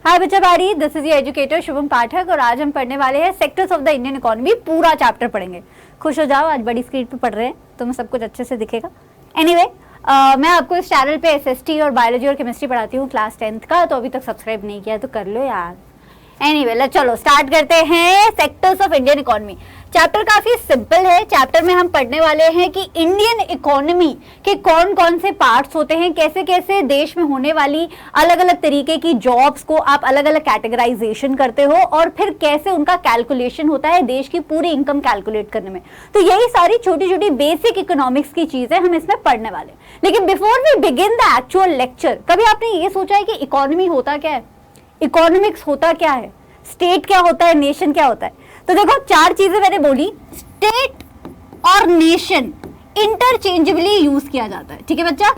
हाय बच्चा बाड़ी, this is your educator Shubham Pathak और आज हम पढ़ने वाले हैं sectors of the Indian economy. पूरा चैप्टर पढ़ेंगे। खुश हो जाओ, आज बड़ी स्क्रीन पे पढ़ रहे हैं, तुम्हें सब कुछ अच्छे से दिखेगा। एनीवे, मैं आपको इस चैनल पे एसएसटी और बायोलॉजी और केमिस्ट्री पढ़ाती हूँ क्लास 10th का, तो अभी तक सब्सक्राइब नहीं किया तो कर लो यार। एनीवे, चलो स्टार्ट करते हैं sectors of Indian economy. Chapter काफी सिंपल है। चैप्टर में हम पढ़ने वाले हैं कि इंडियन इकोनॉमी के कौन कौन से पार्ट्स होते हैं, कैसे कैसे देश में होने वाली अलग अलग तरीके की जॉब्स को आप अलग अलग कैटेगराइजेशन करते हो और फिर कैसे उनका कैलकुलेशन होता है देश की पूरी इनकम कैलकुलेट करने में। तो यही सारी छोटी छोटी बेसिक इकोनॉमिक्स की चीजें हम इसमें पढ़ने वाले हैं। लेकिन before we begin the actual lecture, कभी आपने ये सोचा है कि इकोनॉमी होता क्या है, इकोनॉमिक्स होता क्या है, स्टेट क्या होता है, नेशन क्या होता है? तो देखो, चार चीजें मैंने बोली। स्टेट और नेशन इंटरचेंजेबली यूज किया जाता है, ठीक है बच्चा।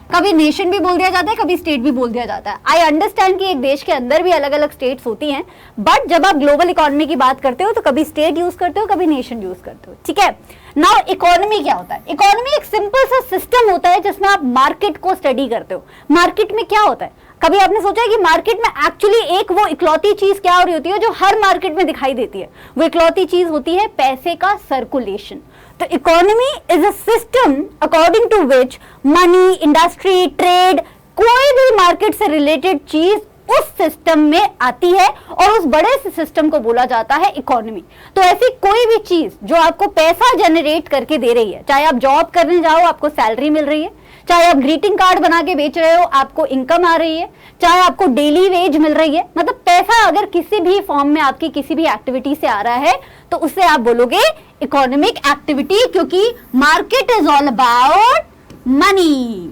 कभी नेशन भी बोल दिया जाता है, कभी स्टेट भी बोल दिया जाता है। आई अंडरस्टैंड कि एक देश के अंदर भी अलग अलग स्टेट्स होती हैं, बट जब आप ग्लोबल इकोनॉमी की बात करते हो तो कभी स्टेट यूज करते हो, कभी नेशन यूज करते हो, ठीक है। नाउ इकोनॉमी क्या होता है? इकोनॉमी एक सिंपल सा सिस्टम होता है जिसमें आप मार्केट को स्टडी करते हो। मार्केट में क्या होता है? कभी आपने सोचा है कि मार्केट में एक्चुअली एक वो इकलौती चीज क्या हो रही होती है जो हर मार्केट में दिखाई देती है? वो इकलौती चीज होती है पैसे का सर्कुलेशन। तो economy is a system according to which money, industry, trade, कोई भी मार्केट से रिलेटेड चीज उस सिस्टम में आती है और उस बड़े से सिस्टम को बोला जाता है इकोनॉमी। तो ऐसी कोई भी चीज जो आपको पैसा जनरेट करके दे रही है, चाहे आप जॉब करने जाओ आपको सैलरी मिल रही है, चाहे आप ग्रीटिंग कार्ड बना के बेच रहे हो आपको इनकम आ रही है, चाहे आपको डेली वेज मिल रही है, मतलब पैसा अगर किसी भी फॉर्म में आपकी किसी भी एक्टिविटी से आ रहा है तो उससे आप बोलोगे इकोनॉमिक एक्टिविटी, क्योंकि market is all about money.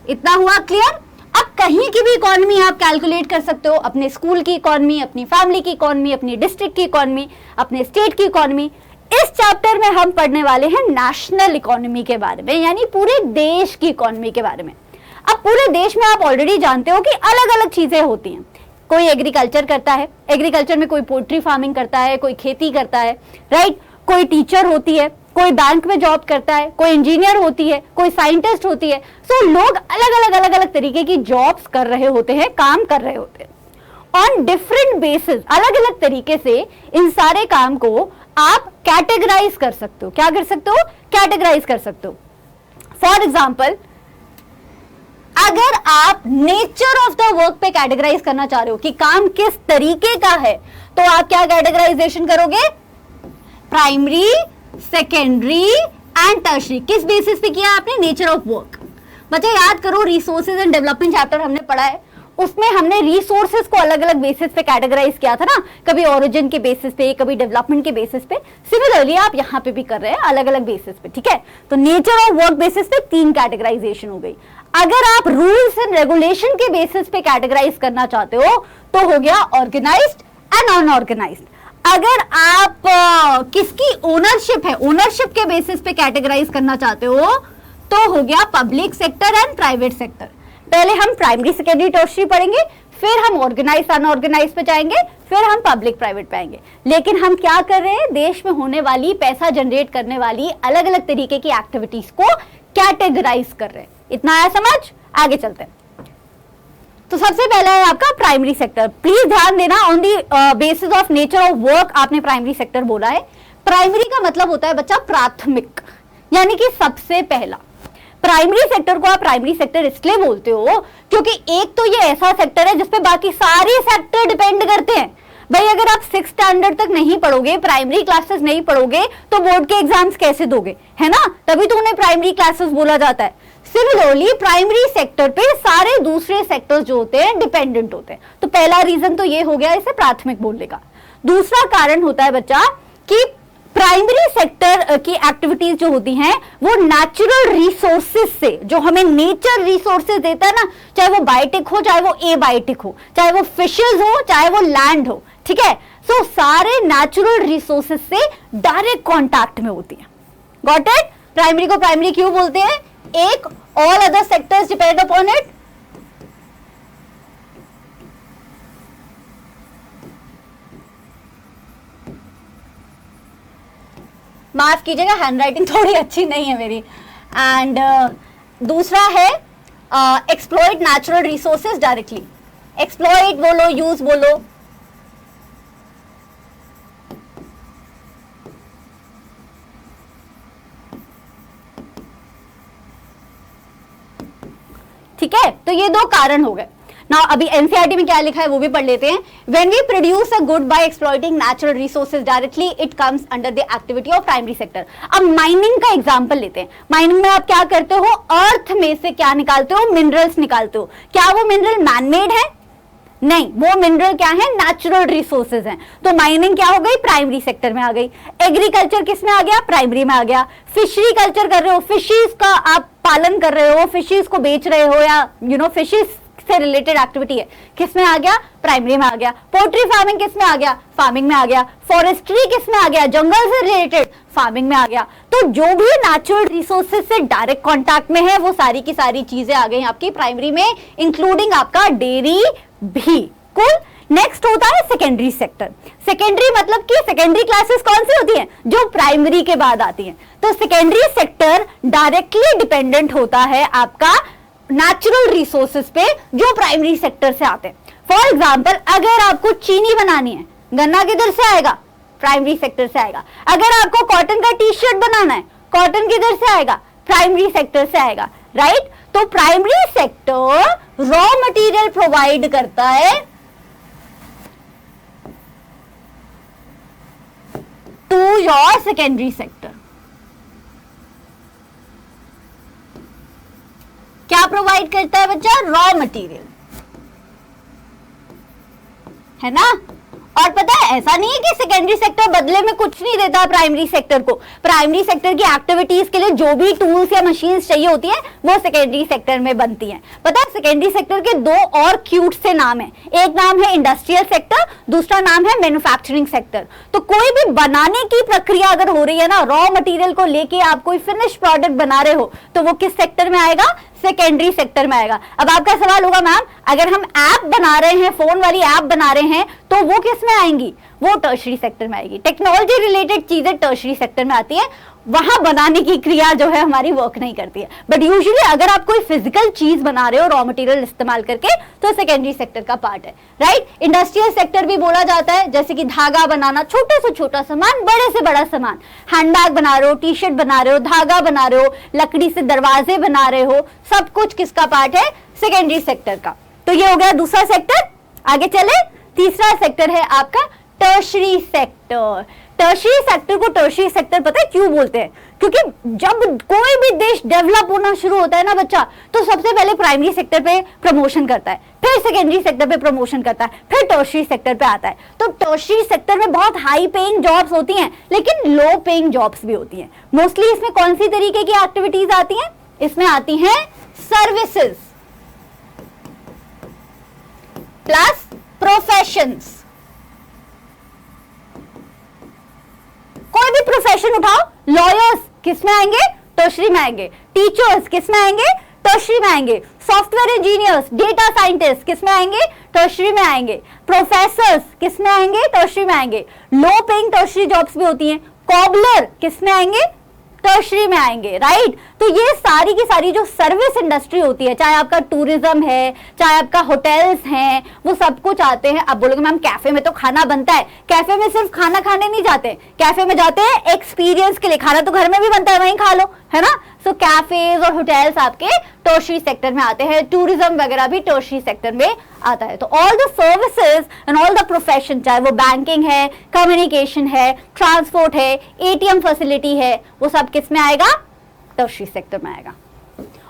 इतना हुआ क्लियर? अब कहीं की भी इकोनॉमी आप कैलकुलेट कर सकते हो, अपने स्कूल की इकोनॉमी, अपनी फैमिली की इकोनॉमी, अपनी डिस्ट्रिक्ट की इकोनॉमी, अपने स्टेट की इकोनॉमी। इस चैप्टर में हम पढ़ने वाले हैं नेशनल इकोनॉमी के बारे में, यानी पूरे देश की इकोनॉमी के बारे में। अब पूरे देश में आप ऑलरेडी जानते हो कि अलग अलग चीजें होती हैं। कोई एग्रीकल्चर करता है, एग्रीकल्चर में कोई पोल्ट्री फार्मिंग करता है, कोई खेती करता है, राइट। कोई टीचर होती है, कोई बैंक में जॉब करता है, कोई इंजीनियर होती है, कोई साइंटिस्ट होती है। सो लोग अलग अलग तरीके की जॉब्स कर रहे होते हैं, काम कर रहे होते हैं ऑन डिफरेंट बेसिस। अलग अलग तरीके से इन सारे काम को आप कैटेगराइज कर सकते हो। क्या कर सकते हो? कैटेगराइज कर सकते हो। फॉर एग्जाम्पल, अगर आप नेचर ऑफ द वर्क पे कैटेगराइज करना चाह रहे हो कि काम किस तरीके का है, तो आप क्या कैटेगराइजेशन करोगे? Primary, secondary and tertiary. किस बेसिस पे किया आपने? Nature of work. बच्चे याद करो, रिसोर्सेज एंड डेवलपमेंट चैप्टर हमने पढ़ा है, उसमें हमने रिसोर्सेज को अलग अलग बेसिस पे कैटेगराइज किया था ना, कभी ओरिजिन के बेसिस पे, कभी डेवलपमेंट के बेसिस पे। सिमिलरली आप यहाँ पे भी कर रहे हैं अलग अलग बेसिस पे, ठीक है। तो नेचर ऑफ वर्क बेसिस पे 3 कैटेगराइजेशन हो गई। अगर आप रूल्स एंड रेगुलेशन के बेसिस पे कैटेगराइज करना चाहते हो तो हो गया ऑर्गेनाइज्ड एंड अनऑर्गेनाइज्ड। अगर आप किसकी ओनरशिप है, ओनरशिप के बेसिस पे कैटेगराइज करना चाहते हो तो हो गया public sector and private sector. पहले हम प्राइमरी, सेकेंडरी, टर्शरी पढ़ेंगे, फिर हम ऑर्गेनाइज अनऑर्गेनाइज पे जाएंगे, फिर हम पब्लिक प्राइवेट पे आएंगे। लेकिन हम क्या कर रहे हैं? देश में होने वाली, पैसा जनरेट करने वाली अलग अलग तरीके की एक्टिविटीज को कैटेगराइज कर रहे हैं। इतना आया समझ? आगे चलते हैं। तो सबसे पहला है आपका प्राइमरी सेक्टर। प्लीज ध्यान देना, on the basis of nature of work आपने प्राइमरी सेक्टर बोला है। प्राइमरी का मतलब होता है बच्चा प्राथमिक, यानी कि सबसे पहला। प्राइमरी सेक्टर को आप प्राइमरी सेक्टर इसलिए बोलते हो क्योंकि एक तो ये ऐसा सेक्टर है जिसपे बाकी सारे सेक्टर डिपेंड करते हैं। भाई अगर आप 6th स्टैंडर्ड तक नहीं पढ़ोगे, प्राइमरी क्लासेस नहीं पढ़ोगे तो बोर्ड के एग्जाम्स कैसे दोगे, है ना? तभी तो उन्हें प्राइमरी क्लासेस बोला जाता है। सिमिलरली प्राइमरी सेक्टर पे सारे दूसरे सेक्टर्स जो होते हैं डिपेंडेंट होते हैं। तो पहला रीजन तो ये हो गया इसे प्राथमिक बोलने का। दूसरा कारण होता है बच्चा कि प्राइमरी सेक्टर की एक्टिविटीज जो होती हैं वो नेचुरल रिसोर्सेज से, जो हमें नेचर रिसोर्सेज देता है ना, चाहे वो बायोटिक हो, चाहे वो एबायोटिक हो, चाहे वो फिशेज हो, चाहे वो लैंड हो, ठीक है। सो सारे नेचुरल रिसोर्सेज से डायरेक्ट कांटेक्ट में होती है। Got it? प्राइमरी को प्राइमरी क्यों बोलते हैं? एक, all other sectors depend upon it. माफ कीजिएगा, हैंडराइटिंग थोड़ी अच्छी नहीं है मेरी। एंड दूसरा है exploit natural resources directly. Exploit बोलो, यूज बोलो, ठीक है। तो ये दो कारण हो गए। नाउ अभी एनसीईआरटी में क्या लिखा है वो भी पढ़ लेते हैं। When we produce a good by exploiting natural resources directly it comes under the activity of primary sector. अब माइनिंग का एग्जांपल लेते हैं। माइनिंग में आप क्या करते हो, अर्थ में से क्या निकालते हो, मिनरल्स निकालते हो। क्या वो मिनरल मैनमेड है? नहीं, वो मिनरल क्या है, नेचुरल रिसोर्सेज हैं। तो माइनिंग क्या हो गई, प्राइमरी सेक्टर में आ गई। एग्रीकल्चर किस में आ गया, प्राइमरी में आ गया। फिशरी कल्चर कर रहे हो, फिशेस का आप पालन कर रहे हो, फिशेस को बेच रहे हो या फिशेस से रिलेटेड एक्टिविटी है, किस में आ गया, प्राइमरी में आ गया। पोल्ट्री फार्मिंग किस में आ गया, फार्मिंग में आ गया। फॉरेस्ट्री किस में आ गया, जंगल से रिलेटेड, फार्मिंग में आ गया। तो जो भी नेचुरल रिसोर्सेज से डायरेक्ट कांटेक्ट में है वो सारी की सारी चीजें आ गई आपकी प्राइमरी में, इंक्लूडिंग आपका डेयरी भी। कुल नेक्स्ट होता है सेकेंडरी सेक्टर। सेकेंडरी मतलब कि सेकेंडरी क्लासेस कौन सी होती हैं, जो प्राइमरी के बाद आती हैं। तो सेकेंडरी सेक्टर डायरेक्टली डिपेंडेंट होता है आपका नेचुरल रिसोर्सेज पे जो प्राइमरी सेक्टर से आते हैं। फॉर एग्जाम्पल, अगर आपको चीनी बनानी है, गन्ना किधर से आएगा, प्राइमरी सेक्टर से आएगा। अगर आपको कॉटन का टी शर्ट बनाना है, कॉटन किधर से आएगा, प्राइमरी सेक्टर से आएगा, राइट। तो primary sector raw material provide करता है टू योर सेकेंडरी सेक्टर। क्या प्रोवाइड करता है बच्चा, रॉ मटेरियल, है ना। और पता है ऐसा नहीं है कि सेकेंडरी सेक्टर बदले में कुछ नहीं देता प्राइमरी सेक्टर को। प्राइमरी सेक्टर की एक्टिविटीज के लिए जो भी टूल्स या मशीन्स चाहिए होती हैं वो सेकेंडरी सेक्टर में बनती हैं। पता है सेकेंडरी सेक्टर के दो और क्यूट से नाम है, एक नाम है इंडस्ट्रियल सेक्टर, दूसरा नाम है मैन्युफैक्चरिंग सेक्टर। तो कोई भी बनाने की प्रक्रिया अगर हो रही है ना, रॉ मटेरियल को लेके आप कोई फिनिश प्रोडक्ट बना रहे हो, तो वो किस सेक्टर में आएगा, सेकेंडरी सेक्टर में आएगा। अब आपका सवाल होगा मैम अगर हम ऐप बना रहे हैं, फोन वाली ऐप बना रहे हैं, तो वो किस में आएंगी, वो टर्शरी सेक्टर में आएगी। टेक्नोलॉजी रिलेटेड चीजें टर्शरी सेक्टर में आती है, वहां बनाने की क्रिया जो है हमारी वर्क नहीं करती है। बट यूजुअली अगर आप कोई फिजिकल चीज बना रहे हो रॉ मटेरियल इस्तेमाल करके, तो सेकेंडरी सेक्टर का पार्ट है, राइट। इंडस्ट्रियल सेक्टर भी बोला जाता है, जैसे कि धागा बनाना, छोटे से छोटा सामान, बड़े से बड़ा सामान, हैंडबैग बना रहे हो, टी शर्ट बना रहे हो, धागा बना रहे हो, लकड़ी से दरवाजे बना रहे हो, सब कुछ किसका पार्ट है, सेकेंडरी सेक्टर का। तो ये हो गया दूसरा सेक्टर। आगे चले, तीसरा सेक्टर है आपका टर्शरी सेक्टर। टर्शरी सेक्टर को टर्शरी सेक्टर पता है क्यों बोलते हैं, क्योंकि जब कोई भी देश डेवलप होना शुरू होता है ना बच्चा, तो सबसे पहले प्राइमरी सेक्टर पे प्रमोशन करता है, फिर सेकेंडरी सेक्टर पे प्रमोशन करता है, फिर टर्शरी सेक्टर पे आता है। तो टर्शरी सेक्टर में बहुत हाई पेइंग जॉब्स होती हैं, लेकिन लो पेइंग जॉब्स भी होती हैं। मोस्टली इसमें कौन सी तरीके की एक्टिविटीज आती हैं, इसमें आती हैं सर्विसेज प्लस प्रोफेशंस। कोई भी प्रोफेशन उठाओ, लॉयर्स किस में आएंगे, टर्शरी में आएंगे। टीचर्स किस में आएंगे, टर्शरी में आएंगे। सॉफ्टवेयर इंजीनियर्स, डेटा साइंटिस्ट किस में आएंगे, टर्शरी में आएंगे। प्रोफेसर्स किस में आएंगे, टर्शरी में आएंगे। लो पेइंग टर्शरी जॉब्स भी होती हैं। कॉबलर किस में आएंगे, टर्शरी में आएंगे, राइट। तो ये सारी की सारी जो सर्विस इंडस्ट्री होती है, चाहे आपका टूरिज्म है, चाहे आपका होटल्स हैं, वो सब कुछ आते हैं। अब बोलोगे मैम कैफे में तो खाना बनता है, कैफे में सिर्फ खाना खाने नहीं जाते, कैफे में जाते हैं एक्सपीरियंस के लिए। खाना तो घर में भी बनता है, वहीं खा लो, है ना। सो कैफेज और होटल्स आपके टर्शरी सेक्टर में आते हैं। टूरिज्म वगैरह भी टर्शरी सेक्टर में आता है। तो all the services and all the profession, चाहे वो बैंकिंग है, कम्युनिकेशन है, ट्रांसपोर्ट है, एटीएम फैसिलिटी है, वो सब किस में आएगा, टर्शरी सेक्टर में आएगा।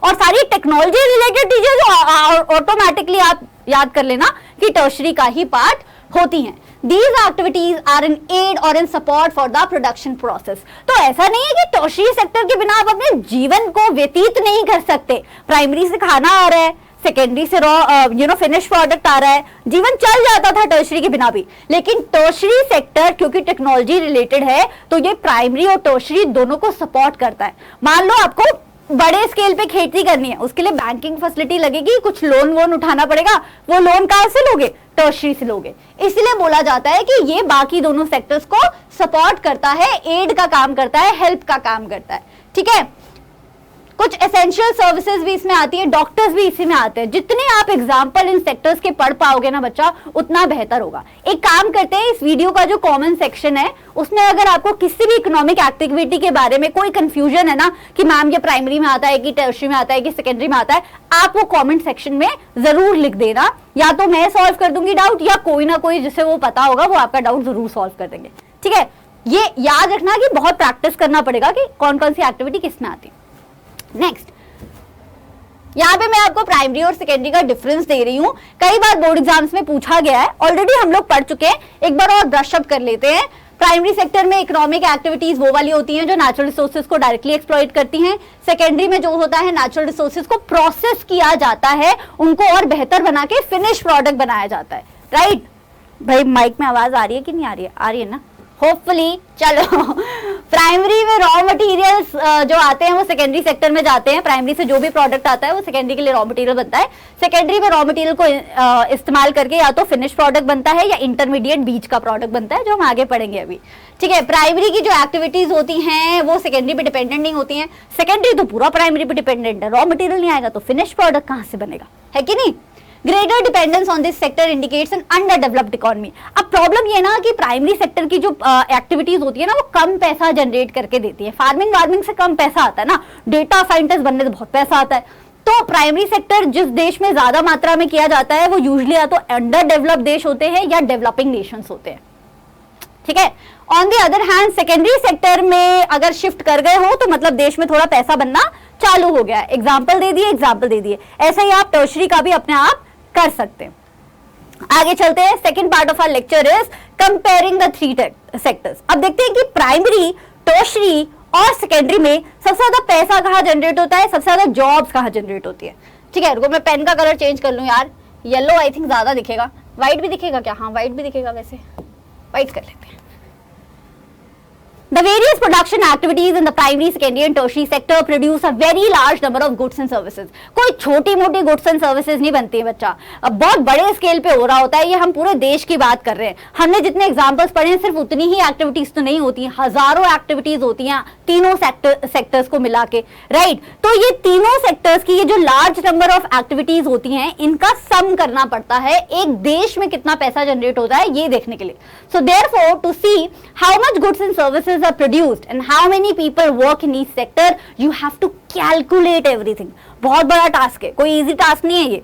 और सारी टेक्नोलॉजी रिलेटेड चीजें ऑटोमेटिकली आप याद कर लेना कि टर्शरी का ही पार्ट होती हैं। These activities are in aid or in support for the production process। तो ऐसा नहीं है कि टर्शरी सेक्टर के बिना आप अपने जीवन को व्यतीत नहीं कर सकते। प्राइमरी से खाना आ रहा है, सेकेंडरी से रॉ फिनिश प्रोडक्ट आ रहा है, जीवन चल जाता था टर्शरी के बिना भी। लेकिन टर्शरी सेक्टर क्योंकि टेक्नोलॉजी रिलेटेड है, तो ये प्राइमरी और टर्शरी दोनों को सपोर्ट करता है। मान लो आपको बड़े स्केल पे खेती करनी है, उसके लिए बैंकिंग फैसिलिटी लगेगी, कुछ लोन वोन उठाना पड़ेगा, वो लोन कहां से लोगे, टर्शरी से लोगे। इसलिए बोला जाता है कि ये बाकी दोनों सेक्टर्स को सपोर्ट करता है, एड का काम करता है, हेल्प का काम करता है, ठीक है। कुछ एसेंशियल सर्विसेज भी इसमें आती है, डॉक्टर्स भी इसी में आते हैं। जितने आप एग्जांपल इन सेक्टर्स के पढ़ पाओगे ना बच्चा, उतना बेहतर होगा। एक काम करते हैं, इस वीडियो का जो कमेंट सेक्शन है उसमें अगर आपको किसी भी इकोनॉमिक एक्टिविटी के बारे में कोई कंफ्यूजन है ना कि मैम ये प्राइमरी में आता है कि टर्शियरी में आता है कि सेकेंडरी में आता है, आप वो कमेंट सेक्शन में जरूर लिख देना। या तो मैं सॉल्व कर दूंगी डाउट, या कोई ना कोई जिसे वो पता होगा वो आपका डाउट जरूर सॉल्व कर देंगे। ठीक है, ये याद रखना कि बहुत प्रैक्टिस करना पड़ेगा कि कौन कौन सी एक्टिविटी किस में आती है। नेक्स्ट, यहाँ पे मैं आपको प्राइमरी और सेकेंडरी का डिफरेंस दे रही हूँ। कई बार बोर्ड एग्जाम्स में पूछा गया है, ऑलरेडी हम लोग पढ़ चुके हैं, एक बार और ब्रश अप कर लेते हैं। प्राइमरी सेक्टर में इकोनॉमिक एक्टिविटीज वो वाली होती हैं जो नेचुरल रिसोर्सेज को डायरेक्टली एक्सप्लॉइट करती हैं। सेकेंडरी में जो होता है नेचुरल रिसोर्सेज को प्रोसेस किया जाता है, उनको और बेहतर बना के फिनिश प्रोडक्ट बनाया जाता है। राइट भाई, माइक में आवाज आ रही है कि नहीं आ रही है? आ रही है ना, होपफुली। चलो, प्राइमरी में रॉ मटेरियल्स जो आते हैं वो सेकेंडरी सेक्टर में जाते हैं। प्राइमरी से जो भी प्रोडक्ट आता है वो सेकेंडरी के लिए रॉ मटेरियल बनता है। सेकेंडरी में रॉ मटेरियल को इस्तेमाल करके या तो फिनिश प्रोडक्ट बनता है या इंटरमीडिएट बीच का प्रोडक्ट बनता है, जो हम आगे पढ़ेंगे अभी। ठीक है, प्राइमरी की जो एक्टिविटीज होती हैं वो सेकेंडरी पे डिपेंडेंट नहीं होती हैं। सेकेंडरी तो पूरा प्राइमरी पे डिपेंडेंट है, रॉ मटेरियल नहीं आएगा तो फिनिश प्रोडक्ट कहां से बनेगा, है कि नहीं? Greater dependence on this sector indicates an underdeveloped economy. अब प्रॉब्लम ये ना कि प्राइमरी सेक्टर की जो एक्टिविटीज होती है ना वो कम पैसा जनरेट करके देती है। फार्मिंग से कम पैसा आता है ना, डेटा साइंटिस्ट बनने से बहुत पैसा आता है। तो प्राइमरी सेक्टर जिस देश में ज्यादा मात्रा में किया जाता है वो यूजुअली या तो अंडर डेवलप्ड देश होते हैं या डेवलपिंग नेशंस होते हैं। ठीक है, on the other hand secondary sector में अगर शिफ्ट कर गए हो तो मतलब देश में थोड़ा पैसा बनना चालू हो गया। एग्जाम्पल दे दिए। ऐसे ही आप टर्शियरी का भी अपने आप कर सकते हैं। आगे चलते हैं, second part of our lecture is comparing the three sectors. अब देखते हैं कि प्राइमरी, टर्शियरी और सेकेंडरी में सबसे ज्यादा पैसा कहां जनरेट होता है, सबसे ज्यादा जॉब्स कहां जनरेट होती है। ठीक है, रुको मैं पेन का कलर चेंज कर लूं यार, येलो आई थिंक ज्यादा दिखेगा। व्हाइट भी दिखेगा क्या? हाँ व्हाइट भी दिखेगा, वैसे व्हाइट कर लेते हैं। The various production activities in the primary, secondary and tertiary sector produce a very large number of goods and services. कोई छोटी मोटी गुड्स एंड सर्विसेज नहीं बनती है बच्चा, अब बहुत बड़े स्केल पे हो रहा होता है। ये हम पूरे देश की बात कर रहे हैं। हमने जितने एग्जांपल्स पढ़े हैं सिर्फ उतनी ही एक्टिविटीज तो नहीं होती हैं, हजारों एक्टिविटीज होती हैं तीनों सेक्टर्स को मिला के। राइट, तो ये तीनों सेक्टर्स की ये जो लार्ज नंबर ऑफ एक्टिविटीज होती हैं इनका सम करना पड़ता है एक देश में कितना पैसा जनरेट होता है ये देखने के लिए। So therefore to see how much goods and services are produced and how many people work in each sector, you have to calculate everything. बहुत बड़ा टास्क है, कोई इजी टास्क नहीं है ये।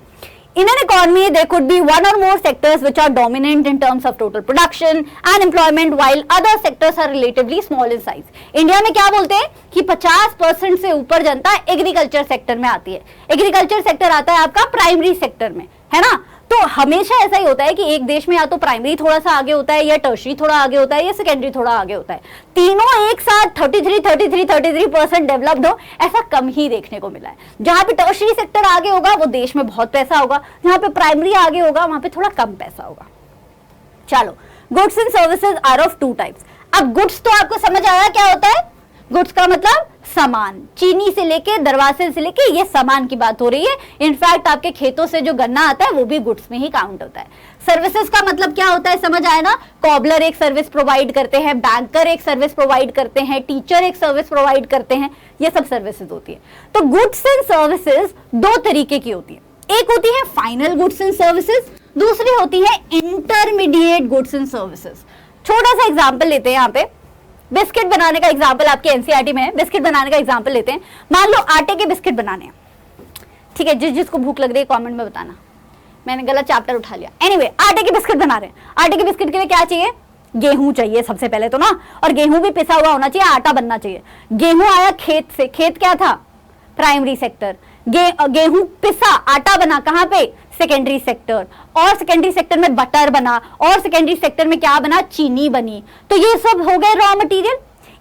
In an economy, there could be one or more sectors which are dominant in terms of total production and employment, while other sectors are relatively small in size. India में क्या बोलते हैं कि 50% से ऊपर जनता एग्रीकल्चर सेक्टर में आती है। एग्रीकल्चर सेक्टर आता है आपका प्राइमरी सेक्टर में, है ना? तो हमेशा ऐसा ही होता है कि एक देश में या तो प्राइमरी थोड़ा सा आगे होता है या टर्शियरी थोड़ा आगे होता है या सेकेंडरी थोड़ा आगे होता है। तीनों एक साथ 33% डेवलप्ड हो ऐसा कम ही देखने को मिला है। जहां पे टर्शियरी सेक्टर आगे होगा वो देश में बहुत पैसा होगा, जहां पे प्राइमरी आगे होगा वहां पे थोड़ा कम पैसा होगा। चलो, goods and services are of two types. अब गुड्स तो आपको समझ आया क्या होता है? गुड्स का मतलब सामान, चीनी से लेके दरवाजे से लेके ये सामान की बात हो रही है। इनफैक्ट आपके खेतों से जो गन्ना आता है वो भी गुड्स में ही काउंट होता है। सर्विसेज का मतलब क्या होता है समझ आया ना? कॉबलर एक सर्विस प्रोवाइड करते हैं, बैंकर एक सर्विस प्रोवाइड करते हैं, टीचर एक सर्विस प्रोवाइड करते हैं, ये सब सर्विसेज होती है। तो गुड्स एंड सर्विसेज दो तरीके की होती है। एक होती है फाइनल गुड्स एंड सर्विसेज, दूसरी होती है इंटरमीडिएट गुड्स एंड सर्विसेज। छोटा सा एग्जाम्पल लेते हैं, यहाँ पे बिस्किट बनाने का एग्जाम्पल आपके एनसीईआरटी में है। बिस्किट बनाने का एग्जाम्पल लेते हैं। मान लो आटे के बिस्किट बनाने हैं, ठीक है? जिसको भूख लग रही है कमेंट में बताना, मैंने गलत चैप्टर उठा लिया। एनीवे, आटे के बिस्किट बना रहे हैं। आटे के बिस्किट के लिए क्या चाहिए? गेहूं चाहिए सबसे पहले तो ना, और गेहूं भी पिसा हुआ होना चाहिए, आटा बनना चाहिए। गेहूं आया खेत से, खेत क्या था? Primary sector. गेहूं पिसा, आटा बना कहां पे? Secondary sector. और सेकेंडरी सेक्टर में बटर बना, और सेकेंडरी सेक्टर में क्या बना? चीनी बनी। तो ये सब हो गए रॉ मटेरियल।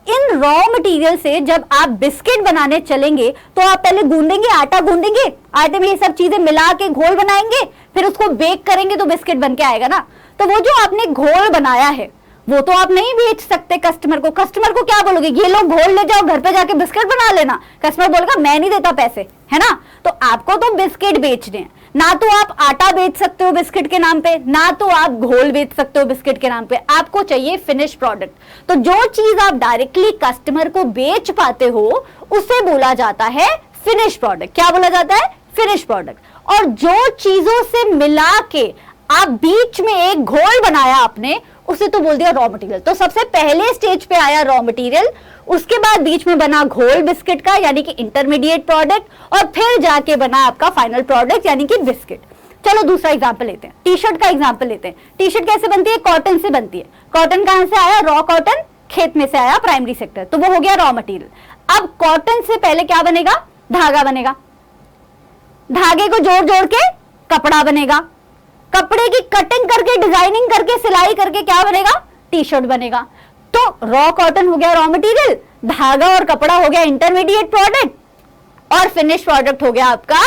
इन रॉ मटेरियल से जब आप बिस्किट बनाने चलेंगे तो आप पहले गूंदेंगे, आटा गूंदेंगे, आटे में ये सब चीजें मिला के घोल बनाएंगे, फिर उसको बेक करेंगे तो बिस्किट बन के आएगा ना। तो वो जो आपने घोल बनाया है वो तो आप नहीं बेच सकते कस्टमर को। कस्टमर को क्या बोलोगे? ये लो घोल ले जाओ, घर पे जाके बिस्किट बना लेना। कस्टमर बोलेगा मैं नहीं देता पैसे, है ना? तो आपको तो बिस्किट बेचने हैं ना, तो आप आटा बेच सकते हो बिस्किट के नाम पे, ना तो आप घोल बेच सकते हो बिस्किट के नाम पे। आपको चाहिए फिनिश प्रोडक्ट। तो जो चीज आप डायरेक्टली कस्टमर को बेच पाते हो उसे बोला जाता है फिनिश प्रोडक्ट। क्या बोला जाता है? Finish product. और जो चीजों से मिला के आप बीच में एक घोल बनाया आपने, उसे तो बोल दिया रॉ मटेरियल। तो सबसे पहले स्टेज पे आया रॉ मटेरियल, उसके बाद बीच में बना घोल बिस्किट का यानी कि इंटरमीडिएट प्रोडक्ट, और फिर जाके बना आपका फाइनल प्रोडक्ट यानी कि बिस्किट। चलो दूसरा एग्जांपल लेते हैं, टी शर्ट का एग्जांपल लेते हैं। टी शर्ट कैसे बनती है? कॉटन से बनती है। कॉटन कहां से आया? रॉ कॉटन, खेत में से आया, प्राइमरी सेक्टर, तो वो हो गया रॉ मटेरियल। अब कॉटन से पहले क्या बनेगा? धागा बनेगा। धागे को जोड़ जोड़ के कपड़ा बनेगा। कपड़े की कटिंग करके, डिजाइनिंग करके, सिलाई करके क्या बनेगा? टी शर्ट बनेगा। तो रॉ कॉटन हो गया रॉ मटेरियल, धागा और कपड़ा हो गया इंटरमीडिएट प्रोडक्ट, और फिनिश प्रोडक्ट हो गया आपका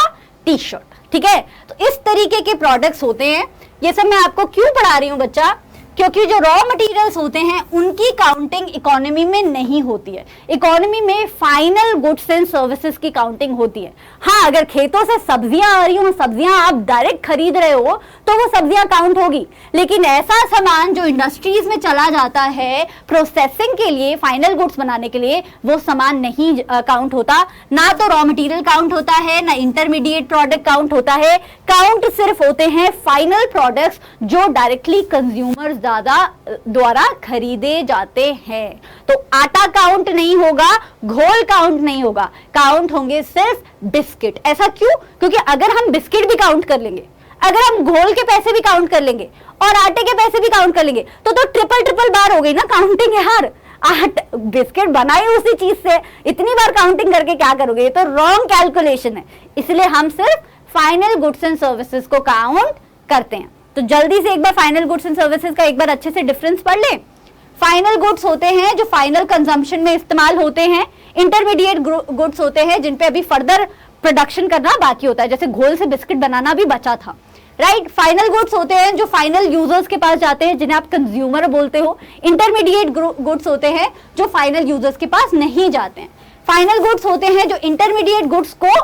टी शर्ट। ठीक है, तो इस तरीके के प्रोडक्ट्स होते हैं। ये सब मैं आपको क्यों पढ़ा रही हूं बच्चा? क्योंकि जो रॉ मटेरियल्स होते हैं उनकी काउंटिंग इकोनॉमी में नहीं होती है। इकोनॉमी में फाइनल गुड्स एंड सर्विसेज की काउंटिंग होती है। हाँ, अगर खेतों से सब्जियां आ रही हो, सब्जियां आप डायरेक्ट खरीद रहे हो, तो वो सब्जियां काउंट होगी। लेकिन ऐसा सामान जो इंडस्ट्रीज में चला जाता है प्रोसेसिंग के लिए, फाइनल गुड्स बनाने के लिए, वो सामान नहीं काउंट होता। ना तो रॉ मटेरियल काउंट होता है, ना इंटरमीडिएट प्रोडक्ट काउंट होता है। काउंट सिर्फ होते हैं फाइनल प्रोडक्ट्स जो डायरेक्टली कंज्यूमर्स द्वारा खरीदे जाते हैं। तो आटा काउंट नहीं होगा, घोल काउंट नहीं होगा, काउंट होंगे सिर्फ बिस्किट। ऐसा क्यों? क्योंकि अगर हम बिस्किट भी काउंट कर लेंगे, अगर हम घोल के पैसे भी काउंट कर लेंगे और आटे के पैसे भी काउंट कर लेंगे, तो ट्रिपल बार हो गई ना काउंटिंग यार। बिस्किट बनाई उसी चीज से, इतनी बार काउंटिंग करके क्या करोगे? ये तो रॉन्ग कैलकुलेशन है। इसलिए हम सिर्फ फाइनल गुड्स एंड सर्विसेज को काउंट करते हैं। तो जल्दी से एक बार फाइनल गुड्स एंड सर्विसेज का एक बार अच्छे से डिफरेंस पढ़ ले। फाइनल गुड्स होते हैं जो फाइनल कंजम्पशन में इस्तेमाल होते हैं। इंटरमीडिएट गुड्स होते हैं जिन पे अभी फर्दर प्रोडक्शन करना बाकी होता है, जैसे घोल से बिस्किट बनाना भी बचा था, राइट। फाइनल गुड्स होते हैं जो फाइनल यूजर्स के पास जाते हैं, जिन्हें आप कंज्यूमर बोलते हो। इंटरमीडिएट गुड्स होते हैं जो फाइनल यूजर्स के पास नहीं जाते हैं। फाइनल गुड्स होते हैं जो इंटरमीडिएट गुड्स को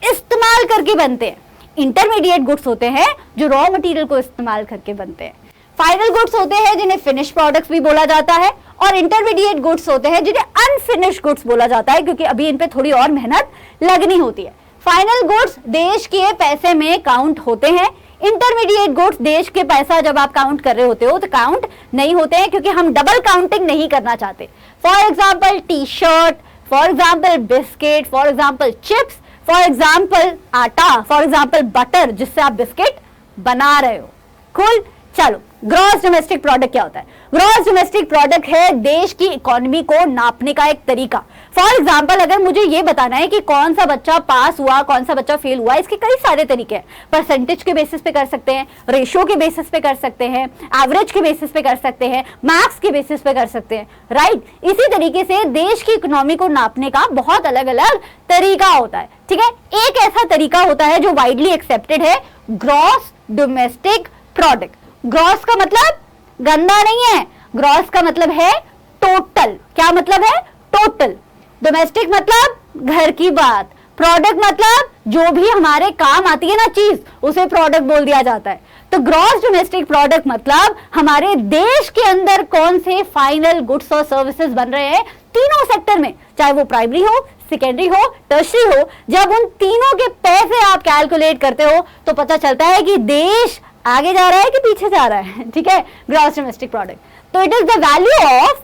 इस्तेमाल करके बनते हैं। इंटरमीडिएट गुड्स होते हैं जो रॉ मटेरियल को इस्तेमाल करके बनते हैं। फाइनल गुड्स होते हैं जिन्हें फिनिश प्रोडक्ट्स भी बोला जाता है, और इंटरमीडिएट गुड्स होते हैं जिन्हें अनफिनिश गुड्स बोला जाता है, क्योंकि अभी इन पे थोड़ी और मेहनत लगनी होती है। फाइनल गुड्स देश के पैसे में काउंट होते हैं। इंटरमीडिएट गुड्स देश के पैसा जब आप काउंट कर रहे होते हो तो काउंट नहीं होते हैं, क्योंकि हम डबल काउंटिंग नहीं करना चाहते। For example T shirt, for example biscuit, for example chips, for example आटा, फॉर एग्जाम्पल बटर, जिससे आप बिस्किट बना रहे हो। कूल। चलो, ग्रॉस डोमेस्टिक प्रोडक्ट क्या होता है? ग्रॉस डोमेस्टिक प्रोडक्ट है देश की इकोनॉमी को नापने का एक तरीका। फॉर एग्जाम्पल, अगर मुझे ये बताना है कि कौन सा बच्चा पास हुआ, कौन सा बच्चा फेल हुआ, इसके कई सारे तरीके हैं। परसेंटेज के बेसिस पे कर सकते हैं, रेशियो के बेसिस पे कर सकते हैं, एवरेज के बेसिस पे कर सकते हैं, मार्क्स के बेसिस पे कर सकते हैं, राइट। इसी तरीके से देश की इकोनॉमी को नापने का बहुत अलग अलग तरीका होता है, ठीक है। एक ऐसा तरीका होता है जो वाइडली एक्सेप्टेड है, ग्रॉस डोमेस्टिक प्रोडक्ट। ग्रॉस का मतलब गंदा नहीं है, ग्रॉस का मतलब है टोटल। क्या मतलब है? टोटल। डोमेस्टिक मतलब घर की बात, प्रोडक्ट मतलब जो भी हमारे काम आती है ना चीज, उसे प्रोडक्ट बोल दिया जाता है। तो ग्रॉस डोमेस्टिक प्रोडक्ट मतलब हमारे देश के अंदर कौन से फाइनल गुड्स और सर्विसेज बन रहे हैं तीनों सेक्टर में, चाहे वो प्राइमरी हो, सेकेंडरी हो, टर्शरी हो। जब उन तीनों के पैसे आप कैलकुलेट करते हो तो पता चलता है कि देश आगे जा रहा है कि पीछे जा रहा है, ठीक है। ग्रॉस डोमेस्टिक प्रोडक्ट, तो it is the value of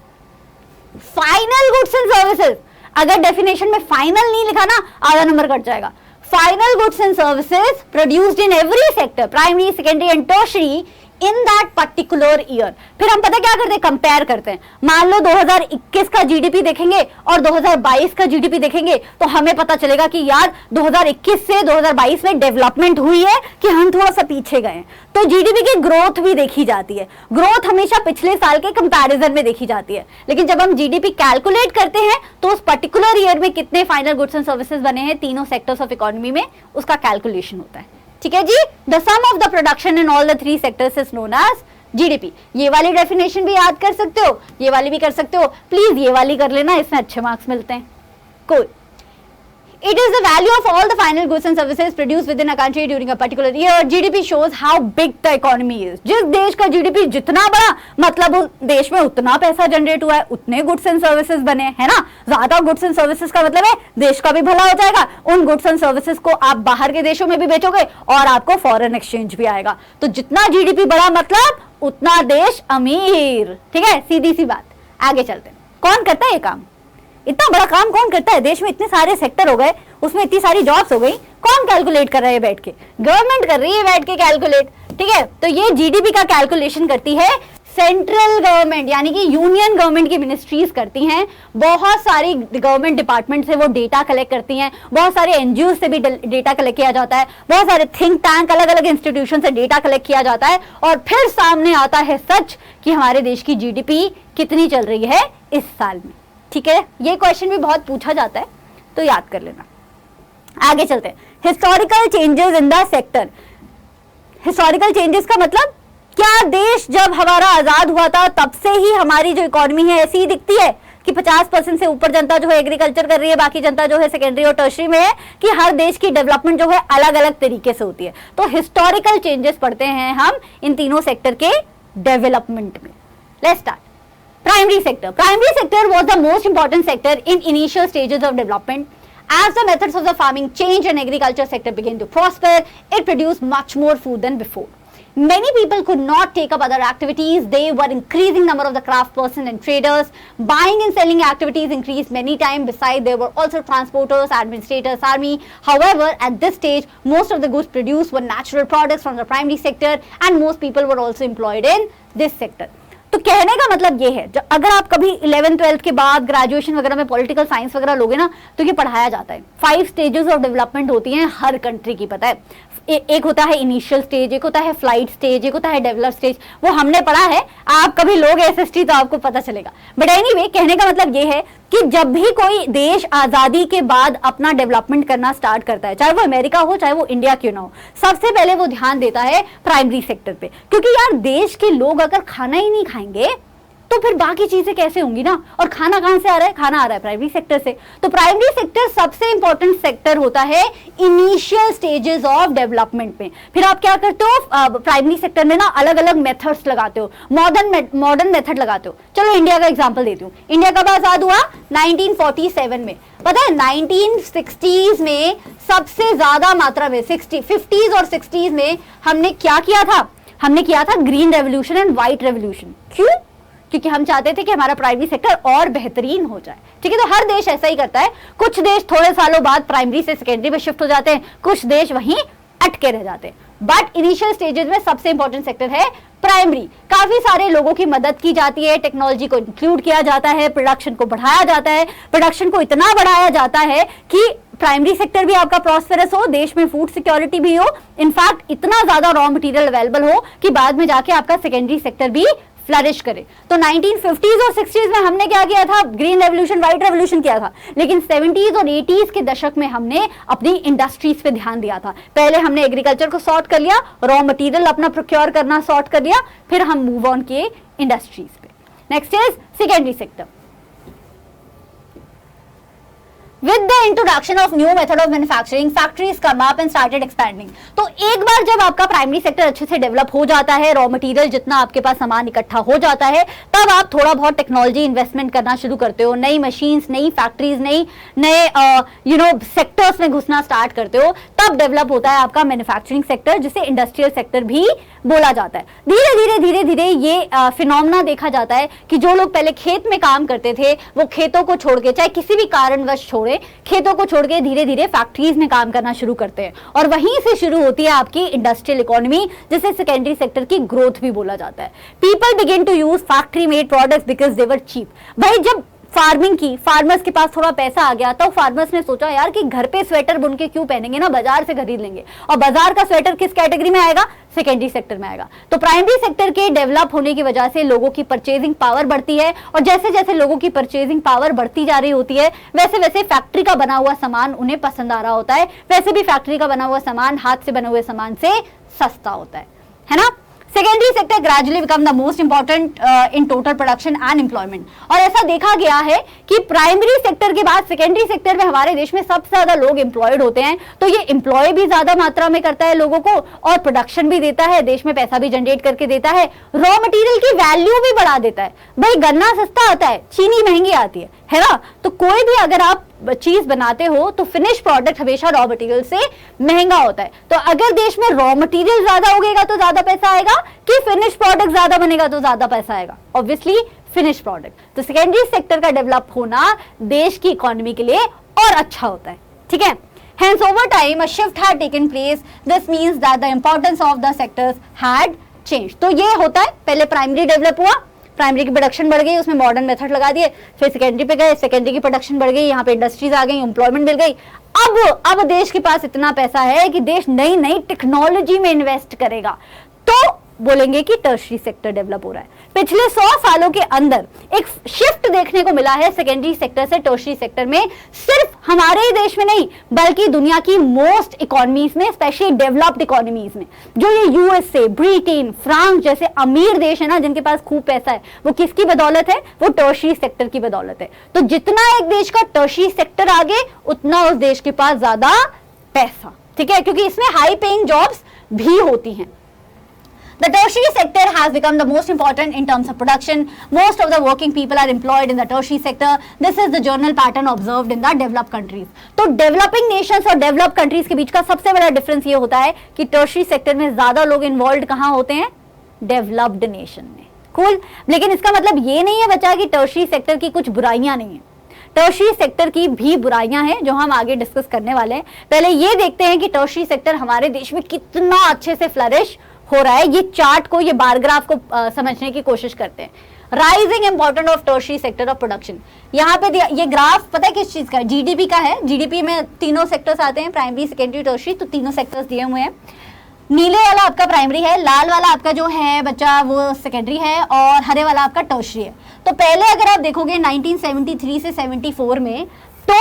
final goods and services. अगर डेफिनेशन में फाइनल नहीं लिखा ना, आधा नंबर कट जाएगा। Final goods and services produced in every sector, primary, secondary and tertiary, in that particular year. फिर हम पता क्या करते हैं? कंपेयर करते हैं। मान लो 2021 का जीडीपी देखेंगे और 2022 का जीडीपी देखेंगे, तो हमें पता चलेगा कि यार 2021 से 2022 में डेवलपमेंट हुई है कि हम थोड़ा सा पीछे गए हैं। तो जीडीपी की ग्रोथ भी देखी जाती है। ग्रोथ हमेशा पिछले साल के कंपैरिजन में देखी जाती है, लेकिन जब हम जीडीपी कैलकुलेट करते हैं तो उस पर्टिकुलर ईयर में कितने फाइनल गुड्स एंड सर्विसेज बने हैं तीनों सेक्टर्स ऑफ इकोनॉमी में, उसका कैलकुलेशन होता है, ठीक है जी। The sum of the production in all the three sectors is known as GDP. ये वाली डेफिनेशन भी याद कर सकते हो, ये वाली भी कर सकते हो। प्लीज ये वाली कर लेना, इसमें अच्छे मार्क्स मिलते हैं। कोई It is the value of all the final goods and services produced within a country during a particular year. GDP shows how big the economy is. जिस देश का GDP जितना बड़ा, मतलब उस देश में उतना पैसा जनरेट हुआ है, उतने गुड्स एंड सर्विसेज बने, है ना। ज्यादा गुड्स एंड सर्विसेज का मतलब है देश का भी भला हो जाएगा, उन गुड्स एंड सर्विसेज को आप बाहर के देशों में भी बेचोगे और आपको फॉरेन एक्सचेंज भी आएगा। तो जितना GDP बड़ा मतलब उतना देश अमीर, ठीक है, सीधी सी बात। आगे चलते हैं, कौन करता है ये काम? इतना बड़ा काम कौन करता है? देश में इतने सारे सेक्टर हो गए, उसमें इतनी सारी जॉब्स हो गई, कौन कैलकुलेट कर रहा है बैठ के? गवर्नमेंट कर रही है बैठ के कैलकुलेट, ठीक है। तो ये जीडीपी का कैलकुलेशन करती है सेंट्रल गवर्नमेंट, यानी कि यूनियन गवर्नमेंट की मिनिस्ट्रीज करती हैं। बहुत सारी गवर्नमेंट डिपार्टमेंट से वो डेटा कलेक्ट करती हैं, बहुत सारे एनजीओ से भी डेटा कलेक्ट किया जाता है, बहुत सारे थिंक टैंक, अलग अलग इंस्टीट्यूशन से डेटा कलेक्ट किया जाता है, और फिर सामने आता है सच कि हमारे देश की जीडीपी कितनी चल रही है इस साल में, ठीक है। ये क्वेश्चन भी बहुत पूछा जाता है, तो याद कर लेना। आगे चलते हैं, historical changes in the sector. Historical changes का मतलब क्या देश जब हमारा आजाद हुआ था तब से ही हमारी जो इकोनॉमी है ऐसी ही दिखती है कि 50% से ऊपर जनता जो है एग्रीकल्चर कर रही है, बाकी जनता जो है सेकेंडरी और टर्शरी में है, कि हर देश की डेवलपमेंट जो है अलग अलग तरीके से होती है? तो हिस्टोरिकल चेंजेस पढ़ते हैं हम इन तीनों सेक्टर के डेवलपमेंट में। Let's start. Primary sector. Primary sector was the most important sector in initial stages of development. As the methods of the farming changed and agriculture sector began to prosper, it produced much more food than before. Many people could not take up other activities. They were increasing number of the craft persons and traders. Buying and selling activities increased many times. Besides, there were also transporters, administrators, army. However, at this stage, most of the goods produced were natural products from the primary sector, and most people were also employed in this sector. तो कहने का मतलब ये है, अगर आप कभी 11th 12th के बाद ग्रेजुएशन वगैरह में पॉलिटिकल साइंस वगैरह लोगे ना, तो ये पढ़ाया जाता है। 5 स्टेजेस ऑफ डेवलपमेंट होती हैं हर कंट्री की, पता है। एक होता है इनिशियल स्टेज, एक होता है फ्लाइट स्टेज, एक होता है डेवलप स्टेज। वो हमने पढ़ा है, आप कभी लोग एसएसटी तो आपको पता चलेगा। बट एनीवे, कहने का मतलब ये है कि जब भी कोई देश आजादी के बाद अपना डेवलपमेंट करना स्टार्ट करता है, चाहे वो अमेरिका हो चाहे वो इंडिया क्यों ना हो, सबसे पहले वो ध्यान देता है प्राइमरी सेक्टर पे। क्योंकि यार देश के लोग अगर खाना ही नहीं खाएंगे तो फिर बाकी चीजें कैसे होंगी ना। और खाना कहां से आ रहा है? खाना आ रहा है प्राइमरी सेक्टर से। तो प्राइमरी सेक्टर सबसे इंपॉर्टेंट सेक्टर होता है इनिशियल स्टेजेस ऑफ डेवलपमेंट में। फिर आप क्या करते हो? प्राइमरी सेक्टर में ना अलग अलग मेथड्स लगाते हो, मॉडर्न मेथड लगाते हो। चलो इंडिया का एग्जांपल देती हूँ। इंडिया कब आजाद हुआ? 1947 में। पता है 1960s में सबसे ज्यादा मात्रा में 50s और 60s में हमने क्या किया था? हमने किया था green revolution and white revolution. क्यों? क्योंकि हम चाहते थे कि हमारा प्राइमरी सेक्टर और बेहतरीन हो जाए, ठीक है। तो हर देश ऐसा ही करता है। कुछ देश थोड़े सालों बाद प्राइमरी से सेकेंडरी में शिफ्ट हो जाते हैं, कुछ देश वहीं अटके रह जाते हैं। बट इनिशियल स्टेजेस में सबसे इंपॉर्टेंट सेक्टर है प्राइमरी। काफी सारे लोगों की मदद की जाती है, टेक्नोलॉजी को इंक्लूड किया जाता है, प्रोडक्शन को बढ़ाया जाता है। प्रोडक्शन को इतना बढ़ाया जाता है कि प्राइमरी सेक्टर भी आपका प्रॉस्पेरस हो, देश में फूड सिक्योरिटी भी हो, इनफैक्ट इतना ज्यादा रॉ मटेरियल अवेलेबल हो कि बाद में जाके आपका सेकेंडरी सेक्टर भी फ्लरिश करे। तो 1950s और 60s में हमने क्या किया था? ग्रीन रेवोल्यूशन, व्हाइट रेवोल्यूशन किया था। लेकिन 70s और 80s के दशक में हमने अपनी इंडस्ट्रीज पे ध्यान दिया था। पहले हमने एग्रीकल्चर को सॉर्ट कर लिया, रॉ मटेरियल अपना प्रोक्योर करना सॉर्ट कर लिया, फिर हम मूव ऑन किए इंडस्ट्रीज पे। Next is secondary sector. With the introduction of new method of manufacturing, factories come up and started expanding. तो एक बार जब आपका प्राइमरी सेक्टर अच्छे से डेवलप हो जाता है, रॉ मटेरियल जितना आपके पास सामान इकट्ठा हो जाता है, तब आप थोड़ा बहुत टेक्नोलॉजी इन्वेस्टमेंट करना शुरू करते हो। नई मशीन्स, नई फैक्ट्रीज, नए सेक्टर्स में घुसना स्टार्ट करते हो। तब डेवलप होता है आपका मैन्युफैक्चरिंग सेक्टर, जिसे इंडस्ट्रियल सेक्टर भी बोला जाता है। धीरे धीरे ये फिनोमेना देखा जाता है कि जो लोग पहले खेत में काम करते थे, वो खेतों को छोड़ के, चाहे किसी भी कारणवश छोड़े, खेतों को छोड़ के धीरे धीरे फैक्ट्रीज में काम करना शुरू करते हैं। और वहीं से शुरू होती है आपकी इंडस्ट्रियल इकोनॉमी, जिसे सेकेंडरी सेक्टर की ग्रोथ भी बोला जाता है। People begin to use factory made products because they were cheap. भाई जब फार्मिंग की, फार्मर्स के पास थोड़ा पैसा आ गया, तो फार्मर्स ने सोचा यार कि घर पे स्वेटर बुन के क्यों पहनेंगे ना, बाजार से खरीद लेंगे। और बाजार का स्वेटर किस कैटेगरी में आएगा? सेकेंडरी सेक्टर में आएगा। तो प्राइमरी सेक्टर के डेवलप होने की वजह से लोगों की परचेजिंग पावर बढ़ती है, और जैसे जैसे लोगों की परचेजिंग पावर बढ़ती जा रही होती है, वैसे वैसे फैक्ट्री का बना हुआ सामान उन्हें पसंद आ रहा होता है। वैसे भी फैक्ट्री का बना हुआ सामान हाथ से बने हुए सामान से सस्ता होता है ना। Secondary sector gradually become the most important in total production and employment. और ऐसा देखा गया है कि प्राइमरी सेक्टर के बाद सेकेंडरी सेक्टर में हमारे देश में सबसे ज्यादा लोग एम्प्लॉयड होते हैं, तो ये एम्प्लॉय भी ज्यादा मात्रा में करता है लोगों को और प्रोडक्शन भी देता है, देश में पैसा भी जनरेट करके देता है, रॉ मटेरियल की वैल्यू भी बढ़ा देता है। भाई गन्ना सस्ता आता है, चीनी महंगी आती है ना, तो कोई भी अगर आप चीज बनाते हो तो फिनिश प्रोडक्ट हमेशा रॉ मटेरियल से महंगा होता है। तो अगर देश में रॉ मटेरियल ज्यादा उगेगा तो ज्यादा पैसा आएगा, कि फिनिश प्रोडक्ट ज्यादा बनेगा तो ज्यादा पैसा आएगा? Obviously finish product. तो सेकेंडरी सेक्टर का डेवलप होना देश की इकोनॉमी के लिए और अच्छा होता है, ठीक है। Hence over time a shift had taken place. This means that the importance of the sectors had changed. तो ये होता है, पहले प्राइमरी डेवलप हुआ, प्राइमरी की प्रोडक्शन बढ़ गई, उसमें मॉडर्न मेथड लगा दिए, फिर सेकेंडरी पे गए, सेकेंडरी की प्रोडक्शन बढ़ गई, यहाँ पे इंडस्ट्रीज आ गई, एम्प्लॉयमेंट मिल गई। अब देश के पास इतना पैसा है कि देश नई नई टेक्नोलॉजी में इन्वेस्ट करेगा, तो बोलेंगे कि टर्शरी सेक्टर डेवलप हो रहा है। पिछले 100 सालों के अंदर एक शिफ्ट देखने को मिला है सेकेंडरी सेक्टर से टर्शरी सेक्टर में, सिर्फ हमारे ही देश में नहीं बल्कि दुनिया की मोस्ट इकोनॉमीज में, स्पेशली डेवलप्ड इकोनॉमीज में, जो ये यूएसए, ब्रिटेन, फ्रांस जैसे अमीर देश है ना, जिनके पास खूब पैसा है, वो किसकी बदौलत है? वो टर्शरी सेक्टर की बदौलत है। तो जितना एक देश का टर्शरी सेक्टर आगे, उतना उस देश के पास ज्यादा पैसा, ठीक है, क्योंकि इसमें हाई पेइंग जॉब्स भी होती हैं। The tertiary sector has become the most important in terms of production. Most of the working people are employed in the tertiary sector. This is the general pattern observed in the developed countries. तो developing nations और developed countries के बीच का सबसे बड़ा difference ये होता है कि tertiary sector में ज्यादा लोग involved कहाँ होते हैं? Developed nation में। Cool? लेकिन इसका मतलब ये नहीं है बच्चा कि tertiary sector की कुछ बुराइयां नहीं है। टर्शरी सेक्टर की भी बुराइयां हैं जो हम आगे डिस्कस करने वाले हैं। पहले ये देखते हैं कि टर्शरी सेक्टर हमारे देश में कितना अच्छे से फ्लरिश हो रहा है। ये चार्ट को, ये बार ग्राफ को समझने की कोशिश करते हैं। Rising important of tertiary sector of production. यहाँ पे ये ग्राफ पता है किस चीज का है? जीडीपी का है। जीडीपी में तीनों सेक्टर्स आते हैं, प्राइमरी, सेकेंडरी, टर्शरी, तो तीनों सेक्टर्स दिए हुए हैं। नीले वाला आपका प्राइमरी है, लाल वाला आपका जो है बच्चा वो सेकेंडरी है, और हरे वाला आपका टर्शरी है। तो पहले अगर आप देखोगे 1973 से 74 में, तो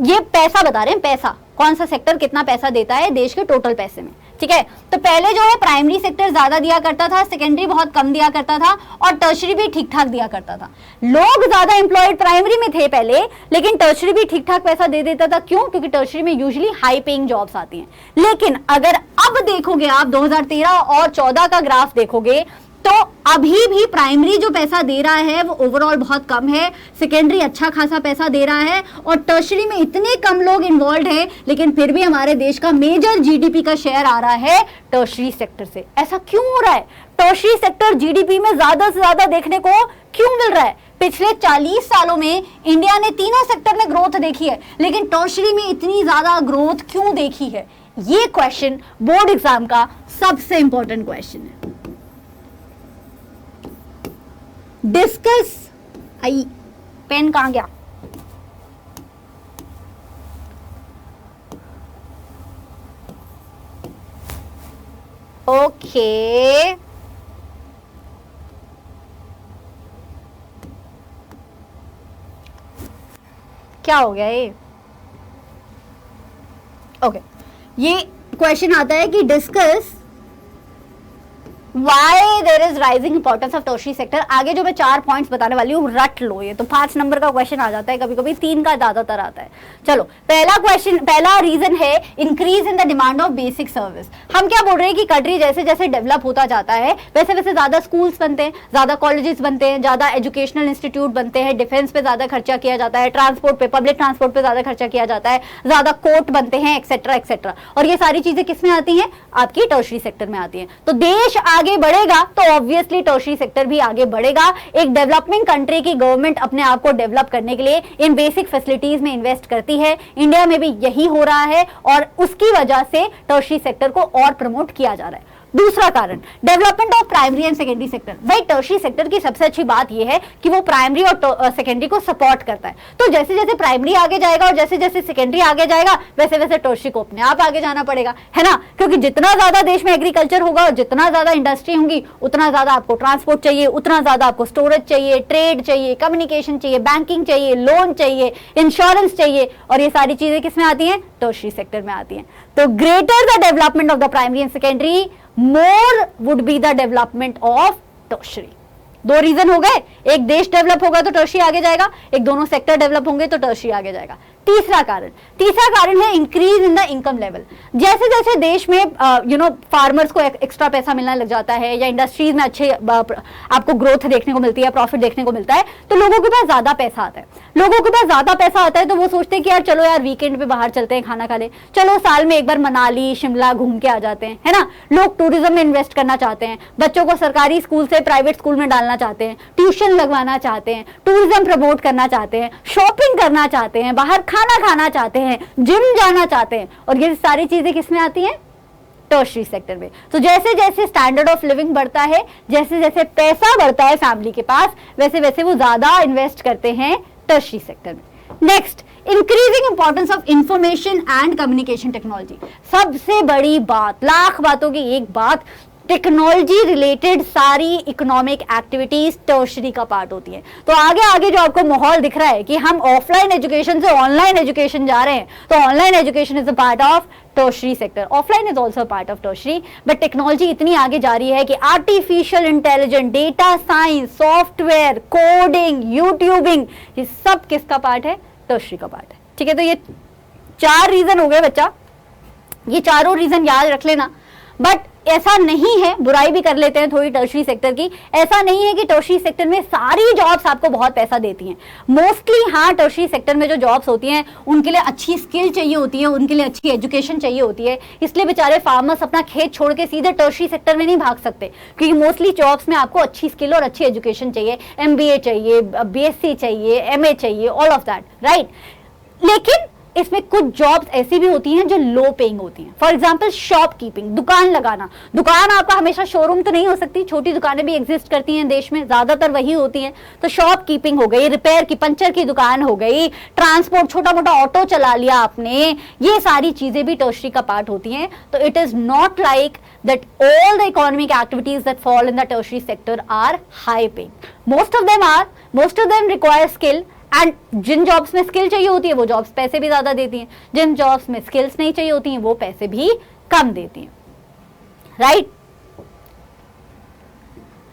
ये पैसा बता रहे हैं, पैसा कौन सा सेक्टर कितना पैसा देता है देश के टोटल पैसे में, ठीक है। तो पहले जो है प्राइमरी सेक्टर ज्यादा दिया करता था, सेकेंडरी बहुत कम दिया करता था, और टर्शरी भी ठीक ठाक दिया करता था। लोग ज्यादा एम्प्लॉयड प्राइमरी में थे पहले, लेकिन टर्शरी भी ठीक ठाक पैसा दे देता था। क्यों? क्योंकि टर्शरी में यूजुअली हाई पेइंग जॉब्स आती हैं। लेकिन अगर अब देखोगे आप 2013 और 14 का ग्राफ देखोगे, तो अभी भी प्राइमरी जो पैसा दे रहा है वो ओवरऑल बहुत कम है, सेकेंडरी अच्छा खासा पैसा दे रहा है, और टर्शरी में इतने कम लोग इन्वॉल्व हैं, लेकिन फिर भी हमारे देश का मेजर जीडीपी का शेयर आ रहा है टर्शरी सेक्टर से। ऐसा क्यों हो रहा है? टर्शरी सेक्टर जीडीपी में ज्यादा से ज्यादा देखने को क्यों मिल रहा है? पिछले 40 सालों में इंडिया ने तीनों सेक्टर में ग्रोथ देखी है, लेकिन टर्शरी में इतनी ज्यादा ग्रोथ क्यों देखी है? ये क्वेश्चन बोर्ड एग्जाम का सबसे इंपॉर्टेंट क्वेश्चन है। डिस्कस, आई पेन कहां गया? ओके, क्या हो गया ये? ओके, ये क्वेश्चन आता है कि discuss Why there is rising importance of tertiary sector। आगे जो मैं 4 पॉइंट्स बताने वाली हूँ रट लो, ये तो 5 नंबर का क्वेश्चन आ जाता है, कभी कभी 3 का ज्यादातर आता है। चलो, पहला रीजन है increase in the demand of basic service. हम क्या बोल रहे हैं कि कंट्री जैसे जैसे डेवलप होता जाता है वैसे वैसे ज्यादा स्कूल्स बनते हैं, ज्यादा कॉलेजेस बनते हैं, ज्यादा एजुकेशनल इंस्टीट्यूट बनते हैं, डिफेंस पे ज्यादा खर्चा किया जाता है, ट्रांसपोर्ट पे, पब्लिक ट्रांसपोर्ट पे ज्यादा खर्चा किया जाता है, ज्यादा कोर्ट बनते हैं, एक्सेट्रा एक्सेट्रा। और ये सारी चीजें किसमें आती हैं? आपकी टर्शरी सेक्टर में आती हैं। तो देश आगे बढ़ेगा तो ऑब्वियसली टर्शरी सेक्टर भी आगे बढ़ेगा। एक डेवलपिंग कंट्री की गवर्नमेंट अपने आप को डेवलप करने के लिए इन बेसिक फैसिलिटीज में इन्वेस्ट करती है। इंडिया में भी यही हो रहा है और उसकी वजह से टर्शरी सेक्टर को और प्रमोट किया जा रहा है। दूसरा कारण, development of primary and secondary sector. भाई टर्शरी सेक्टर की सबसे अच्छी बात यह है कि वो प्राइमरी और सेकेंडरी को सपोर्ट करता है। तो जैसे जैसे प्राइमरी आगे जाएगा और जैसे जैसे सेकेंडरी आगे जाएगा, वैसे वैसे टर्शरी को अपने आप आगे जाना पड़ेगा, है ना। क्योंकि जितना ज्यादा देश में एग्रीकल्चर होगा और जितना ज्यादा इंडस्ट्री होंगी, उतना ज्यादा आपको ट्रांसपोर्ट चाहिए, उतना ज्यादा आपको स्टोरेज चाहिए, ट्रेड चाहिए, कम्युनिकेशन चाहिए, बैंकिंग चाहिए, लोन चाहिए, इंश्योरेंस चाहिए, और ये सारी चीजें किसमें आती हैं? टर्शरी सेक्टर में आती हैं। तो greater the development of the primary and secondary, more would be the development of tertiary. दो रीजन हो गए, एक देश डेवलप होगा तो टर्शियरी आगे जाएगा, एक दोनों सेक्टर डेवलप होंगे तो टर्शियरी आगे जाएगा। तीसरा कारण है increase in the income level. जैसे जैसे देश में फार्मर्स को एक्स्ट्रा पैसा मिलने लग जाता है या इंडस्ट्रीज में अच्छे आपको ग्रोथ देखने को मिलती है, प्रॉफिट देखने को मिलता है, तो लोगों के पास ज्यादा पैसा आता है। लोगों के पास ज्यादा पैसा आता है तो वो सोचते हैं कि यार चलो यार वीकेंड पे बाहर चलते हैं, खाना खा ले, चलो साल में एक बार मनाली शिमला घूम के आ जाते हैं, है ना। लोग टूरिज्म में इन्वेस्ट करना चाहते हैं, बच्चों को सरकारी स्कूल से प्राइवेट स्कूल में डालना चाहते हैं, ट्यूशन लगवाना चाहते हैं, टूरिज्म प्रमोट करना चाहते हैं, शॉपिंग करना चाहते हैं, बाहर खाना खाना चाहते हैं, जिम जाना चाहते हैं, और ये सारी चीजें किसमें आती हैं? टर्शियरी सेक्टर में। तो जैसे जैसे स्टैंडर्ड ऑफ लिविंग बढ़ता है, जैसे जैसे पैसा बढ़ता है फैमिली के पास, वैसे वैसे वो ज्यादा इन्वेस्ट करते हैं टर्शियरी सेक्टर में। Next, increasing importance of information and communication technology. सबसे बड़ी बात, लाख बातों की एक बात, टेक्नोलॉजी रिलेटेड सारी इकोनॉमिक एक्टिविटीज टर्शियरी का पार्ट होती है। तो आगे आगे जो आपको माहौल दिख रहा है कि हम ऑफलाइन एजुकेशन से ऑनलाइन एजुकेशन जा रहे हैं, तो online education is a part of tertiary sector, offline is also part of tertiary. But technology इतनी आगे जा रही है कि artificial intelligence, data science, software, coding, YouTubing, ये सब किसका पार्ट है? टर्शियरी का पार्ट है। ठीक है, तो ये 4 रीजन हो गए बच्चा, ये चारों रीजन याद रख लेना। बट ऐसा नहीं है, बुराई भी कर लेते हैं थोड़ी टर्शियरी सेक्टर की, ऐसा नहीं है कि टर्शियरी सेक्टर में सारी जॉब्स आपको बहुत पैसा देती हैं। मोस्टली हाँ, टर्शियरी सेक्टर में जो जॉब्स होती हैं उनके लिए अच्छी स्किल चाहिए होती है, उनके लिए अच्छी एजुकेशन चाहिए होती है, इसलिए बेचारे फार्मर्स अपना खेत छोड़ के सीधे टर्शियरी सेक्टर में नहीं भाग सकते, क्योंकि मोस्टली जॉब्स में आपको अच्छी स्किल और अच्छी एजुकेशन चाहिए, MBA चाहिए, BSc चाहिए, MA चाहिए, ऑल ऑफ दैट, राइट। लेकिन इसमें कुछ जॉब्स ऐसी भी होती हैं जो लो पेइंग होती हैं। फॉर एग्जांपल शॉपकीपिंग, दुकान लगाना। दुकान आपका हमेशा शोरूम तो नहीं हो सकती, छोटी दुकानें भी एग्जिस्ट करती हैं देश में, ज्यादातर वही होती हैं। तो शॉपकीपिंग हो गई, रिपेयर की, पंचर की दुकान हो गई, ट्रांसपोर्ट, छोटा मोटा ऑटो चला लिया आपने, ये सारी चीजें भी टर्शियरी का पार्ट होती हैं। तो it is not like that all the economic activities that fall in the tertiary sector are high paying. Most of them require skill, and जिन जॉब्स में स्किल चाहिए होती है वो जॉब्स पैसे भी ज्यादा देती हैं, जिन जॉब्स में स्किल्स नहीं चाहिए होती हैं वो पैसे भी कम देती हैं, राइट।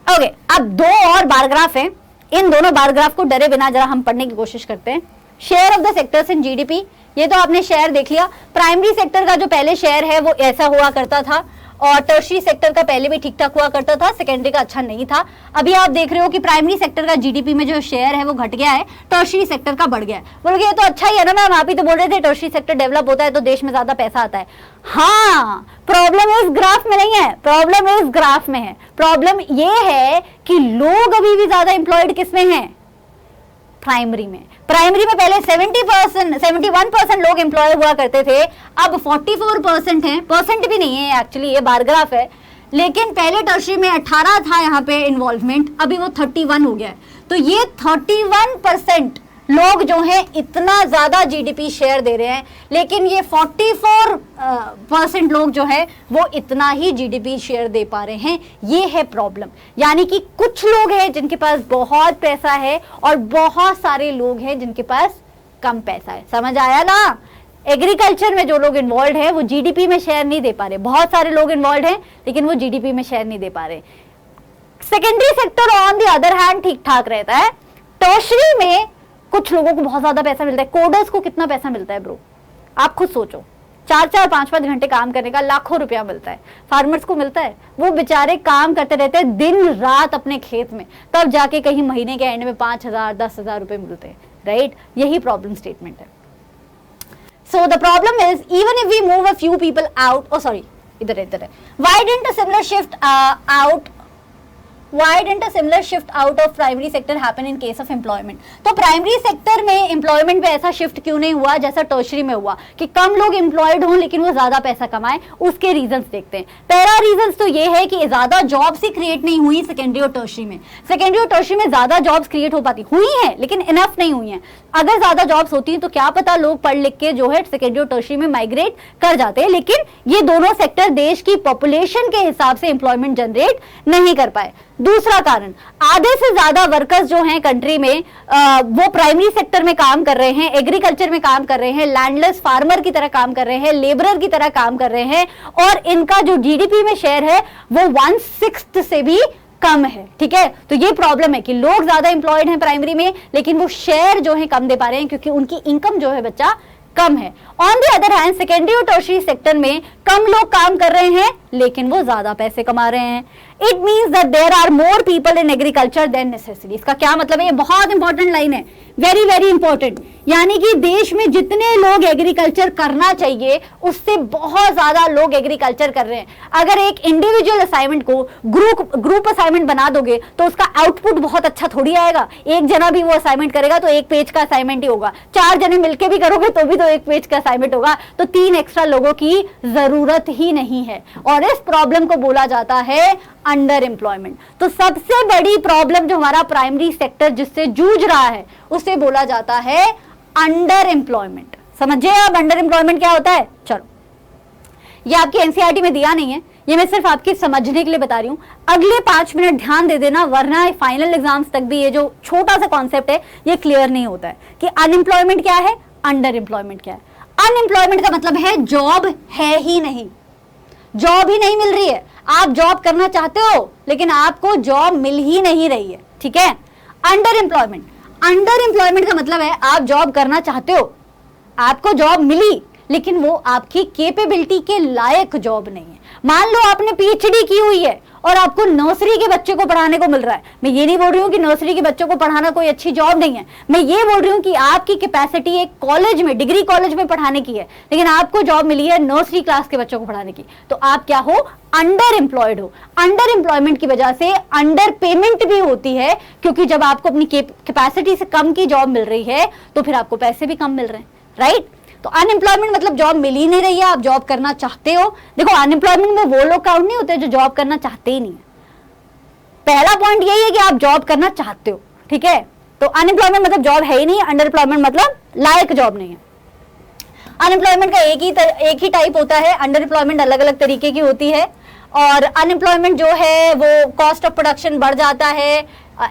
ओके, अब 2 और बार ग्राफ हैं, इन दोनों बार ग्राफ को डरे बिना जरा हम पढ़ने की कोशिश करते हैं। Share of the sectors in GDP, ये तो आपने शेयर देख लिया। प्राइमरी सेक्टर का जो पहले शेयर है वो ऐसा हुआ करता था, और टर्शियरी सेक्टर का पहले भी ठीक ठाक हुआ करता था, सेकेंडरी का अच्छा नहीं था। अभी आप देख रहे हो कि प्राइमरी सेक्टर का जीडीपी में जो शेयर है वो घट गया है, टर्शियरी सेक्टर का बढ़ गया है। बोलोगे ये तो अच्छा ही है ना मैम, आप ही तो बोल रहे थे टर्शियरी सेक्टर डेवलप होता है तो देश में ज्यादा पैसा आता है। हाँ, प्रॉब्लम इस ग्राफ में नहीं है, प्रॉब्लम इस ग्राफ में है। प्रॉब्लम ये है कि लोग अभी भी ज्यादा एम्प्लॉयड किसमें हैं? प्राइमरी में। प्राइमरी में पहले 71% लोग एम्प्लॉय हुआ करते थे, अब 44% है, परसेंट भी नहीं है एक्चुअली, ये बार ग्राफ है। लेकिन पहले टर्शियरी में 18 था यहाँ पे इन्वॉल्वमेंट, अभी वो 31 हो गया है। तो ये 31% लोग जो हैं इतना ज्यादा जीडीपी शेयर दे रहे हैं, लेकिन ये 44% लोग जो है वो इतना ही जीडीपी शेयर दे पा रहे हैं। ये है प्रॉब्लम। यानी कि कुछ लोग हैं जिनके पास बहुत पैसा है और बहुत सारे लोग हैं जिनके पास कम पैसा है। समझ आया ना? एग्रीकल्चर में जो लोग इन्वॉल्व हैं वो जीडीपी में शेयर नहीं दे पा रहे, बहुत सारे लोग इन्वॉल्व हैं लेकिन वो जीडीपी में शेयर नहीं दे पा रहे। Secondary sector on the other hand ठीक ठाक रहता है। टर्शियरी में कुछ लोगों को बहुत ज्यादा पैसा मिलता है। कोडर्स को कितना पैसा मिलता है ब्रो? आप खुद सोचो, 4-4, 5-5 घंटे काम करने का लाखों रुपया मिलता है। फार्मर्स को मिलता है, वो बेचारे काम करते रहते हैं दिन रात अपने खेत में, तब जाके कहीं महीने के एंड में 5,000, 10,000 रुपए मिलते हैं, राइट। यही प्रॉब्लम स्टेटमेंट है। So the problem is even if we move a few people out, oh sorry इधर है, why didn't a similar shift out Why didn't a similar shift out of primary sector happen in case of employment? तो primary sector में employment पे ऐसा shift क्यों नहीं हुआ जैसा टर्शियरी में हुआ कि कम लोग एम्प्लॉयड हों लेकिन वो ज्यादा पैसा कमाएं? उसके रीजंस देखते हैं। पहला रीजंस तो ये है कि ज्यादा जॉब्स ही क्रिएट नहीं हुई सेकेंडरी और टर्शियरी में। सेकेंडरी और टर्शियरी में ज्यादा जॉब्स क्रिएट हो पाती हुई हैं लेकिन इनफ नहीं हुई हैं। अगर ज्यादा जॉब्स होती हैं तो क्या पता लोग पढ़ लिख के जो है सेकेंडरी और टर्शियरी में माइग्रेट कर जाते हैं, लेकिन ये दोनों सेक्टर देश की पॉपुलेशन के हिसाब से एम्प्लॉयमेंट जनरेट नहीं कर पाए। दूसरा कारण, आधे से ज्यादा वर्कर्स जो हैं कंट्री में वो प्राइमरी सेक्टर में काम कर रहे हैं, एग्रीकल्चर में काम कर रहे हैं, लैंडलेस फार्मर की तरह काम कर रहे हैं, लेबरर की तरह काम कर रहे हैं, और इनका जो जीडीपी में शेयर है वो 1/6 से भी कम है। ठीक है, तो ये प्रॉब्लम है कि लोग ज्यादा एम्प्लॉयड हैं प्राइमरी में, लेकिन वो शेयर जो है कम दे पा रहे हैं क्योंकि उनकी इनकम जो है बच्चा कम है। On the other hand secondary और टर्शियरी सेक्टर में कम लोग काम कर रहे हैं लेकिन वो ज्यादा पैसे कमा रहे हैं। It means that there are more people in agriculture than necessary. इसका क्या मतलब है? ये बहुत इंपॉर्टेंट लाइन है, वेरी वेरी इंपॉर्टेंट। यानी कि देश में जितने लोग एग्रीकल्चर करना चाहिए उससे बहुत ज्यादा लोग एग्रीकल्चर कर रहे हैं। अगर एक इंडिविजुअल असाइनमेंट को ग्रुप असाइनमेंट बना दोगे तो उसका आउटपुट बहुत अच्छा थोड़ी आएगा। एक जना भी वो असाइनमेंट करेगा तो एक पेज का असाइनमेंट ही होगा, 4 जने मिलकर भी करोगे तो भी तो एक पेज का असाइनमेंट होगा। तो 3 एक्स्ट्रा लोगों की जरूरत ही नहीं है, और इस प्रॉब्लम को बोला जाता है अंडर एम्प्लॉयमेंट। तो सबसे बड़ी प्रॉब्लम जो हमारा प्राइमरी सेक्टर जिससे जूझ रहा है उसे बोला जाता है अंडर एम्प्लॉयमेंट। समझे अब अंडर एम्प्लॉयमेंट क्या होता है? चलो, ये आपकी एनसीईआरटी में दिया नहीं है, ये मैं सिर्फ आपके समझने के लिए बता रही हूं। अगले 5 मिनट ध्यान दे देना, वरना फाइनल एग्जाम्स तक भी ये जो छोटा सा कॉन्सेप्ट है ये क्लियर नहीं होता है कि अनएम्प्लॉयमेंट क्या है, अंडर एम्प्लॉयमेंट क्या है। अनएम्प्लॉयमेंट का मतलब है जॉब है ही नहीं, जॉब ही नहीं मिल रही है। आप जॉब करना चाहते हो लेकिन आपको जॉब मिल ही नहीं रही है। ठीक है, अंडर एम्प्लॉयमेंट। अंडर एम्प्लॉयमेंट का मतलब है आप जॉब करना चाहते हो, आपको जॉब मिली लेकिन वो आपकी कैपेबिलिटी के लायक जॉब नहीं है। मान लो आपने पीएचडी की हुई है और आपको नर्सरी के बच्चे को पढ़ाने को मिल रहा है। मैं ये नहीं बोल रही हूँ कि नर्सरी के बच्चों को पढ़ाना कोई अच्छी जॉब नहीं है, मैं ये बोल रही हूँ कि आपकी कैपेसिटी एक कॉलेज में, डिग्री कॉलेज में पढ़ाने की है, लेकिन आपको जॉब मिली है नर्सरी क्लास के बच्चों को पढ़ाने की, तो आप क्या हो? अंडर एम्प्लॉयड हो। अंडर एम्प्लॉयमेंट की वजह से अंडर पेमेंट भी होती है, क्योंकि जब आपको अपनी कैपेसिटी से कम की जॉब मिल रही है तो फिर आपको पैसे भी कम मिल रहे हैं, राइट? तो अनएम्प्लॉयमेंट मतलब जॉब मिल ही नहीं रही है, आप जॉब करना चाहते हो। देखो, अनएम्प्लॉयमेंट में वो लोग काउंट नहीं होते जो जॉब करना चाहते ही नहीं है। पहला पॉइंट यही है कि आप जॉब करना चाहते हो। ठीक है, तो अनएम्प्लॉयमेंट मतलब जॉब है ही नहीं, अंडर एम्प्लॉयमेंट मतलब लायक जॉब नहीं है। अनएम्प्लॉयमेंट का एक ही टाइप होता है, अंडर एम्प्लॉयमेंट अलग अलग तरीके की होती है। और अनएम्प्लॉयमेंट जो है वो कॉस्ट ऑफ प्रोडक्शन बढ़ जाता है,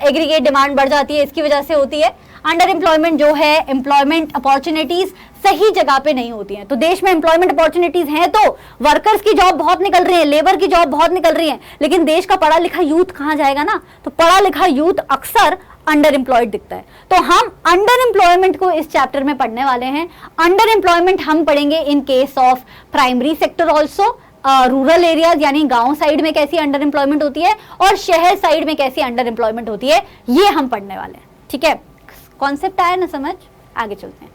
एग्रीगेट डिमांड बढ़ जाती है, इसकी वजह से होती है। अंडर एम्प्लॉयमेंट जो है एम्प्लॉयमेंट अपॉर्चुनिटीज सही जगह पे नहीं होती हैं। तो देश में एम्प्लॉयमेंट अपॉर्चुनिटीज हैं तो वर्कर्स की जॉब बहुत निकल रही है, लेबर की जॉब बहुत निकल रही है, लेकिन देश का पढ़ा लिखा यूथ कहाँ जाएगा ना? तो पढ़ा लिखा यूथ अक्सर अंडर एम्प्लॉयड दिखता है। तो हम अंडर एम्प्लॉयमेंट को इस चैप्टर में पढ़ने वाले हैं। अंडर एम्प्लॉयमेंट हम पढ़ेंगे in case of primary sector also, rural areas यानी गांव साइड में कैसी अंडर एम्प्लॉयमेंट होती है और शहर साइड में कैसी अंडर एम्प्लॉयमेंट होती है, ये हम पढ़ने वाले हैं। ठीक है, कॉन्सेप्ट आया ना समझ? आगे चलते हैं।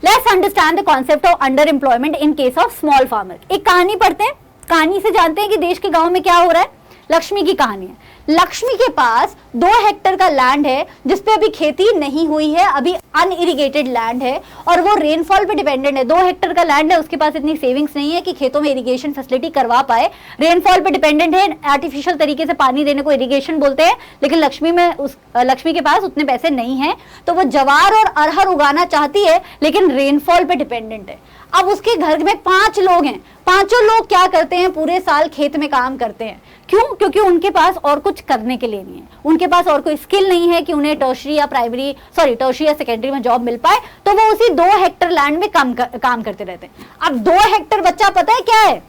Let's understand the concept of under employment in case of small farmer. एक कहानी पढ़ते हैं, कहानी से जानते हैं कि देश के गांव में क्या हो रहा है। लक्ष्मी की कहानी है। लक्ष्मी के पास 2 हेक्टेयर का लैंड है जिसपे अभी खेती नहीं हुई है, अभी अनइरिगेटेड लैंड है और वो रेनफॉल पे डिपेंडेंट है। 2 हेक्टेयर का लैंड है, उसके पास इतनी सेविंग्स नहीं है कि खेतों में इरिगेशन फैसिलिटी करवा पाए, रेनफॉल पे डिपेंडेंट है, आर्टिफिशियल तरीके से पानी देने को इरिगेशन बोलते हैं, लेकिन लक्ष्मी के पास उतने पैसे नहीं है, तो वो ज्वार और अरहर उगाना चाहती है लेकिन रेनफॉल पे डिपेंडेंट है। अब उसके घर में 5 लोग हैं, पांचों लोग क्या करते हैं? पूरे साल खेत में काम करते हैं। क्यों? क्योंकि उनके पास और कुछ करने के लिए नहीं है, उनके पास और कोई स्किल नहीं है कि उन्हें टर्शियरी या सेकेंडरी में जॉब मिल पाए, तो वो उसी 2 हेक्टेयर लैंड में काम करते रहते हैं। अब 2 हेक्टेयर बच्चा पता है क्या है?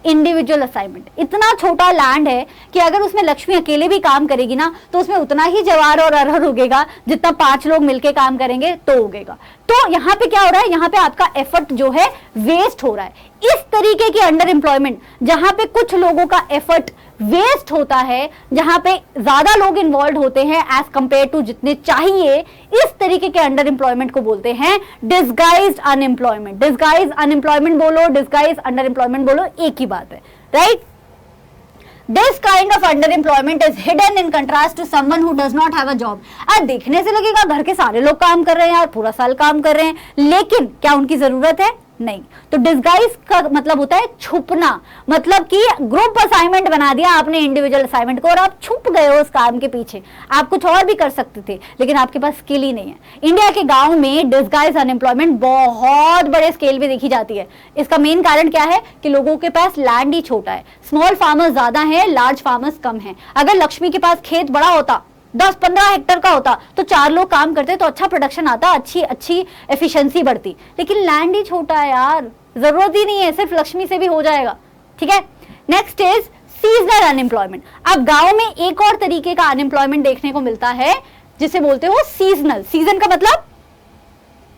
Individual assignment. इतना छोटा लैंड है कि अगर उसमें लक्ष्मी अकेले भी काम करेगी ना तो उसमें उतना ही ज्वार और अरहर उगेगा जितना 5 लोग मिलके काम करेंगे तो उगेगा। तो यहाँ पे क्या हो रहा है? यहाँ पे आपका एफर्ट जो है वेस्ट हो रहा है। इस तरीके की अंडर एम्प्लॉयमेंट जहां पे कुछ लोगों का एफर्ट वेस्ट होता है, जहां पे ज्यादा लोग इन्वॉल्व होते हैं एज कंपेयर टू जितने चाहिए, इस तरीके के अंडर एम्प्लॉयमेंट को बोलते हैं डिस्गाइज्ड अनएम्प्लॉयमेंट। डिस्गाइज अनएम्प्लॉयमेंट बोलो, डिस्गाइज अंडर एम्प्लॉयमेंट बोलो, एक ही बात है, right? This kind of underemployment is hidden in contrast to someone who does not have a job. आज देखने से लगेगा घर के सारे लोग काम कर रहे हैं यार, पूरा साल काम कर रहे हैं, लेकिन क्या उनकी जरूरत है? नहीं। तो डिस्गाइज का मतलब होता है छुपना, मतलब कि ग्रुप असाइनमेंट बना दिया आपने इंडिविजुअल असाइनमेंट को और आप छुप गए हो उस काम के पीछे। आप कुछ और भी कर सकते थे लेकिन आपके पास स्किल ही नहीं है। इंडिया के गांव में डिस्गाइज अनएम्प्लॉयमेंट बहुत बड़े स्केल पे देखी जाती है। इसका मेन कारण क्या है कि लोगों के पास लैंड ही छोटा है। स्मॉल फार्मर्स ज्यादा है, लार्ज फार्मर्स कम है। अगर लक्ष्मी के पास खेत बड़ा होता, 10-15 हेक्टर का होता, तो 4 लोग काम करते तो अच्छा प्रोडक्शन आता, अच्छी एफिशिएंसी बढ़ती। लेकिन लैंड ही छोटा है यार, जरूरत ही नहीं है, सिर्फ लक्ष्मी से भी हो जाएगा। ठीक है, नेक्स्ट इज सीजनल अनएम्प्लॉयमेंट। अब गांव में एक और तरीके का अनएम्प्लॉयमेंट देखने को मिलता है जिसे बोलते हो सीजनल। सीजन का मतलब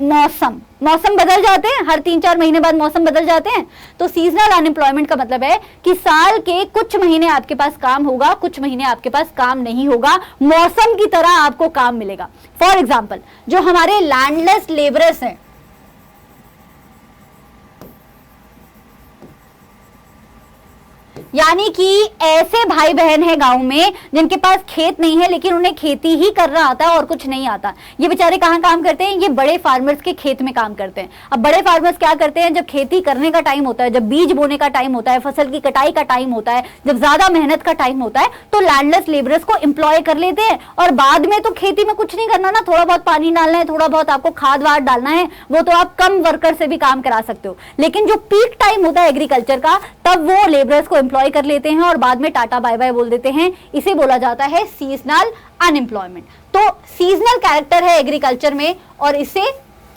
मौसम बदल जाते हैं, हर 3-4 महीने बाद मौसम बदल जाते हैं। तो सीजनल अनएम्प्लॉयमेंट का मतलब है कि साल के कुछ महीने आपके पास काम होगा, कुछ महीने आपके पास काम नहीं होगा, मौसम की तरह आपको काम मिलेगा। फॉर एग्जाम्पल, जो हमारे लैंडलेस लेबरर्स हैं, यानी कि ऐसे भाई बहन है गांव में जिनके पास खेत नहीं है लेकिन उन्हें खेती ही करना आता है और कुछ नहीं आता। ये बेचारे कहाँ काम करते हैं? ये बड़े फार्मर्स के खेत में काम करते हैं। अब बड़े फार्मर्स क्या करते हैं, जब खेती करने का टाइम होता है, जब बीज बोने का टाइम होता है, फसल की कटाई का टाइम होता है, जब ज्यादा मेहनत का टाइम होता है, तो लैंडलेस लेबरर्स को एम्प्लॉय कर लेते हैं। और बाद में तो खेती में कुछ नहीं करना ना, थोड़ा बहुत पानी डालना है, थोड़ा बहुत आपको खाद वाद डालना है, वो तो आप कम वर्कर से भी काम करा सकते हो। लेकिन जो पीक टाइम होता है एग्रीकल्चर का, तब वो लेबरर्स को एम्प्लॉय कर लेते हैं और बाद में टाटा बाय बाय बोल देते हैं। इसे बोला जाता है सीजनल अनएम्प्लॉयमेंट। तो सीजनल कैरेक्टर है एग्रीकल्चर में, और इससे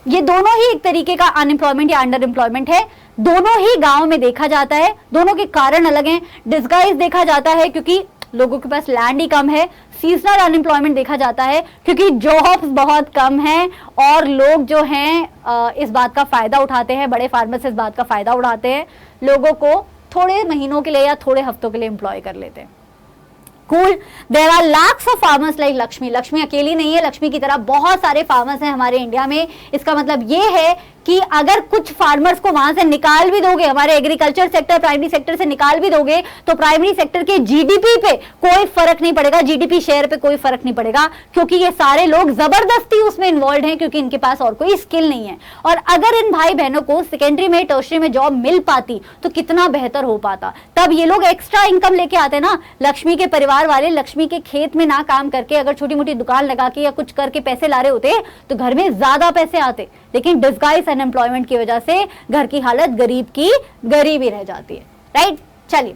ये दोनों ही एक तरीके का अनएम्प्लॉयमेंट या अंडर एम्प्लॉयमेंट है। दोनों ही गांव में देखा जाता है, दोनों के कारण अलग हैं। डिस्गाइज देखा जाता है क्योंकि लोगों के पास लैंड ही कम है। सीजनल अनएम्प्लॉयमेंट देखा जाता है क्योंकि जॉब्स बहुत कम हैं और लोग जो हैं इस बात का फायदा उठाते हैं, बड़े फार्मर्स इस बात का फायदा उठाते हैं, लोगों को थोड़े महीनों के लिए या थोड़े हफ्तों के लिए एम्प्लॉय कर लेते हैं। Cool. There are lakhs of farmers like Lakshmi. Lakshmi अकेली नहीं है, लक्ष्मी की तरह बहुत सारे फार्मर्स हैं हमारे इंडिया में। इसका मतलब ये है कि अगर कुछ फार्मर्स को वहां से निकाल भी दोगे, हमारे एग्रीकल्चर सेक्टर, प्राइमरी सेक्टर से निकाल भी दोगे, तो प्राइमरी सेक्टर के जीडीपी पे कोई फर्क नहीं पड़ेगा, जीडीपी शेयर पे कोई फर्क नहीं पड़ेगा, क्योंकि ये सारे लोग जबरदस्ती उसमें इन्वॉल्व हैं क्योंकि इनके पास और कोई स्किल नहीं है। और अगर इन भाई बहनों को सेकेंडरी में, टर्शरी में जॉब मिल पाती तो कितना बेहतर हो पाता। तब ये लोग एक्स्ट्रा इनकम लेके आते ना। लक्ष्मी के परिवार वाले लक्ष्मी के खेत में ना काम करके अगर छोटी मोटी दुकान लगा के या कुछ करके पैसे ला रहे होते तो घर में ज्यादा पैसे आते। लेकिन डिस्गाइज अनएम्प्लॉयमेंट की वजह से घर की हालत गरीब की गरीब ही रह जाती है। राइट, चलिए।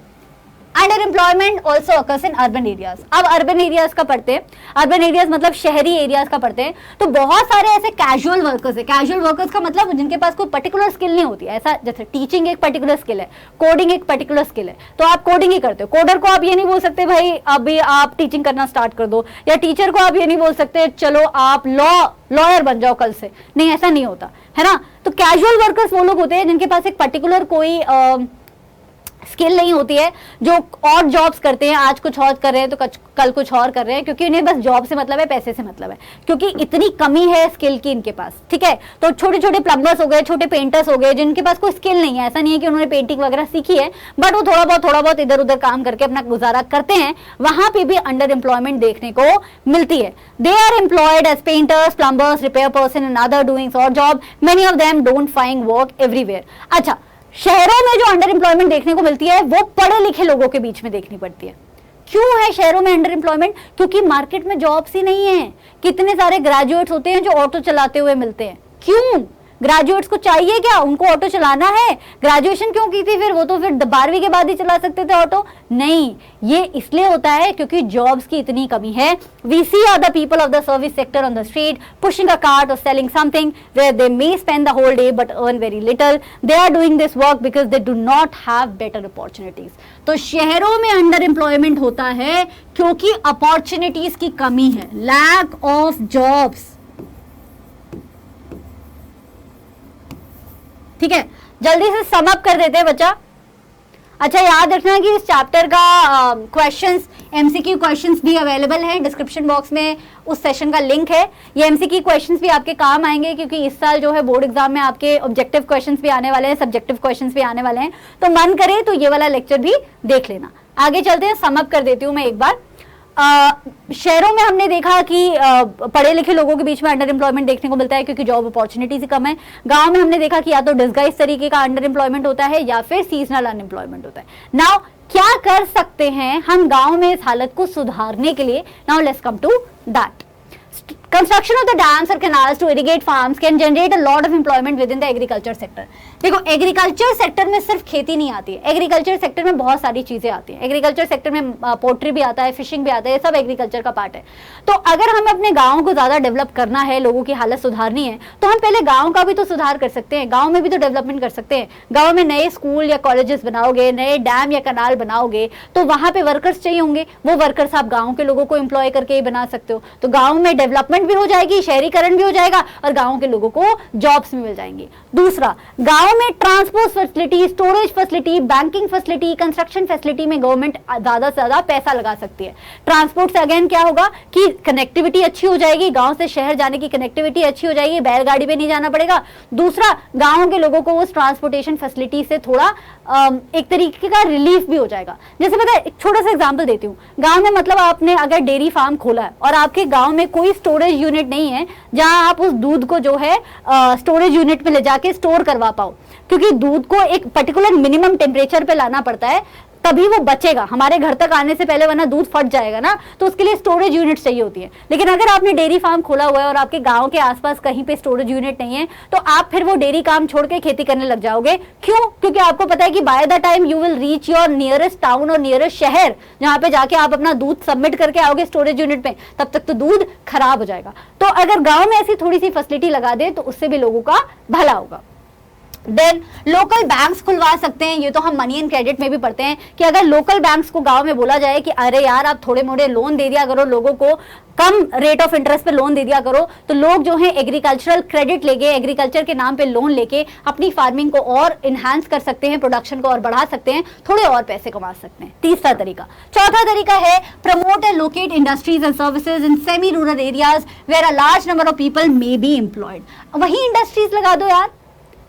Under employment also occurs in urban areas. अब अर्बन एरियाज का पढ़ते हैं, अर्बन एरियाज मतलब शहरी एरियाज का पढ़ते हैं। तो बहुत सारे ऐसे कैजुअल वर्कर्स है। कैजुअल वर्कर्स का मतलब जिनके पास कोई पर्टिकुलर स्किल नहीं होती है। ऐसा जैसे टीचिंग एक पर्टिकुलर स्किल है, कोडिंग एक पर्टिकुलर स्किल है, तो आप कोडिंग ही करते हो। कोडर को आप ये नहीं बोल सकते भाई अभी आप टीचिंग करना स्टार्ट कर दो, या टीचर को आप ये नहीं बोल सकते चलो आप लॉयर बन जाओ कल से। नहीं, ऐसा नहीं होता है ना। तो कैजुअल वर्कर्स वो लोग होते हैं जिनके पास एक पर्टिकुलर कोई स्किल नहीं होती है, जो और जॉब्स करते हैं, आज कुछ और कर रहे हैं तो कल कुछ और कर रहे हैं, क्योंकि उन्हें बस जॉब से मतलब है, पैसे से मतलब है, क्योंकि इतनी कमी है स्किल की इनके पास। ठीक है, तो छोटे छोटे प्लम्बर्स हो गए, छोटे पेंटर्स हो गए, जिनके पास कोई स्किल नहीं है। ऐसा नहीं है कि उन्होंने पेंटिंग वगैरह सीखी है, बट वो थोड़ा बहुत इधर उधर काम करके अपना गुजारा करते हैं। वहां पे भी अंडर एम्प्लॉयमेंट देखने को मिलती है। They are employed as painters, plumbers, repair person and other doings or job. Many of them don't find work everywhere. अच्छा, शहरों में जो अंडर एम्प्लॉयमेंट देखने को मिलती है वो पढ़े लिखे लोगों के बीच में देखनी पड़ती है। क्यों है शहरों में अंडर एम्प्लॉयमेंट? क्योंकि मार्केट में जॉब्स ही नहीं है। कितने सारे ग्रेजुएट्स होते हैं जो ऑटो चलाते हुए मिलते हैं। क्यों? ग्रेजुएट्स को चाहिए क्या? उनको ऑटो चलाना है। ग्रेजुएशन क्यों की थी फिर? वो तो फिर 12वीं के बाद ही चला सकते थे ऑटो। नहीं, ये इसलिए होता है क्योंकि जॉब्स की इतनी कमी है। We see are the people of the service sector on the street pushing a cart or selling something where they may spend the whole day but earn very little. They are doing this work because they do not have better opportunities. तो शहरों में under employment होता है क्योंकि opportunities की कमी है, lack of jobs. ठीक है, जल्दी से सम अप कर देते हैं बच्चा। अच्छा, याद रखना कि इस चैप्टर का क्वेश्चंस, एमसीक्यू क्वेश्चंस भी अवेलेबल हैं डिस्क्रिप्शन बॉक्स में। उस सेशन का लिंक है। ये एमसीक्यू क्वेश्चंस भी आपके काम आएंगे क्योंकि इस साल जो है बोर्ड एग्जाम में आपके ऑब्जेक्टिव क्वेश्चंस भी आने वाले हैं, सब्जेक्टिव क्वेश्चंस भी आने वाले हैं। तो मन करे तो ये वाला लेक्चर भी देख लेना। आगे चलते हैं, सम अप कर देती हूँ मैं एक बार। शहरों में हमने देखा कि पढ़े लिखे लोगों के बीच में अंडर एम्प्लॉयमेंट देखने को मिलता है क्योंकि जॉब अपॉर्चुनिटीज कम है। गांव में हमने देखा कि या तो डिस्गाइज तरीके का अंडर एम्प्लॉयमेंट होता है या फिर सीजनल अनएम्प्लॉयमेंट होता है। नाउ क्या कर सकते हैं हम गांव में इस हालत को सुधारने के लिए? Now let's come to that. Construction of the dams or canals to irrigate farms can generate a lot of employment within the agriculture sector. देखो एग्रीकल्चर सेक्टर में सिर्फ खेती नहीं आती है, एग्रीकल्चर सेक्टर में बहुत सारी चीजें आती हैं। एग्रीकल्चर सेक्टर में पोल्ट्री भी आता है, फिशिंग भी आता है, ये सब एग्रीकल्चर का पार्ट है। तो अगर हम अपने गाँव को ज्यादा डेवलप करना है, लोगों की हालत सुधारनी है, तो हम पहले गाँव का भी तो सुधार कर सकते हैं, गाँव में भी तो डेवलपमेंट कर सकते हैं। गाँव में नए स्कूल या कॉलेजेस बनाओगे, नए डैम या कनाल बनाओगे, तो वहां पे वर्कर्स चाहिए होंगे, वो वर्कर्स आप गाँव के लोगों को एम्प्लॉय करके ही बना सकते हो। तो गाँव में डेवलपमेंट भी हो जाएगी, शहरीकरण भी हो जाएगा और गांव के लोगों को जॉब्स भी मिल जाएंगी। दूसरा, गांव में transport facility, storage facility, banking facility, construction facility में गवर्नमेंट ज्यादा से ज्यादा पैसा लगा सकती है। ट्रांसपोर्ट से अगेन क्या होगा कि कनेक्टिविटी अच्छी हो जाएगी, गांव से शहर जाने की कनेक्टिविटी अच्छी हो जाएगी, बैलगाड़ी पे नहीं जाना पड़ेगा। दूसरा, गांव के लोगों को उस ट्रांसपोर्टेशन फैसिलिटी से थोड़ा एक तरीके का रिलीफ भी हो जाएगा। जैसे पता है, एक छोटा सा एग्जांपल देती हूँ। गांव में मतलब आपने अगर डेयरी फार्म खोला है और आपके गांव में कोई स्टोरेज यूनिट नहीं है जहां आप उस दूध को जो है स्टोरेज यूनिट में ले जाके स्टोर करवा पाओ, क्योंकि दूध को एक पर्टिकुलर मिनिमम टेम्परेचर पे लाना पड़ता है तभी वो बचेगा हमारे घर तक आने से पहले, वरना दूध फट जाएगा ना। तो उसके लिए स्टोरेज यूनिट चाहिए होती है। लेकिन अगर आपने डेयरी फार्म खोला हुआ है और आपके गांव के आसपास कहीं पे स्टोरेज यूनिट नहीं है, तो आप फिर वो डेयरी काम छोड़ के खेती करने लग जाओगे। क्यों? क्योंकि आपको पता है कि by the time you will reach your nearest town और नियरेस्ट शहर, जहां पे जाके आप अपना दूध सबमिट करके आओगे स्टोरेज यूनिट में, तब तक तो दूध खराब हो जाएगा। तो अगर गाँव में ऐसी थोड़ी सी फैसिलिटी लगा दे तो उससे भी लोगों का भला होगा। देन लोकल बैंक्स खुलवा सकते हैं। ये तो हम मनी एंड क्रेडिट में भी पढ़ते हैं कि अगर लोकल बैंक्स को गांव में बोला जाए कि अरे यार आप थोड़े मोड़े लोन दे दिया करो, लोगों को कम रेट ऑफ इंटरेस्ट पे लोन दे दिया करो, तो लोग जो है एग्रीकल्चरल क्रेडिट लेके, एग्रीकल्चर के नाम पे लोन लेके अपनी फार्मिंग को और इनहांस कर सकते हैं, प्रोडक्शन को और बढ़ा सकते हैं, थोड़े और पैसे कमा सकते हैं। तीसरा तरीका। चौथा तरीका है promote and locate industries and services in semi rural areas where a large number of people may be employed. वहीं इंडस्ट्रीज लगा दो यार,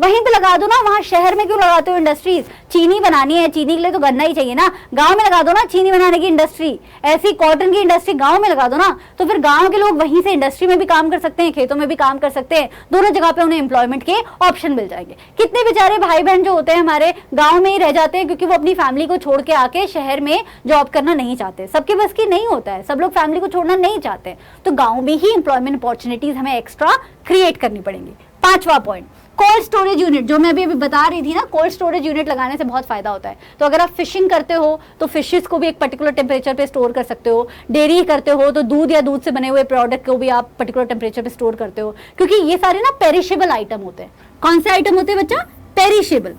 वहीं पे लगा दो ना, वहां शहर में क्यों लगाते हो इंडस्ट्रीज? चीनी बनानी है, चीनी के लिए तो गन्ना ही चाहिए ना, गांव में लगा दो ना चीनी बनाने की इंडस्ट्री। ऐसी कॉटन की इंडस्ट्री गांव में लगा दो ना, तो फिर गांव के लोग वहीं से इंडस्ट्री में भी काम कर सकते हैं, खेतों में भी काम कर सकते हैं, दोनों जगह पे उन्हें एम्प्लॉयमेंट के ऑप्शन मिल जाएंगे। कितने बेचारे भाई बहन जो होते हैं हमारे गाँव में ही रह जाते हैं क्योंकि वो अपनी फैमिली को छोड़ के आके शहर में जॉब करना नहीं चाहते, सबके बस की नहीं होता है, सब लोग फैमिली को छोड़ना नहीं चाहते, तो गाँव में ही एम्प्लॉयमेंट अपॉर्चुनिटीज हमें एक्स्ट्रा क्रिएट करनी पड़ेंगी। पांचवा पॉइंट, कोल्ड स्टोरेज यूनिट, जो मैं अभी बता रही थी ना, कोल्ड स्टोरेज यूनिट लगाने से बहुत फायदा होता है। तो अगर आप फिशिंग करते हो तो फिशेस को भी एक पर्टिकुलर टेम्परेचर पे स्टोर कर सकते हो, डेयरी करते हो तो दूध या दूध से बने हुए प्रोडक्ट को भी आप पर्टिकुलर टेम्परेचर पे स्टोर करते हो, क्योंकि ये सारे ना पेरिशेबल आइटम होते हैं। कौन से आइटम होते हैं बच्चा? पेरिशेबल।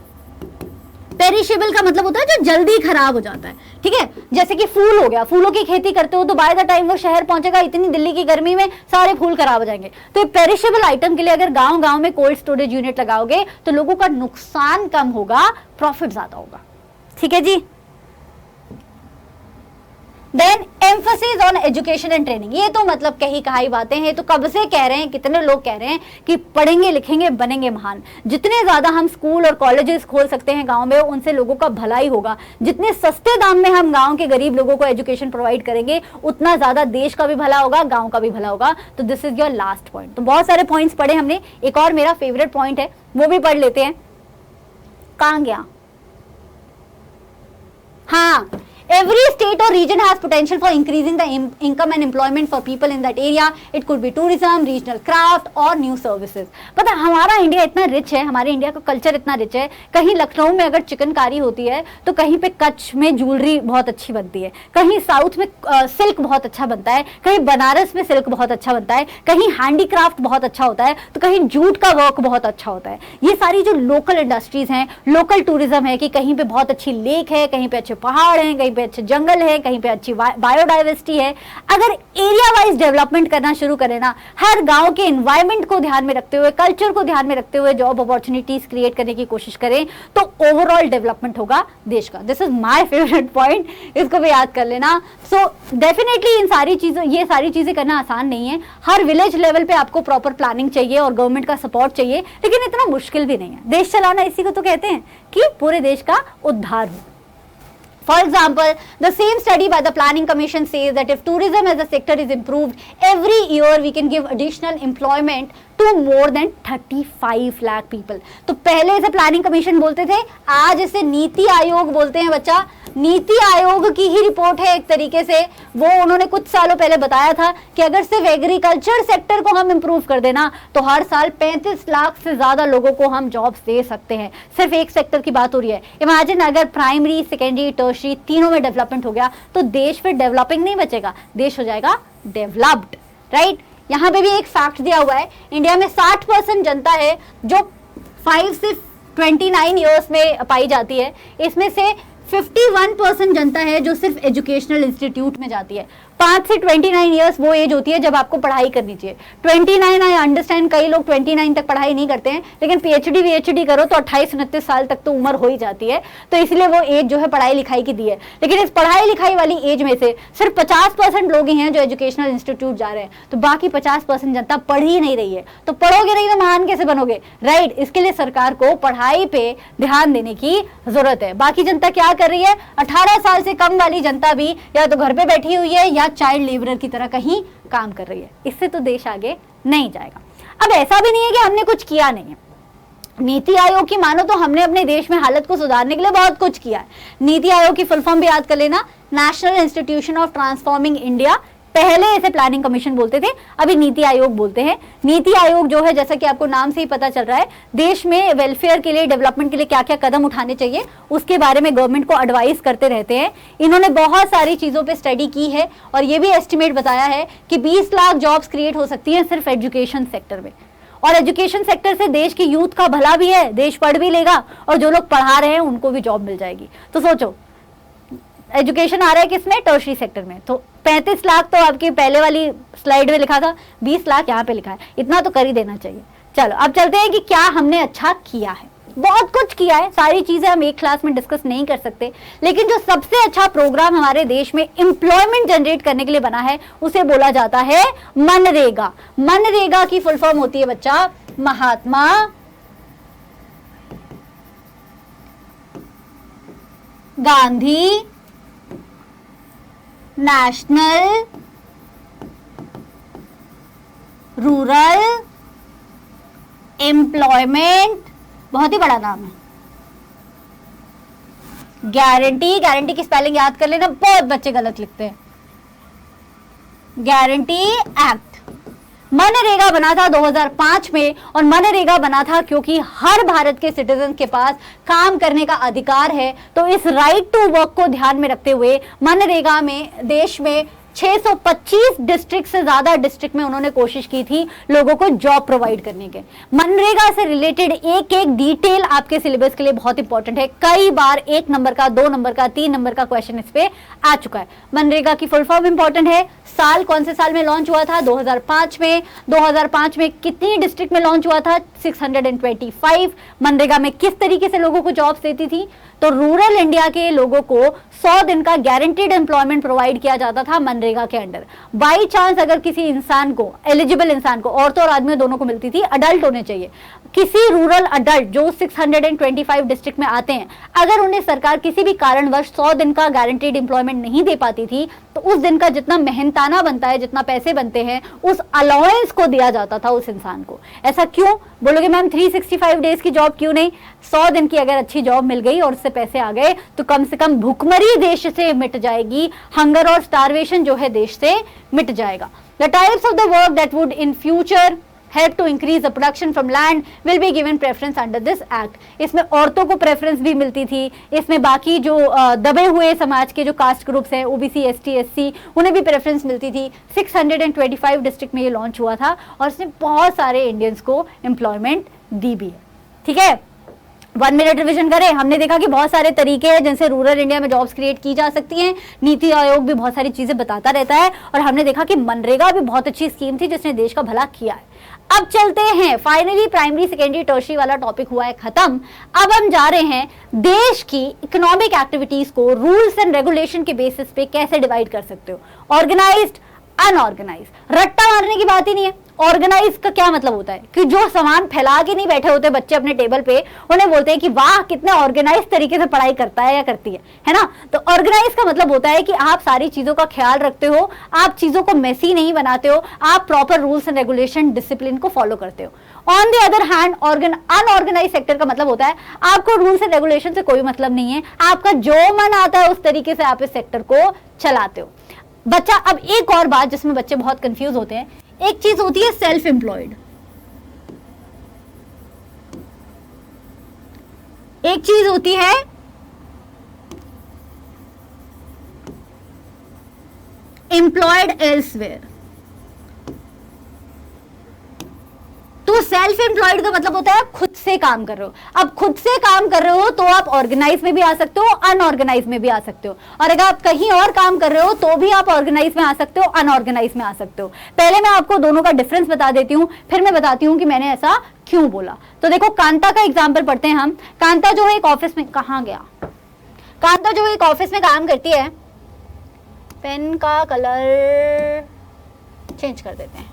पेरिशेबल का मतलब होता है जो जल्दी खराब हो जाता है, ठीक है। जैसे कि फूल हो गया, फूलों की खेती करते हो तो बाय द टाइम वो शहर पहुंचेगा, इतनी दिल्ली की गर्मी में सारे फूल खराब हो जाएंगे। तो पेरिशेबल आइटम के लिए अगर गांव-गांव में कोल्ड स्टोरेज यूनिट लगाओगे तो लोगों का नुकसान कम होगा, प्रॉफिट ज्यादा होगा, ठीक है जी। Then emphasis on education and training. ये तो मतलब कही कहाई बातें हैं, तो कब से कह रहे हैं, कितने लोग कह रहे हैं कि पढ़ेंगे लिखेंगे बनेंगे महान। जितने ज्यादा हम स्कूल और कॉलेजेस खोल सकते हैं गांव में, उनसे लोगों का भलाई होगा। जितने सस्ते दाम में हम गांव के गरीब लोगों को एजुकेशन प्रोवाइड करेंगे, उतना ज्यादा देश का भी भला होगा, गांव का भी भला होगा। तो this is your last point. तो बहुत सारे पॉइंट्स पढ़े हमने, एक और मेरा फेवरेट पॉइंट है वो भी पढ़ लेते हैं। कहां गया? हाँ, every state or region has potential for increasing the income and employment for people in that area. It could be tourism, regional craft और new services. पता है हमारा इंडिया इतना रिच है, हमारे इंडिया का कल्चर इतना रिच है। कहीं लखनऊ में अगर चिकनकारी होती है तो कहीं पे कच्छ में ज्वेलरी बहुत अच्छी बनती है, कहीं साउथ में सिल्क बहुत अच्छा बनता है, कहीं बनारस में सिल्क बहुत अच्छा बनता है, कहीं हैंडीक्राफ्ट बहुत अच्छा होता है, तो कहीं जूट का वर्क बहुत अच्छा होता है। ये सारी जो लोकल इंडस्ट्रीज हैं, लोकल टूरिज्म है कि कहीं पे बहुत अच्छी लेक है, कहीं पे अच्छे पहाड़ हैं, कहीं पे अच्छे जंगल है, कहीं पे अच्छी बायोडाइवर्सिटी है। अगर एरिया वाइज डेवलपमेंट करना शुरू करें ना, हर गांव के एनवायरनमेंट को ध्यान में रखते हुए, कल्चर को ध्यान में रखते हुए जॉब अपॉर्चुनिटीज क्रिएट करने की कोशिश करें, तो ओवरऑल डेवलपमेंट होगा देश का। This is my favourite point, इसको भी याद कर लेना। सो डेफिनेटली इन सारी चीजों, ये सारी चीजें करना आसान नहीं है। हर विलेज लेवल पे आपको प्रॉपर प्लानिंग चाहिए और गवर्नमेंट का सपोर्ट चाहिए, लेकिन इतना मुश्किल भी नहीं है। देश चलाना इसी को तो कहते हैं कि पूरे देश का उद्धार हो। For example, the same study by the Planning Commission says that if tourism as a sector is improved, every year we can give additional employment to more than 35 lakh people. तो पहले इसे प्लानिंग कमीशन बोलते थे, आज इसे नीति आयोग बोलते हैं बच्चा। नीति आयोग की ही रिपोर्ट है एक तरीके से। वो उन्होंने कुछ सालों पहले बताया था कि अगर सिर्फ एग्रीकल्चर सेक्टर को हम इंप्रूव कर देना तो हर साल 35 लाख से ज्यादा लोगों को हम जॉब्स दे सकते हैं। सिर्फ एक सेक्टर की बात हो रही है। इमेजिन अगर प्राइमरी, सेकेंडरी, टर्शरी तीनों में डेवलपमेंट हो गया तो देश फिर डेवलपिंग नहीं बचेगा, देश हो जाएगा डेवलप्ड, राइट। यहाँ पे भी एक फैक्ट दिया हुआ है, इंडिया में 60% जनता है जो 5 से 29 ईयर्स में पाई जाती है। इसमें से 51% जनता है जो सिर्फ एजुकेशनल इंस्टीट्यूट में जाती है। 5 से 29 ईयर्स वो एज होती है जब आपको पढ़ाई करनी चाहिए। 29 आई अंडरस्टैंड, कई लोग 29 तक पढ़ाई नहीं करते हैं, लेकिन पीएचडी वीएचडी करो तो 28-29 साल तक तो उम्र हो ही जाती है। तो इसलिए वो एज जो है पढ़ाई लिखाई की दी है। लेकिन इस पढ़ाई लिखाई वाली एज में से सिर्फ 50% लोग ही हैं जो एजुकेशनल इंस्टीट्यूट जा रहे हैं, तो बाकी 50% जनता पढ़ ही नहीं रही है। तो पढ़ोगे नहीं तो महान कैसे बनोगे, राइट। इसके लिए सरकार को पढ़ाई पे ध्यान देने की जरूरत है। बाकी जनता क्या कर रही है, 18 साल से कम वाली जनता भी या तो घर पे बैठी हुई है या चाइल्ड लेबरर की तरह कहीं काम कर रही है। इससे तो देश आगे नहीं जाएगा। अब ऐसा भी नहीं है कि हमने कुछ किया नहीं है। नीति आयोग की मानो तो हमने अपने देश में हालत को सुधारने के लिए बहुत कुछ किया है। नीति आयोग की फुल फॉर्म भी याद कर लेना, national institution of transforming India. पहले इसे प्लानिंग कमीशन बोलते थे, अभी नीति आयोग बोलते हैं। नीति आयोग जो है, जैसा कि आपको नाम से ही पता चल रहा है, देश में वेलफेयर के लिए, डेवलपमेंट के लिए क्या क्या कदम उठाने चाहिए उसके बारे में गवर्नमेंट को एडवाइस करते रहते हैं। इन्होंने बहुत सारी चीजों पे स्टडी की है और ये भी एस्टिमेट बताया है कि 20 लाख जॉब्स क्रिएट हो सकती हैं सिर्फ एजुकेशन सेक्टर में। और एजुकेशन सेक्टर से देश की यूथ का भला भी है, देश पढ़ भी लेगा और जो लोग पढ़ा रहे हैं उनको भी जॉब मिल जाएगी। तो सोचो, एजुकेशन आ रहा है किसमें, टर्शरी सेक्टर में। तो 35 लाख तो आपकी पहले वाली स्लाइड में लिखा था, 20 लाख यहाँ पे लिखा है, इतना तो कर ही देना चाहिए। चलो अब चलते हैं कि क्या हमने अच्छा किया है। बहुत कुछ किया है, सारी चीजें हम एक क्लास में डिस्कस नहीं कर सकते, लेकिन जो सबसे अच्छा प्रोग्राम हमारे देश में एम्प्लॉयमेंट जनरेट करने के लिए बना है उसे बोला जाता है मनरेगा। मनरेगा की फुल फॉर्म होती है बच्चा Mahatma Gandhi national rural employment, बहुत ही बड़ा नाम है, गारंटी। गारंटी की स्पेलिंग याद कर लेना, बहुत बच्चे गलत लिखते हैं। Guarantee act. मनरेगा बना था 2005 में और मनरेगा बना था क्योंकि हर भारत के सिटीजन के पास काम करने का अधिकार है। तो इस राइट टू वर्क को ध्यान में रखते हुए मनरेगा में देश में 625 डिस्ट्रिक्ट से ज्यादा डिस्ट्रिक्ट में उन्होंने कोशिश की थी लोगों को जॉब प्रोवाइड करने के। मनरेगा से रिलेटेड एक एक डिटेल आपके सिलेबस के लिए बहुत इंपॉर्टेंट है। कई बार 1 नंबर का, 2 नंबर का, 3 नंबर का क्वेश्चन इस पे आ चुका है। मनरेगा की फुल फॉर्म इंपॉर्टेंट है। साल कौन से साल में लॉन्च हुआ था, 2005 में। 2005 में कितनी डिस्ट्रिक्ट में लॉन्च हुआ था, 625। मनरेगा में किस तरीके से लोगों को जॉब्स देती थी, तो रूरल इंडिया के लोगों को 100 दिन का गारंटीड एम्प्लॉयमेंट प्रोवाइड किया जाता था मनरेगा के अंडर। बाई चांस अगर किसी इंसान को, एलिजिबल इंसान को, औरतों और आदमियों दोनों को मिलती थी, अडल्ट होने चाहिए, किसी रूरल अडल्ट जो 625 डिस्ट्रिक्ट में आते हैं, अगर उन्हें सरकार किसी भी कारणवश 100 दिन का गारंटीड एम्प्लॉयमेंट नहीं दे पाती थी तो उस दिन का जितना मेहनताना बनता है, जितना पैसे बनते हैं, उस अलाउंस को दिया जाता था उस इंसान को। ऐसा क्यों बोलोगे मैम, 365 डेज की जॉब क्यों नहीं? 100 दिन की अगर अच्छी जॉब मिल गई और उससे पैसे आ गए तो कम से कम भूखमरी देश से मिट जाएगी, हंगर और स्टारवेशन जो है देश से मिट जाएगा। The types of the work that would in future help to increase the production from land will be given preference under this act। इसमें औरतों को प्रेफरेंस भी मिलती थी, इसमें बाकी जो दबे हुए समाज के जो कास्ट ग्रुप्स हैं, ओबीसी, एसटी, एससी, उन्हें भी प्रेफरेंस मिलती थी। 625 डिस्ट्रिक्ट में ये लॉन्च हुआ था और इसने बहुत सारे इंडियंस को एम्प्लॉयमेंट दी भी है। ठीक है, 1 मिनट रिविजन करें। हमने देखा कि बहुत सारे तरीके हैं जिनसे रूरल इंडिया में जॉब्स क्रिएट की जा सकती हैं। नीति आयोग भी बहुत सारी चीजें बताता रहता है और हमने देखा कि मनरेगा भी बहुत अच्छी स्कीम थी जिसने देश का भला किया है। अब चलते हैं, फाइनली प्राइमरी, सेकेंडरी, टर्शरी वाला टॉपिक हुआ है खत्म। अब हम जा रहे हैं देश की इकोनॉमिक एक्टिविटीज को रूल्स एंड रेगुलेशन के बेसिस पे कैसे डिवाइड कर सकते हो। Organised, unorganise. रट्टा मारने की बात ही नहीं है। ऑर्गेनाइज का क्या मतलब होता है कि जो सामान फैला के नहीं बैठे होते बच्चे अपने टेबल पे, उन्हें बोलते हैं कि वाह कितने ऑर्गेनाइज तरीके से पढ़ाई करता है या करती है ना। तो ऑर्गेनाइज का मतलब होता है कि आप सारी चीजों का ख्याल रखते हो, आप चीजों को मेसी नहीं बनाते हो, आप proper rules and regulation discipline को फॉलो करते हो। On the other hand unorganise sector का मतलब होता है आपको रूल्स एंड रेगुलेशन से कोई मतलब नहीं है, आपका जो मन आता है उस तरीके से आप इस सेक्टर को चलाते हो। बच्चा, अब एक और बात जिसमें बच्चे बहुत कंफ्यूज होते हैं, एक चीज होती है सेल्फ एम्प्लॉयड, एक चीज होती है एम्प्लॉयड एल्सवेयर। तो सेल्फ एम्प्लॉयड का मतलब होता है खुद से काम कर रहे हो। अब खुद से काम कर रहे हो तो आप ऑर्गेनाइज में भी आ सकते हो, अनऑर्गेनाइज में भी आ सकते हो, और अगर आप कहीं और काम कर रहे हो तो भी आप ऑर्गेनाइज में आ सकते हो, अनऑर्गेनाइज में आ सकते हो। पहले मैं आपको दोनों का डिफरेंस बता देती हूँ, फिर मैं बताती हूँ कि मैंने ऐसा क्यों बोला। तो देखो, कांता का एग्जाम्पल पढ़ते हैं हम। कांता जो है एक ऑफिस में, कहाँ गया, कांता जो एक ऑफिस में काम करती है, पेन का कलर चेंज कर देते हैं।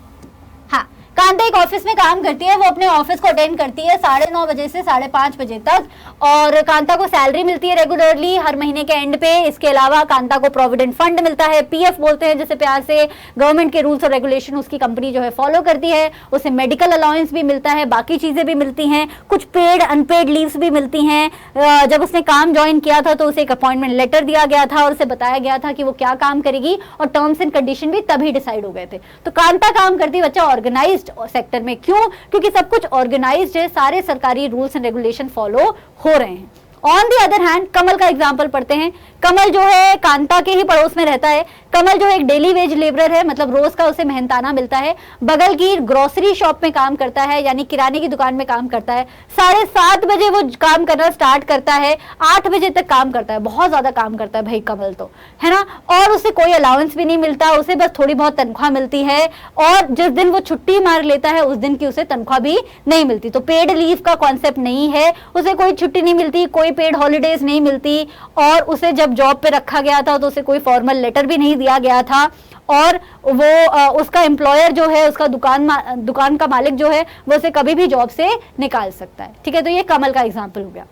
हाँ, कांता एक ऑफिस में काम करती है, वो अपने ऑफिस को अटेंड करती है 9:30 बजे से 5:30 बजे तक, और कांता को सैलरी मिलती है रेगुलरली हर महीने के एंड पे। इसके अलावा कांता को प्रोविडेंट फंड मिलता है, पीएफ बोलते हैं जिसे प्यार से। गवर्नमेंट के रूल्स और रेगुलेशन उसकी कंपनी जो है फॉलो करती है, उसे मेडिकल अलाउंस भी मिलता है, बाकी चीजें भी मिलती हैं, कुछ पेड अनपेड लीव्स भी मिलती हैं। जब उसने काम ज्वाइन किया था तो उसे एक अपॉइंटमेंट लेटर दिया गया था और उसे बताया गया था कि वो क्या काम करेगी, और टर्म्स एंड कंडीशन भी तभी डिसाइड हो गए थे। तो कांता काम करती है बच्चा ऑर्गेनाइज्ड सेक्टर में। क्यों? क्योंकि सब कुछ ऑर्गेनाइज्ड है, सारे सरकारी रूल्स एंड रेगुलेशन फॉलो हो रहे हैं। ऑन दी अदर हैंड कमल का एग्जाम्पल पढ़ते हैं। कमल जो है कांता के ही पड़ोस में रहता है। कमल जो एक डेली वेज लेबरर है, मतलब रोज का उसे मेहनताना मिलता है। बगल की ग्रोसरी शॉप में काम करता है, यानी किराने की दुकान में काम करता है। 7:30 बजे वो काम करना स्टार्ट करता है, 8 बजे तक काम करता है। बहुत ज्यादा काम करता है भाई कमल तो, है ना। और उसे कोई अलाउंस भी नहीं मिलता, उसे बस थोड़ी बहुत तनख्वाह मिलती है, और जिस दिन वो छुट्टी मार लेता है उस दिन की उसे तनख्वाह भी नहीं मिलती। तो पेड लीव का कॉन्सेप्ट नहीं है, उसे कोई छुट्टी नहीं मिलती, कोई पेड हॉलीडेज नहीं मिलती, और उसे जब जॉब पे रखा गया था तो उसे कोई फॉर्मल लेटर भी नहीं दिया गया था, और वो उसका एम्प्लॉयर जो है, उसका दुकान का मालिक जो है, वो उसे कभी भी जॉब से निकाल सकता है। ठीक है, तो ये कमल का एग्जाम्पल हो गया।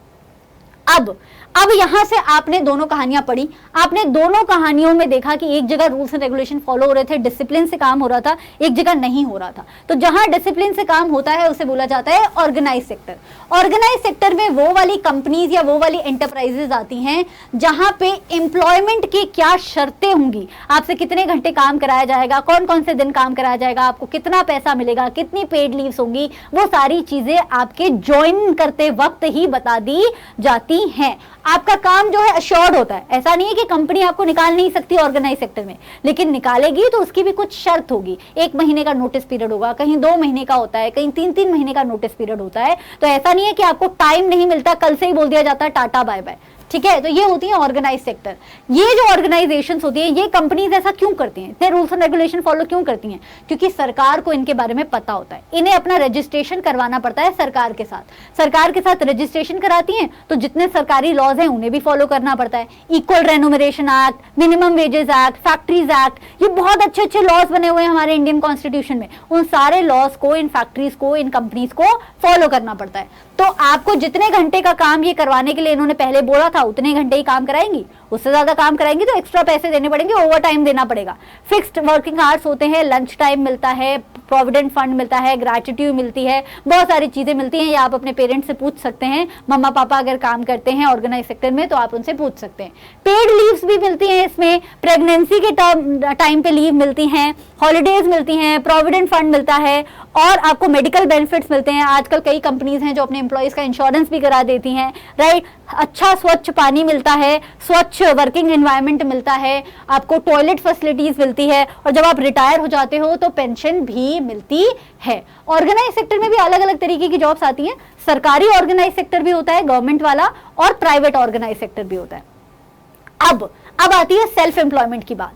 अब यहां से आपने दोनों कहानियां पढ़ी, आपने दोनों कहानियों में देखा कि एक जगह रूल्स एंड रेगुलेशन फॉलो हो रहे थे, डिसिप्लिन से काम हो रहा था, एक जगह नहीं हो रहा था। तो जहां डिसिप्लिन से काम होता है उसे बोला जाता है ऑर्गेनाइज सेक्टर। ऑर्गेनाइज सेक्टर में वो वाली कंपनीज या वो वाली एंटरप्राइजेज आती हैं जहां पे एम्प्लॉयमेंट की क्या शर्तें होंगी, आपसे कितने घंटे काम कराया जाएगा, कौन कौन से दिन काम कराया जाएगा, आपको कितना पैसा मिलेगा, कितनी पेड लीव्स होंगी, वो सारी चीजें आपके ज्वाइन करते वक्त ही बता दी जाती हैं। आपका काम जो है अश्योर्ड होता है। ऐसा नहीं है कि कंपनी आपको निकाल नहीं सकती ऑर्गेनाइज सेक्टर में, लेकिन निकालेगी तो उसकी भी कुछ शर्त होगी। 1 महीने का नोटिस पीरियड होगा, कहीं 2 महीने का होता है, कहीं 3-3 महीने का नोटिस पीरियड होता है। तो ऐसा नहीं है कि आपको टाइम नहीं मिलता, कल से ही बोल दिया जाता है टाटा बाय बाय। ठीक है, तो ये होती है ऑर्गेनाइज सेक्टर। ये जो ऑर्गेनाइजेशंस होती है, ये कंपनीज ऐसा क्यों करती हैं, इतने रूल्स एंड रेगुलेशन फॉलो क्यों करती हैं? क्योंकि सरकार को इनके बारे में पता होता है, इन्हें अपना रजिस्ट्रेशन करवाना पड़ता है सरकार के साथ। सरकार के साथ रजिस्ट्रेशन कराती हैं तो जितने सरकारी लॉज हैं उन्हें भी फॉलो करना पड़ता है। Equal remuneration act, minimum wages act, factories act, ये बहुत अच्छे अच्छे लॉज बने हुए हैं हमारे इंडियन कॉन्स्टिट्यूशन में। उन सारे लॉज को, इन फैक्ट्रीज को, इन कंपनीज को फॉलो करना पड़ता है। तो आपको जितने घंटे का काम ये करवाने के लिए इन्होंने पहले बोला था उतने घंटे ही काम कराएंगी, उससे ज्यादा काम कराएंगी तो एक्स्ट्रा पैसे देने पड़ेंगे, ओवर टाइम देना पड़ेगा। फिक्स्ड वर्किंग आवर्स होते हैं, लंच टाइम मिलता है, प्रोविडेंट फंड मिलता है, ग्रेच्युटी मिलती है, बहुत सारी चीजें मिलती हैं। या आप अपने पेरेंट्स से पूछ सकते हैं, मम्मा पापा अगर काम करते हैं ऑर्गेनाइज सेक्टर में तो आप उनसे पूछ सकते हैं। पेड लीव्स भी मिलती हैं इसमें, प्रेगनेंसी के टाइम पे लीव मिलती हैं, हॉलीडेज मिलती हैं, प्रोविडेंट फंड मिलता है, और आपको मेडिकल बेनिफिट्स मिलते हैं। आजकल कई कंपनीज हैं जो अपने एम्प्लॉइज का इंश्योरेंस भी करा देती हैं, राइट। अच्छा स्वच्छ पानी मिलता है, स्वच्छ वर्किंग एनवायरनमेंट मिलता है, आपको टॉयलेट फैसिलिटीज मिलती है, और जब आप रिटायर हो जाते हो तो पेंशन भी मिलती है। ऑर्गेनाइज सेक्टर में भी अलग अलग तरीके की जॉब्स आती हैं। सरकारी ऑर्गेनाइज सेक्टर भी होता है, गवर्नमेंट वाला, और प्राइवेट ऑर्गेनाइज सेक्टर भी होता है। अब आती है सेल्फ एम्प्लॉयमेंट की बात।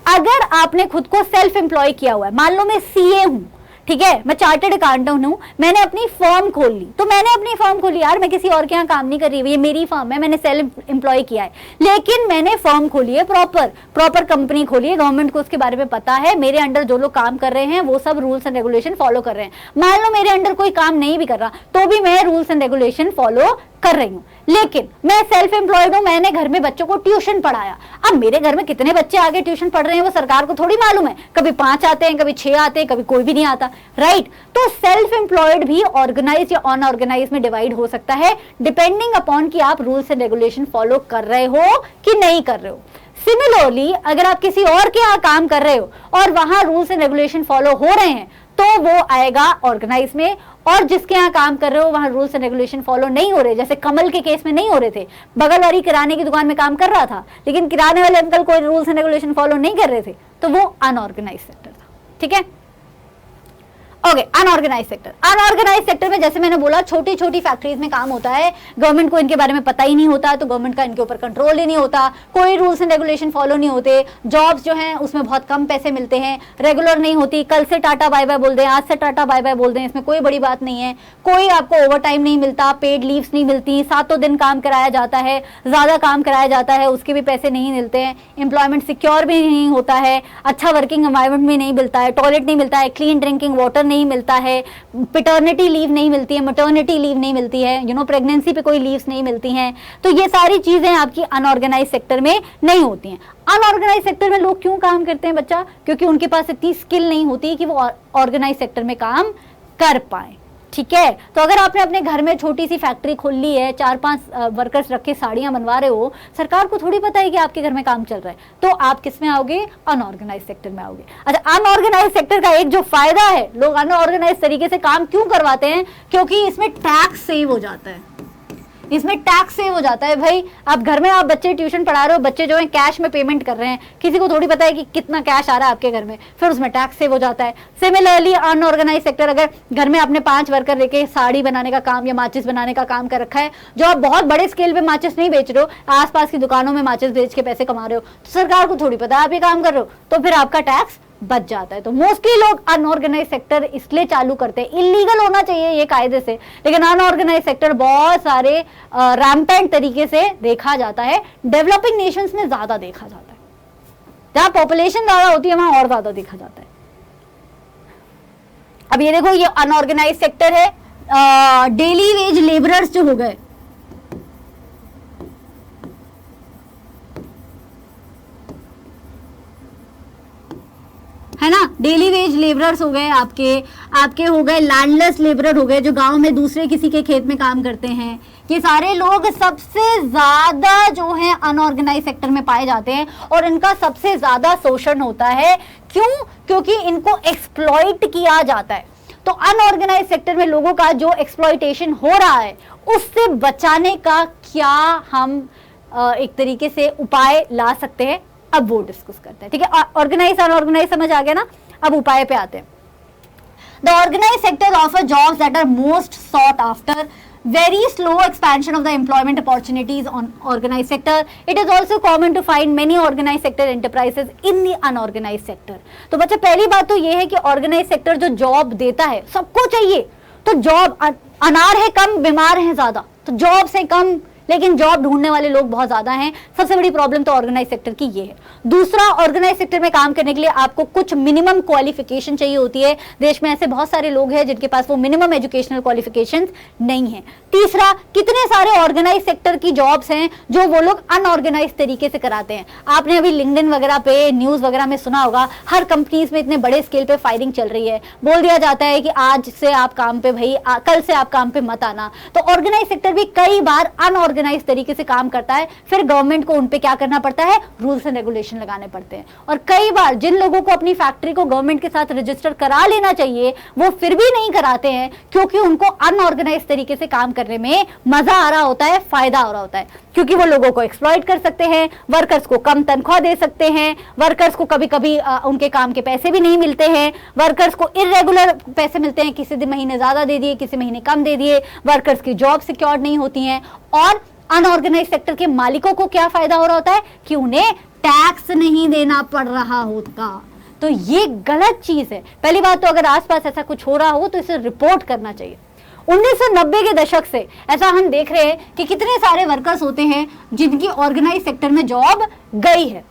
अगर आपने खुद को सेल्फ एम्प्लॉय किया हुआ है, मान लो मैं सीए हूं, ठीक है, मैं चार्टर्ड अकाउंटेंट हूं, मैंने अपनी फर्म खोल ली, तो मैंने अपनी फर्म खोली यार, मैं किसी और के यहाँ काम नहीं कर रही, ये मेरी फर्म है, मैंने सेल्फ एम्प्लॉय किया है, लेकिन मैंने फर्म खोली है, प्रॉपर कंपनी खोली है, गवर्नमेंट को उसके बारे में पता है, मेरे अंडर जो लोग काम कर रहे हैं वो सब रूल्स एंड रेगुलेशन फॉलो कर रहे हैं। मान लो मेरे अंडर कोई काम नहीं भी कर रहा तो भी मैं रूल्स एंड रेगुलेशन फॉलो कर रही हूँ, लेकिन मैं सेल्फ एम्प्लॉयड हूं, मैंने घर में बच्चों को ट्यूशन पढ़ाया। अब मेरे घर में कितने बच्चे आगे ट्यूशन पढ़ रहे हैं वो सरकार को थोड़ी मालूम है, कभी 5 आते हैं, कभी 6 आते हैं, कभी कोई भी नहीं आता, राइट। तो सेल्फ एम्प्लॉयड भी ऑर्गेनाइज या अनऑर्गेनाइज में डिवाइड हो सकता है, डिपेंडिंग अपॉन कि आप रूल्स एंड रेगुलेशन फॉलो कर रहे हो कि नहीं कर रहे हो। सिमिलरली अगर आप किसी और के यहाँ काम कर रहे हो और वहां रूल्स एंड रेगुलेशन फॉलो हो रहे हैं तो वो आएगा ऑर्गेनाइज में, और जिसके यहाँ काम कर रहे हो वहां रूल्स एंड रेगुलेशन फॉलो नहीं हो रहे, जैसे कमल के केस में नहीं हो रहे थे, बगल वाली किराने की दुकान में काम कर रहा था लेकिन किराने वाले अंकल कोई रूल्स एंड रेगुलेशन फॉलो नहीं कर रहे थे, तो वो अनऑर्गेनाइज सेक्टर था, ठीक है। Okay, unorganise sector. Unorganise sector में जैसे मैंने बोला छोटी छोटी फैक्ट्रीज में काम होता है, गवर्नमेंट को इनके बारे में पता ही नहीं होता, तो गवर्नमेंट का इनके ऊपर कंट्रोल ही नहीं होता, कोई रूल्स एंड रेगुलेशन फॉलो नहीं होते, जॉब्स जो हैं उसमें बहुत कम पैसे मिलते हैं, रेगुलर नहीं होती, कल से टाटा बाय बाय बोल दें, आज से टाटा बाय बाय बोल दें, इसमें कोई बड़ी बात नहीं है, कोई आपको ओवर टाइम नहीं मिलता, पेड लीव्स नहीं मिलती, 7 दिन काम कराया जाता है, ज्यादा काम कराया जाता है उसके भी पैसे नहीं मिलते हैं, एम्प्लॉयमेंट सिक्योर भी नहीं होता है, अच्छा वर्किंग एनवायरनमेंट भी नहीं मिलता है, टॉयलेट नहीं मिलता है, क्लीन ड्रिंकिंग वाटर नहीं मिलता है, पैटर्निटी लीव नहीं मिलती है, मैटरनिटी लीव नहीं मिलती है, प्रेगनेंसी पे कोई लीव्स नहीं मिलती हैं, तो ये सारी चीजें आपकी अनऑर्गेनाइज सेक्टर में नहीं होती हैं। अनऑर्गेनाइज सेक्टर में लोग क्यों काम करते हैं बच्चा? क्योंकि उनके पास इतनी स्किल नहीं होती कि वो ऑर्गेनाइज सेक्टर में काम कर पाए, ठीक है। तो अगर आपने अपने घर में छोटी सी फैक्ट्री खोल ली है, 4-5 वर्कर्स रख के साड़ियां बनवा रहे हो, सरकार को थोड़ी पता है कि आपके घर में काम चल रहा है, तो आप किस में आओगे? अनऑर्गेनाइज सेक्टर में आओगे। अच्छा, अनऑर्गेनाइज सेक्टर का एक जो फायदा है, लोग अनऑर्गेनाइज तरीके से काम क्यों करवाते हैं? क्योंकि इसमें टैक्स सेव हो जाता है, इसमें टैक्स सेव हो जाता है। भाई आप घर में आप बच्चे ट्यूशन पढ़ा रहे हो, बच्चे जो है कैश में पेमेंट कर रहे हैं, किसी को थोड़ी पता है कि कितना कैश आ रहा है आपके घर में, फिर उसमें टैक्स सेव हो जाता है। सिमिलरली अनऑर्गेनाइज सेक्टर, अगर घर में आपने 5 वर्कर लेके साड़ी बनाने का काम या माचिस बनाने का काम कर रखा है, जो आप बहुत बड़े स्केल पे माचिस नहीं बेच रहे हो, आसपास की दुकानों में माचिस बेच के पैसे कमा रहे हो, तो सरकार को थोड़ी पता है आप ये काम कर रहे हो, तो फिर आपका टैक्स बच जाता है। तो मोस्टली लोग अनऑर्गेनाइज सेक्टर इसलिए चालू करते हैं, इलीगल होना चाहिए ये कायदे से, लेकिन अनऑर्गेनाइज सेक्टर बहुत सारे रैम्पेंट तरीके से देखा जाता है, डेवलपिंग नेशंस में ज्यादा देखा जाता है, जहां पॉपुलेशन ज्यादा होती है वहां और ज्यादा देखा जाता है। अब ये देखो, ये अनऑर्गेनाइज सेक्टर है, डेली वेज लेबरर्स जो हो गए, है ना, डेली वेज लेबरर्स हो गए, आपके हो गए लैंडलेस लेबरर हो गए, जो गांव में दूसरे किसी के खेत में काम करते हैं। ये सारे लोग सबसे ज्यादा जो है अनऑर्गेनाइज सेक्टर में पाए जाते हैं और इनका सबसे ज्यादा शोषण होता है। क्यों? क्योंकि इनको एक्सप्लॉइट किया जाता है। तो अनऑर्गेनाइज सेक्टर में लोगों का जो एक्सप्लॉइटेशन हो रहा है उससे बचाने का क्या हम एक तरीके से उपाय ला सकते हैं, अब वो डिस्कस करते हैं, ठीक है। ऑर्गेनाइज अनऑर्गेनाइज समझ आ गया ना, अब उपाय पे आते हैं। The organise sector offer jobs that are most sought after, very slow expansion of the employment opportunities on organized sector. It is also common to find many organized sector enterprises in the unorganized sector. तो बच्चा पहली बात तो ये है कि organized sector जो job देता है, सबको चाहिए, तो जॉब, अनार है कम, बीमार है ज्यादा, तो जॉब से कम, लेकिन जॉब ढूंढने वाले लोग बहुत ज्यादा हैं। सबसे बड़ी प्रॉब्लम तो ऑर्गेनाइज सेक्टर की ये है। दूसरा, ऑर्गेनाइज सेक्टर में काम करने के लिए आपको कुछ मिनिमम क्वालिफिकेशन चाहिए होती है। देश में ऐसे बहुत सारे लोग हैं जिनके पास वो मिनिमम एजुकेशनल क्वालिफिकेशंस नहीं है। तीसरा, कितने सारे ऑर्गेनाइज सेक्टर की जॉब्स हैं जो वो लोग अनऑर्गेनाइज तरीके से कराते हैं। आपने अभी लिंक्डइन वगैरह पे, न्यूज वगैरह में सुना होगा, हर कंपनीज में इतने बड़े स्केल पे फायरिंग चल रही है, बोल दिया जाता है कि आज से आप काम पे, भाई कल से आप काम पे मत आना। तो ऑर्गेनाइज सेक्टर भी कई बार अनऑर्गेनाइज तरीके से काम करता है, फिर गवर्नमेंट को उन पे क्या करना पड़ता है, रूल्स एंड रेगुलेशन लगाने पड़ते हैं। और कई बार जिन लोगों को अपनी फैक्ट्री को गवर्नमेंट के साथ रजिस्टर करा लेना चाहिए, वो फिर भी नहीं कराते हैं, क्योंकि उनको अनऑर्गेनाइज तरीके से काम करने में मजा आ रहा होता है, फायदा हो रहा होता है, क्योंकि वो लोगों को एक्सप्लॉइट कर सकते हैं, वर्कर्स को कम तनख्वाह दे सकते हैं, वर्कर्स को कभी कभी उनके काम के पैसे भी नहीं मिलते हैं, वर्कर्स को इरेगुलर पैसे मिलते हैं, किसी महीने ज्यादा दे दिए, किसी महीने कम दे दिए, वर्कर्स की जॉब सिक्योर नहीं होती हैं। और अनऑर्गेनाइज सेक्टर के मालिकों को क्या फायदा हो रहा होता है कि उन्हें टैक्स नहीं देना पड़ रहा होता। तो ये गलत चीज है। पहली बात तो अगर आसपास ऐसा कुछ हो रहा हो तो इसे रिपोर्ट करना चाहिए। 1990 के दशक से ऐसा हम देख रहे हैं कि कितने सारे वर्कर्स होते हैं जिनकी ऑर्गेनाइज सेक्टर में जॉब गई है।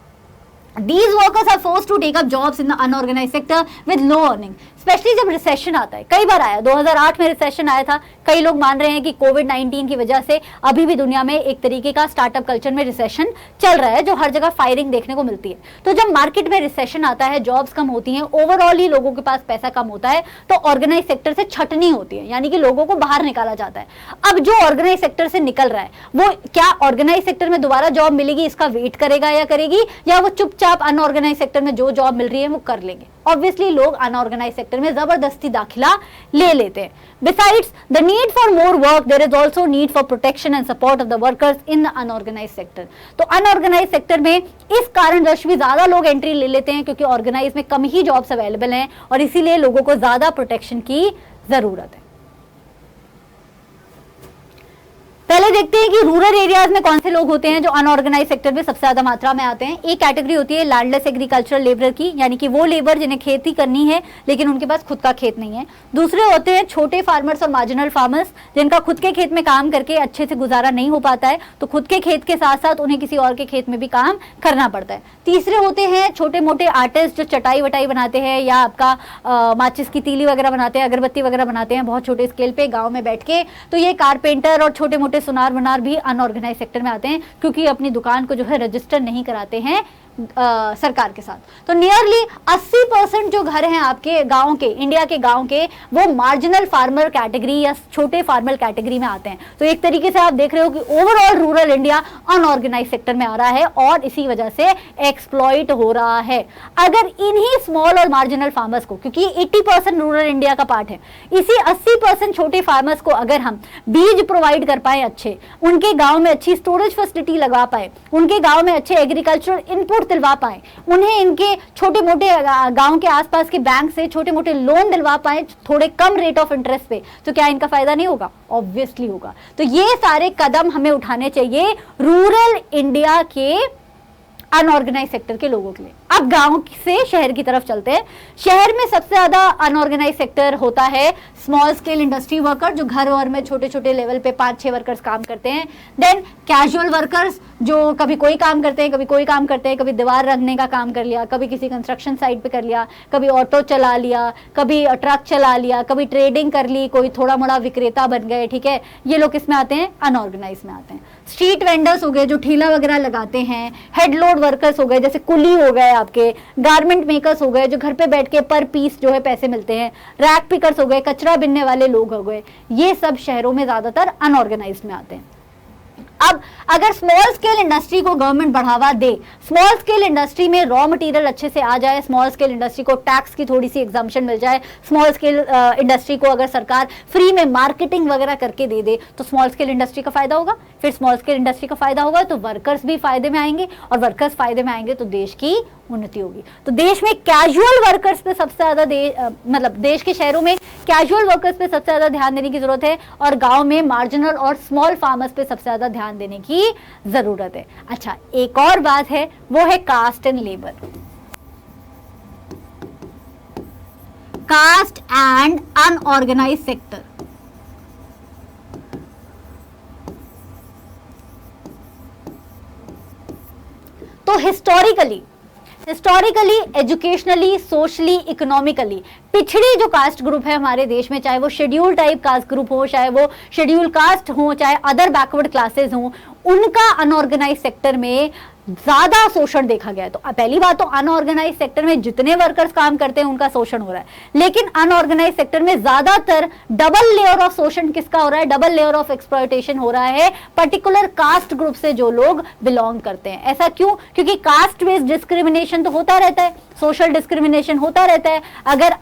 These workers are forced to take up jobs in the unorganized sector with low earning, specially जब रिसेशन आता है। कई बार आया, 2008 में रिसेशन आया था। कई लोग मान रहे हैं कि कोविड-19 की वजह से अभी भी दुनिया में एक तरीके का स्टार्टअप कल्चर में रिसेशन चल रहा है, जो हर जगह फायरिंग देखने को मिलती है। तो जब मार्केट में रिसेशन आता है, जॉब्स कम होती हैं, ओवरऑल ही लोगों के पास पैसा कम होता है, तो ऑर्गेनाइज सेक्टर से छटनी होती है, यानी कि लोगों को बाहर निकाला जाता है। अब जो ऑर्गेनाइज सेक्टर से निकल रहा है वो क्या ऑर्गेनाइज सेक्टर में दोबारा जॉब मिलेगी इसका वेट करेगा या करेगी, या वो चुपचाप अनऑर्गेनाइज सेक्टर में जो जॉब मिल रही है वो कर लेंगे। ऑब्वियसली लोग अनऑर्गेनाइज सेक्टर में जबरदस्ती दाखिला ले लेते हैं। Besides the need for more work, there is also need for protection and support of the workers in the unorganized sector. तो अनऑर्गेनाइज सेक्टर में इस कारणवश भी ज्यादा लोग एंट्री ले लेते हैं क्योंकि ऑर्गेनाइज में कम ही जॉब्स अवेलेबल हैं और इसीलिए लोगों को ज्यादा प्रोटेक्शन की जरूरत है। पहले देखते हैं कि रूरल एरियाज में कौन से लोग होते हैं जो अनऑर्गेनाइज सेक्टर में सबसे ज्यादा मात्रा में आते हैं। एक कैटेगरी होती है लैंडलेस एग्रीकल्चरल लेबर की, यानी कि वो लेबर जिन्हें खेती करनी है लेकिन उनके पास खुद का खेत नहीं है। दूसरे होते हैं छोटे फार्मर्स और मार्जिनल फार्मर्स, जिनका खुद के खेत में काम करके अच्छे से गुजारा नहीं हो पाता है, तो खुद के खेत के साथ साथ उन्हें किसी और के खेत में भी काम करना पड़ता है। तीसरे होते हैं छोटे मोटे आर्टिस्ट जो चटाई वटाई बनाते हैं या आपका माचिस की तीली वगैरह बनाते हैं, अगरबत्ती वगैरह बनाते हैं बहुत छोटे स्केल पे गाँव में बैठ के। तो ये कारपेंटर और छोटे मोटे सुनार बनार भी अनऑर्गेनाइज सेक्टर में आते हैं क्योंकि अपनी दुकान को जो है रजिस्टर नहीं कराते हैं सरकार के साथ। तो नियरली 80% जो घर हैं आपके गांव के, इंडिया के गांव के, वो मार्जिनल फार्मर कैटेगरी या छोटे फार्मर कैटेगरी में आते हैं। तो एक तरीके से आप देख रहे हो कि overall rural India unorganise sector में आ रहा है और इसी वजह से एक्सप्लॉइट हो रहा है। अगर इन्हीं स्मॉल और मार्जिनल फार्मर्स को, क्योंकि 80% रूरल इंडिया का पार्ट है, इसी 80% छोटे फार्मर्स को अगर हम बीज प्रोवाइड कर पाए अच्छे, उनके गाँव में अच्छी स्टोरेज फैसिलिटी लगा पाए, उनके गाँव में अच्छे एग्रीकल्चरल इनपुट दिलवा पाए, उन्हें इनके छोटे मोटे गांव के आसपास के बैंक से छोटे मोटे लोन दिलवा पाए थोड़े कम रेट ऑफ इंटरेस्ट पे, तो क्या इनका फायदा नहीं होगा? ऑब्वियसली होगा। तो ये सारे कदम हमें उठाने चाहिए रूरल इंडिया के अनऑर्गेनाइज सेक्टर के लोगों के लिए। अब गांव से शहर की तरफ चलते हैं। शहर में सबसे ज्यादा अनऑर्गेनाइज सेक्टर होता है स्मॉल स्केल इंडस्ट्री वर्कर, जो घर और में छोटे छोटे लेवल पे 5-6 वर्कर्स काम करते हैं। देन कैजुअल वर्कर्स, जो कभी कोई काम करते हैं, कभी कोई काम करते हैं, कभी दीवार रखने का काम कर लिया, कभी किसी कंस्ट्रक्शन साइट पे कर लिया, कभी ऑटो चला लिया, कभी ट्रक चला लिया, कभी ट्रेडिंग कर ली, कोई थोड़ा मोड़ा विक्रेता बन गए। ठीक है, ये लोग किसमें आते हैं? अनऑर्गेनाइज में आते हैं। स्ट्रीट वेंडर्स हो गए जो ठेला वगैरह लगाते हैं, हेडलोड वर्कर्स हो गए जैसे कुली हो गए आपके, गारमेंट मेकर्स हो गए जो घर पे बैठ के पर पीस जो है पैसे मिलते हैं, रैक पिकर्स हो गए, कचरा बिनने वाले लोग हो गए, ये सब शहरों में ज्यादातर अनऑर्गेनाइज में आते हैं। अब अगर स्मॉल स्केल इंडस्ट्री को गवर्नमेंट बढ़ावा दे, स्मॉल स्केल इंडस्ट्री में रॉ मटेरियल अच्छे से आ जाए, स्मॉल स्केल इंडस्ट्री को टैक्स की थोड़ी सी एग्जाम्पशन मिल जाए, स्मॉल स्केल इंडस्ट्री को अगर सरकार फ्री में मार्केटिंग वगैरह करके दे दे, तो स्मॉल स्केल इंडस्ट्री का फायदा होगा। फिर स्मॉल स्केल इंडस्ट्री का फायदा होगा तो वर्कर्स भी फायदे में आएंगे, और वर्कर्स फायदे में आएंगे तो देश की उन्नति होगी। तो देश में कैजुअल वर्कर्स पे सबसे ज्यादा मतलब देश के शहरों में कैजुअल वर्कर्स पे सबसे ज्यादा ध्यान देने की जरूरत है, और गांव में मार्जिनल और स्मॉल फार्मर्स पे सबसे ज्यादा ध्यान देने की जरूरत है। अच्छा, एक और बात है, वो है caste and labour. Caste and unorganise sector. तो हिस्टोरिकली, एजुकेशनली, सोशली, इकोनॉमिकली पिछड़ी जो कास्ट ग्रुप है हमारे देश में, चाहे वो शेड्यूल टाइप कास्ट ग्रुप हो, चाहे वो शेड्यूल कास्ट हो, चाहे अदर बैकवर्ड क्लासेस हो, उनका अनऑर्गेनाइज सेक्टर में ज्यादा शोषण देखा गया है। तो पहली बात तो अनऑर्गेनाइज सेक्टर में जितने वर्कर्स काम करते हैं उनका शोषण हो रहा है, लेकिन अनऑर्गेनाइज सेक्टर में ज्यादातर डबल लेयर ऑफ शोषण किसका हो रहा है? डबल लेयर ऑफ एक्सप्लॉयटेशन हो रहा है पर्टिकुलर कास्ट ग्रुप से जो लोग बिलोंग करते हैं। ऐसा क्यों? क्योंकि कास्ट बेस्ड डिस्क्रिमिनेशन तो होता रहता है, सोशल डिस्क्रिमिनेशन होता रहता है। अगर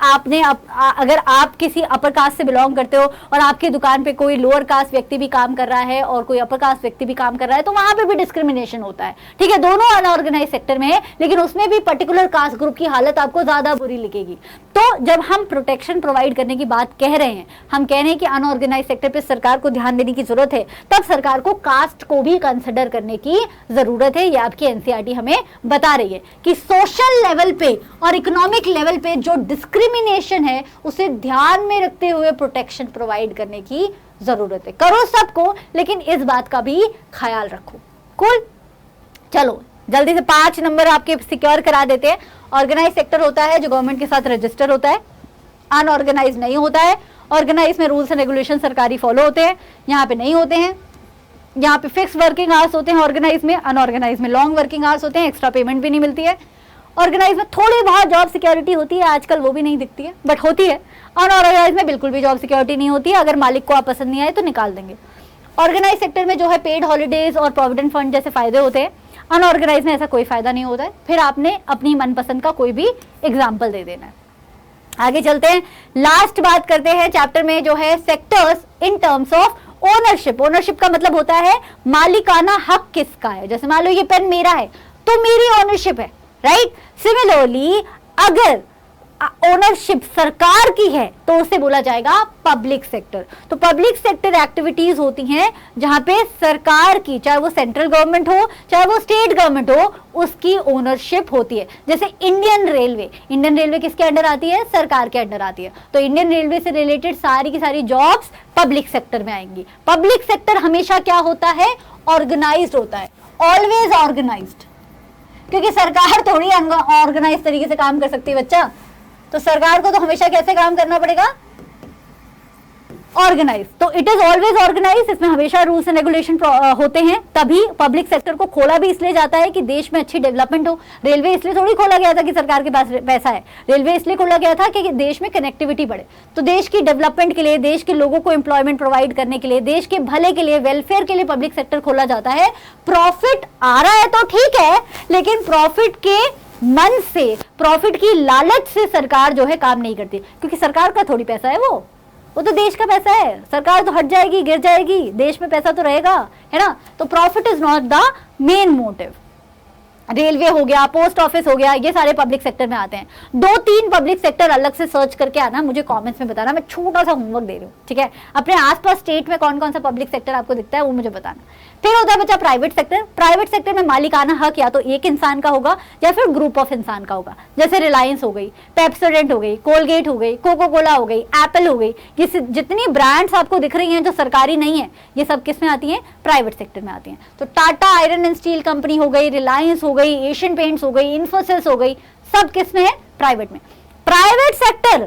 आप किसी अपर कास्ट से बिलोंग करते हो और आपकी दुकान पे कोई लोअर कास्ट व्यक्ति भी काम कर रहा है और कोई अपर कास्ट व्यक्ति भी काम कर रहा है, तो वहां पे भी डिस्क्रिमिनेशन होता है। ठीक है, दोनों अनऑर्गेनाइज सेक्टर में है, लेकिन उसमें भी पर्टिकुलर कास्ट ग्रुप की हालत आपको ज्यादा बुरी लिखेगी। तो जब हम प्रोटेक्शन प्रोवाइड करने की बात कह रहे हैं, हम कह रहे हैं कि अनऑर्गेनाइज सेक्टर पे सरकार को ध्यान देने की जरूरत है, तब सरकार को कास्ट को भी कंसिडर करने की जरूरत है। ये आपकी एनसीईआरटी हमें बता रही है कि सोशल लेवल पे पे और इकोनॉमिक लेवल पे जो डिस्क्रिमिनेशन है उसे ध्यान में रखते हुए प्रोटेक्शन प्रोवाइड करने की जरूरत है। करो सबको, लेकिन इस बात का भी ख्याल रखो। कूल, चलो जल्दी से 5 नंबर आपके सिक्योर करा देते हैं। ऑर्गेनाइज सेक्टर होता है जो गवर्नमेंट के साथ रजिस्टर होता है, अनऑर्गेनाइज नहीं होता है। ऑर्गेनाइज में रूल्स एंड रेगुलेशन सरकारी फॉलो होते हैं, यहाँ पे नहीं होते हैं। यहाँ पे फिक्स वर्किंग आवर्स होते हैं ऑर्गेनाइज में, अनऑर्गेनाइज में लॉन्ग वर्किंग आवर्स होते हैं, एक्स्ट्रा पेमेंट भी नहीं मिलती है। ऑर्गेनाइज में थोड़ी बहुत जॉब सिक्योरिटी होती है, आजकल वो भी नहीं दिखती है बट होती है। अनऑर्गेनाइज में बिल्कुल भी जॉब सिक्योरिटी नहीं होती है, अगर मालिक को आप पसंद नहीं आए तो निकाल देंगे। ऑर्गेनाइज सेक्टर में जो है पेड हॉलीडेज और प्रोविडेंट फंड जैसे फायदे होते हैं, अनऑर्गेनाइज में ऐसा कोई फायदा नहीं होता है। फिर आपने अपनी मनपसंद का कोई भी एग्जाम्पल दे देना है। आगे चलते हैं, लास्ट बात करते हैं चैप्टर में जो है sectors in terms of ownership. Ownership का मतलब होता है मालिकाना हक किसका है। जैसे मान लो ये पेन मेरा है तो मेरी ओनरशिप है, राइट। सिमिलरली अगर ओनरशिप सरकार की है तो उसे बोला जाएगा पब्लिक सेक्टर। तो पब्लिक सेक्टर एक्टिविटीज होती हैं जहां पे सरकार की, चाहे वो सेंट्रल गवर्नमेंट हो चाहे वो स्टेट गवर्नमेंट हो, उसकी ओनरशिप होती है। जैसे इंडियन रेलवे, इंडियन रेलवे किसके अंडर आती है? सरकार के अंडर आती है। तो इंडियन रेलवे से रिलेटेड सारी की सारी जॉब्स पब्लिक सेक्टर में आएंगी। पब्लिक सेक्टर हमेशा क्या होता है? ऑर्गेनाइज्ड होता है, ऑलवेज ऑर्गेनाइज्ड, क्योंकि सरकार थोड़ी ऑर्गेनाइज तरीके से काम कर सकती है बच्चा। तो सरकार को तो हमेशा कैसे काम करना पड़ेगा? ऑर्गेनाइज। तो इट इज ऑलवेज ऑर्गेनाइज, इसमें हमेशा रूल्स एंड रेगुलेशन होते हैं। तभी पब्लिक सेक्टर को खोला भी इसलिए जाता है कि देश में अच्छी डेवलपमेंट हो। रेलवे इसलिए थोड़ी खोला गया था कि सरकार के पास पैसा है, रेलवे इसलिए खोला गया था कि देश में कनेक्टिविटी बढ़े। तो देश की डेवलपमेंट के लिए, देश के लोगों को एम्प्लॉयमेंट प्रोवाइड करने के लिए, देश के भले के लिए, वेलफेयर के लिए पब्लिक सेक्टर खोला जाता है। प्रॉफिट आ रहा है तो ठीक है, लेकिन प्रॉफिट के मन से, प्रॉफिट की लालच से सरकार जो है काम नहीं करती, क्योंकि सरकार का थोड़ी पैसा है, वो तो देश का पैसा है। सरकार तो हट जाएगी, गिर जाएगी, देश में पैसा तो रहेगा, है ना। तो profit is not the main motive. Railway हो गया, पोस्ट ऑफिस हो गया, ये सारे पब्लिक सेक्टर में आते हैं। 2-3 पब्लिक सेक्टर अलग से सर्च करके आना, मुझे कमेंट्स में बताना, मैं छोटा सा होमवर्क दे रही हूँ, ठीक है। अपने आसपास स्टेट में कौन कौन सा पब्लिक सेक्टर आपको दिखता है वो मुझे बताना। फिर होता है बच्चा प्राइवेट सेक्टर। प्राइवेट सेक्टर में मालिकाना हक या तो एक इंसान का होगा या फिर ग्रुप ऑफ इंसान का होगा। जैसे रिलायंस हो गई, पेप्सोडेंट हो गई, कोलगेट हो गई, कोको कोला हो गई, एप्पल हो गई, ये जितनी ब्रांड्स आपको दिख रही हैं जो सरकारी नहीं है, ये सब किस में आती हैं? प्राइवेट सेक्टर में आती हैं। तो Tata iron and steel company हो गई, रिलायंस हो गई, एशियन पेंट्स हो गई, इन्फोसिस हो गई, सब किस में है? प्राइवेट में। प्राइवेट सेक्टर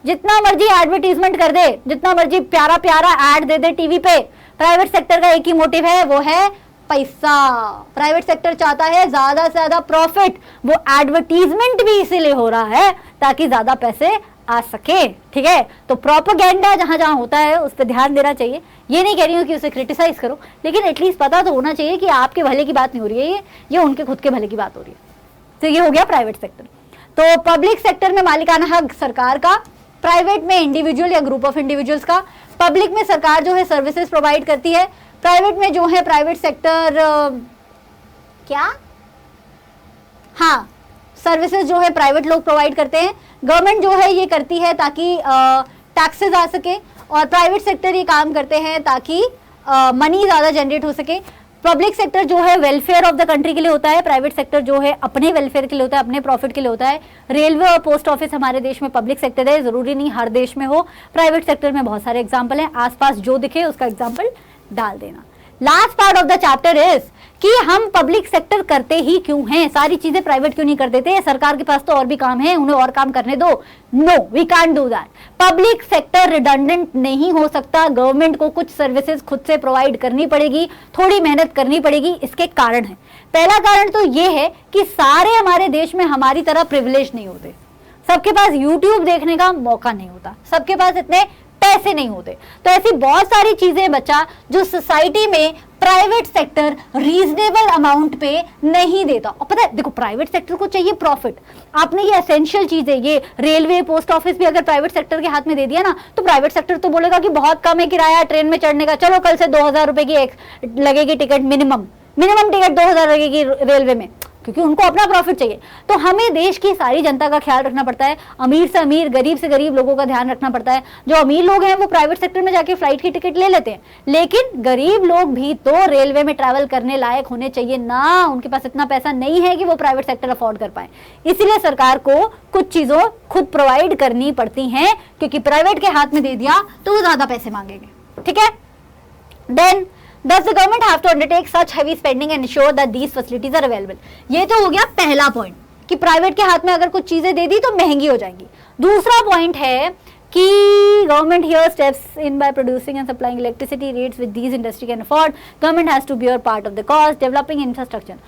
जितना मर्जी एडवर्टीजमेंट कर दे, जितना मर्जी प्यारा प्यारा एड दे दे टीवी पे, प्राइवेट सेक्टर का एक ही मोटिव है, वो है पैसा। प्राइवेट सेक्टर चाहता है ज्यादा से ज्यादा प्रॉफिट। वो एडवर्टीजमेंट भी इसीलिए हो रहा है ताकि ज्यादा पैसे आ सके, ठीक है। तो प्रोपेगेंडा जहां जहां होता है उस पर ध्यान देना चाहिए। ये नहीं कह रही हूं कि उसे क्रिटिसाइज करो, लेकिन एटलीस्ट पता तो होना चाहिए कि आपके भले की बात नहीं हो रही है, ये उनके खुद के भले की बात हो रही है। तो ये हो गया प्राइवेट सेक्टर। तो पब्लिक सेक्टर में मालिकाना हक सरकार का, प्राइवेट में इंडिविजुअल या ग्रुप ऑफ इंडिविजुअल्स का। पब्लिक में सरकार जो है सर्विसेज प्रोवाइड करती है, प्राइवेट में जो है प्राइवेट सेक्टर क्या, हाँ, सर्विसेज जो है प्राइवेट लोग प्रोवाइड करते हैं। गवर्नमेंट जो है ये करती है ताकि टैक्सेस आ सके, और प्राइवेट सेक्टर ये काम करते हैं ताकि मनी ज़्यादा जनरेट हो सके। पब्लिक सेक्टर जो है वेलफेयर ऑफ द कंट्री के लिए होता है, प्राइवेट सेक्टर जो है अपने वेलफेयर के लिए होता है, अपने प्रॉफिट के लिए होता है। रेलवे और पोस्ट ऑफिस हमारे देश में पब्लिक सेक्टर है, जरूरी नहीं हर देश में हो। प्राइवेट सेक्टर में बहुत सारे एग्जाम्पल हैं, आसपास जो दिखे उसका एग्जाम्पल डाल देना। Last part of the chapter is कि हम पब्लिक सेक्टर करते ही क्यों हैं, सारी चीजें प्राइवेट क्यों नहीं कर देते? सरकार के पास तो और भी काम है, उन्हें और काम करने दो। No, we can't do that. Public sector redundant नहीं हो सकता। गवर्नमेंट को कुछ सर्विसेज खुद से प्रोवाइड करनी पड़ेगी, थोड़ी मेहनत करनी पड़ेगी। इसके कारण है, पहला कारण तो ये है कि सारे हमारे देश में हमारी तरह प्रिविलेज नहीं होते। सबके पास यूट्यूब देखने का मौका नहीं होता, सबके पास इतने पैसे नहीं होते। तो ऐसी बहुत सारी चीजें बच्चा जो सोसाइटी में प्राइवेट सेक्टर रीजनेबल अमाउंट पे नहीं देता। और पता है, देखो प्राइवेट सेक्टर को चाहिए प्रॉफिट। आपने ये एसेंशियल चीजें, ये रेलवे पोस्ट ऑफिस भी अगर प्राइवेट सेक्टर के हाथ में दे दिया ना, तो प्राइवेट सेक्टर तो बोलेगा कि बहुत कम है किराया ट्रेन में चढ़ने का, चलो कल से 2000 रुपए की लगेगी टिकट, मिनिमम टिकट 2000 लगेगी रेलवे में। क्योंकि उनको अपना प्रॉफिट चाहिए। तो हमें देश की सारी जनता का ख्याल रखना पड़ता है, अमीर से अमीर, गरीब से गरीब लोगों का ध्यान रखना पड़ता है। जो अमीर लोग हैं वो प्राइवेट सेक्टर में जाके फ्लाइट की टिकट ले लेते हैं, लेकिन गरीब लोग भी तो रेलवे में ट्रैवल करने लायक होने चाहिए ना, उनके पास इतना पैसा नहीं है कि वो प्राइवेट सेक्टर अफोर्ड कर पाए। इसीलिए सरकार को कुछ चीजों खुद प्रोवाइड करनी पड़ती हैं, क्योंकि प्राइवेट के हाथ में दे दिया तो वो ज्यादा पैसे मांगेंगे। ठीक है, then Does the government have to undertake such heavy spending and ensure that these facilities are available? ये तो हो गया पहला पॉइंट कि प्राइवेट के हाथ में अगर कुछ चीजें दे दी तो महंगी हो जाएंगी। दूसरा पॉइंट है कि government here steps in by producing and supplying electricity rates which these industry can afford. Government has to bear part of the cost, developing infrastructure.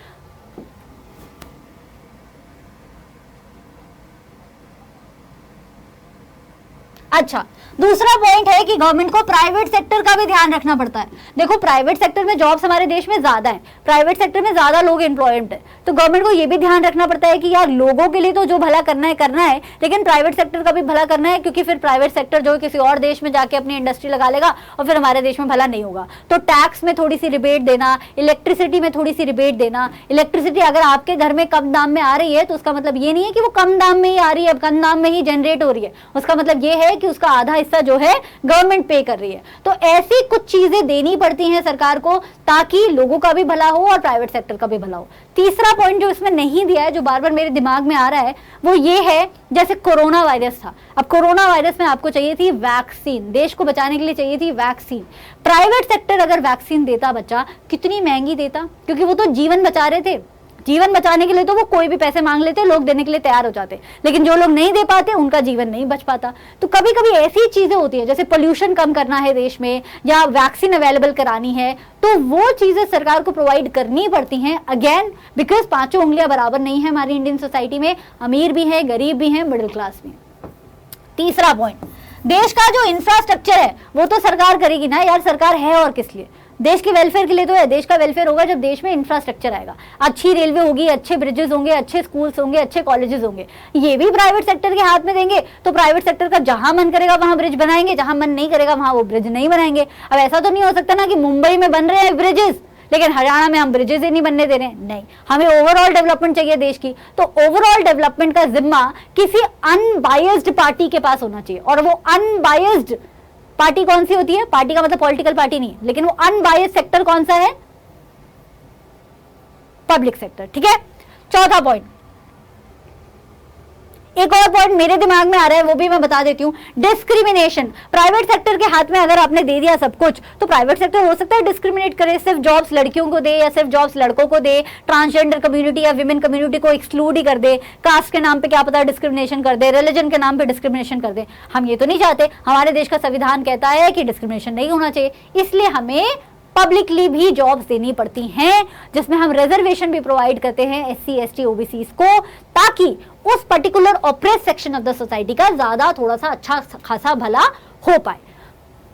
अच्छा, दूसरा पॉइंट है कि गवर्नमेंट को प्राइवेट सेक्टर का भी ध्यान रखना पड़ता है। देखो, प्राइवेट सेक्टर में जॉब्स हमारे देश में ज्यादा है, प्राइवेट सेक्टर में ज्यादा लोग एम्प्लॉयड है, तो गवर्नमेंट को ये भी ध्यान रखना पड़ता है कि यार लोगों के लिए तो जो भला करना है, लेकिन प्राइवेट सेक्टर का भी भला करना है, क्योंकि फिर प्राइवेट सेक्टर जो किसी और देश में जाके अपनी इंडस्ट्री लगा लेगा और फिर हमारे देश में भला नहीं होगा। तो टैक्स में थोड़ी सी रिबेट देना, इलेक्ट्रिसिटी में थोड़ी सी रिबेट देना। इलेक्ट्रिसिटी अगर आपके घर में कम दाम में आ रही है तो उसका मतलब ये नहीं है कि वो कम दाम में ही आ रही है, कम दाम में ही जनरेट हो रही है, उसका मतलब ये है कि उसका आधा हिस्सा जो है गवर्नमेंट पे कर रही है। तो ऐसी कुछ चीजें देनी पड़ती हैं सरकार को ताकि लोगों का भी भला हो और प्राइवेट सेक्टर का भी भला हो। तीसरा पॉइंट जो इसमें नहीं दिया है, जो बार बार मेरे दिमाग में आ रहा है, वो ये है जैसे कोरोना वायरस था। अब कोरोना वायरस में आपको चाहिए थी वैक्सीन, देश को बचाने के लिए चाहिए थी वैक्सीन। प्राइवेट सेक्टर अगर वैक्सीन देता बच्चा, कितनी महंगी देता, क्योंकि वो तो जीवन बचा रहे थे। जीवन बचाने के लिए तो वो कोई भी पैसे मांग लेते, लोग देने के लिए तैयार हो जाते, लेकिन जो लोग नहीं दे पाते उनका जीवन नहीं बच पाता। तो कभी कभी ऐसी चीजें होती है, जैसे पोल्यूशन कम करना है देश में या वैक्सीन अवेलेबल करानी है, तो वो चीजें सरकार को प्रोवाइड करनी पड़ती हैं। अगेन बिकॉज पांचों उंगलियां बराबर नहीं है हमारी इंडियन सोसाइटी में, अमीर भी है, गरीब भी है, मिडिल क्लास भी है। तीसरा पॉइंट, देश का जो इंफ्रास्ट्रक्चर है वो तो सरकार करेगी ना यार, सरकार है और किस लिए, देश के वेलफेयर के लिए तो है। देश का वेलफेयर होगा जब देश में इंफ्रास्ट्रक्चर आएगा, अच्छी रेलवे होगी, अच्छे ब्रिजेस होंगे, अच्छे स्कूल्स होंगे, अच्छे कॉलेजेस होंगे। ये भी प्राइवेट सेक्टर के हाथ में देंगे तो प्राइवेट सेक्टर का जहां मन करेगा वहां ब्रिज बनाएंगे, जहां मन नहीं करेगा वहां वो ब्रिज नहीं बनाएंगे। अब ऐसा तो नहीं हो सकता ना कि मुंबई में बन रहे हैं ब्रिजेस लेकिन हरियाणा में हम ब्रिजेस ही नहीं बनने दे रहे हैं। नहीं, हमें ओवरऑल डेवलपमेंट चाहिए देश की, तो ओवरऑल डेवलपमेंट का जिम्मा किसी अनबायस्ड पार्टी के पास होना चाहिए। और वो अनबायस्ड पार्टी कौन सी होती है, पार्टी का मतलब पॉलिटिकल पार्टी नहीं, लेकिन वो अनबायस्ड सेक्टर कौन सा है, पब्लिक सेक्टर। ठीक है, चौथा पॉइंट, एक और पॉइंट मेरे दिमाग में आ रहा है वो भी मैं बता देती हूँ, डिस्क्रिमिनेशन। प्राइवेट सेक्टर के हाथ में अगर आपने दे दिया सब कुछ तो प्राइवेट सेक्टर हो सकता है डिस्क्रिमिनेट करे, सिर्फ जॉब्स लड़कियों को दे या सिर्फ जॉब्स लड़कों को दे, ट्रांसजेंडर कम्युनिटी या विमेन कम्युनिटी को एक्सक्लूड ही कर दे, कास्ट के नाम पे क्या पता डिस्क्रिमिनेशन कर दे, रिलीजन के नाम पे डिस्क्रिमिनेशन कर दे। हम ये तो नहीं चाहते, हमारे देश का संविधान कहता है कि डिस्क्रिमिनेशन नहीं होना चाहिए, इसलिए हमें पब्लिकली भी जॉब्स देनी पड़ती हैं जिसमें हम रिजर्वेशन भी प्रोवाइड करते हैं एससी एसटी ओबीसी को, ताकि उस particular oppress section of the society का ज्यादा थोड़ा सा अच्छा खासा भला हो पाए।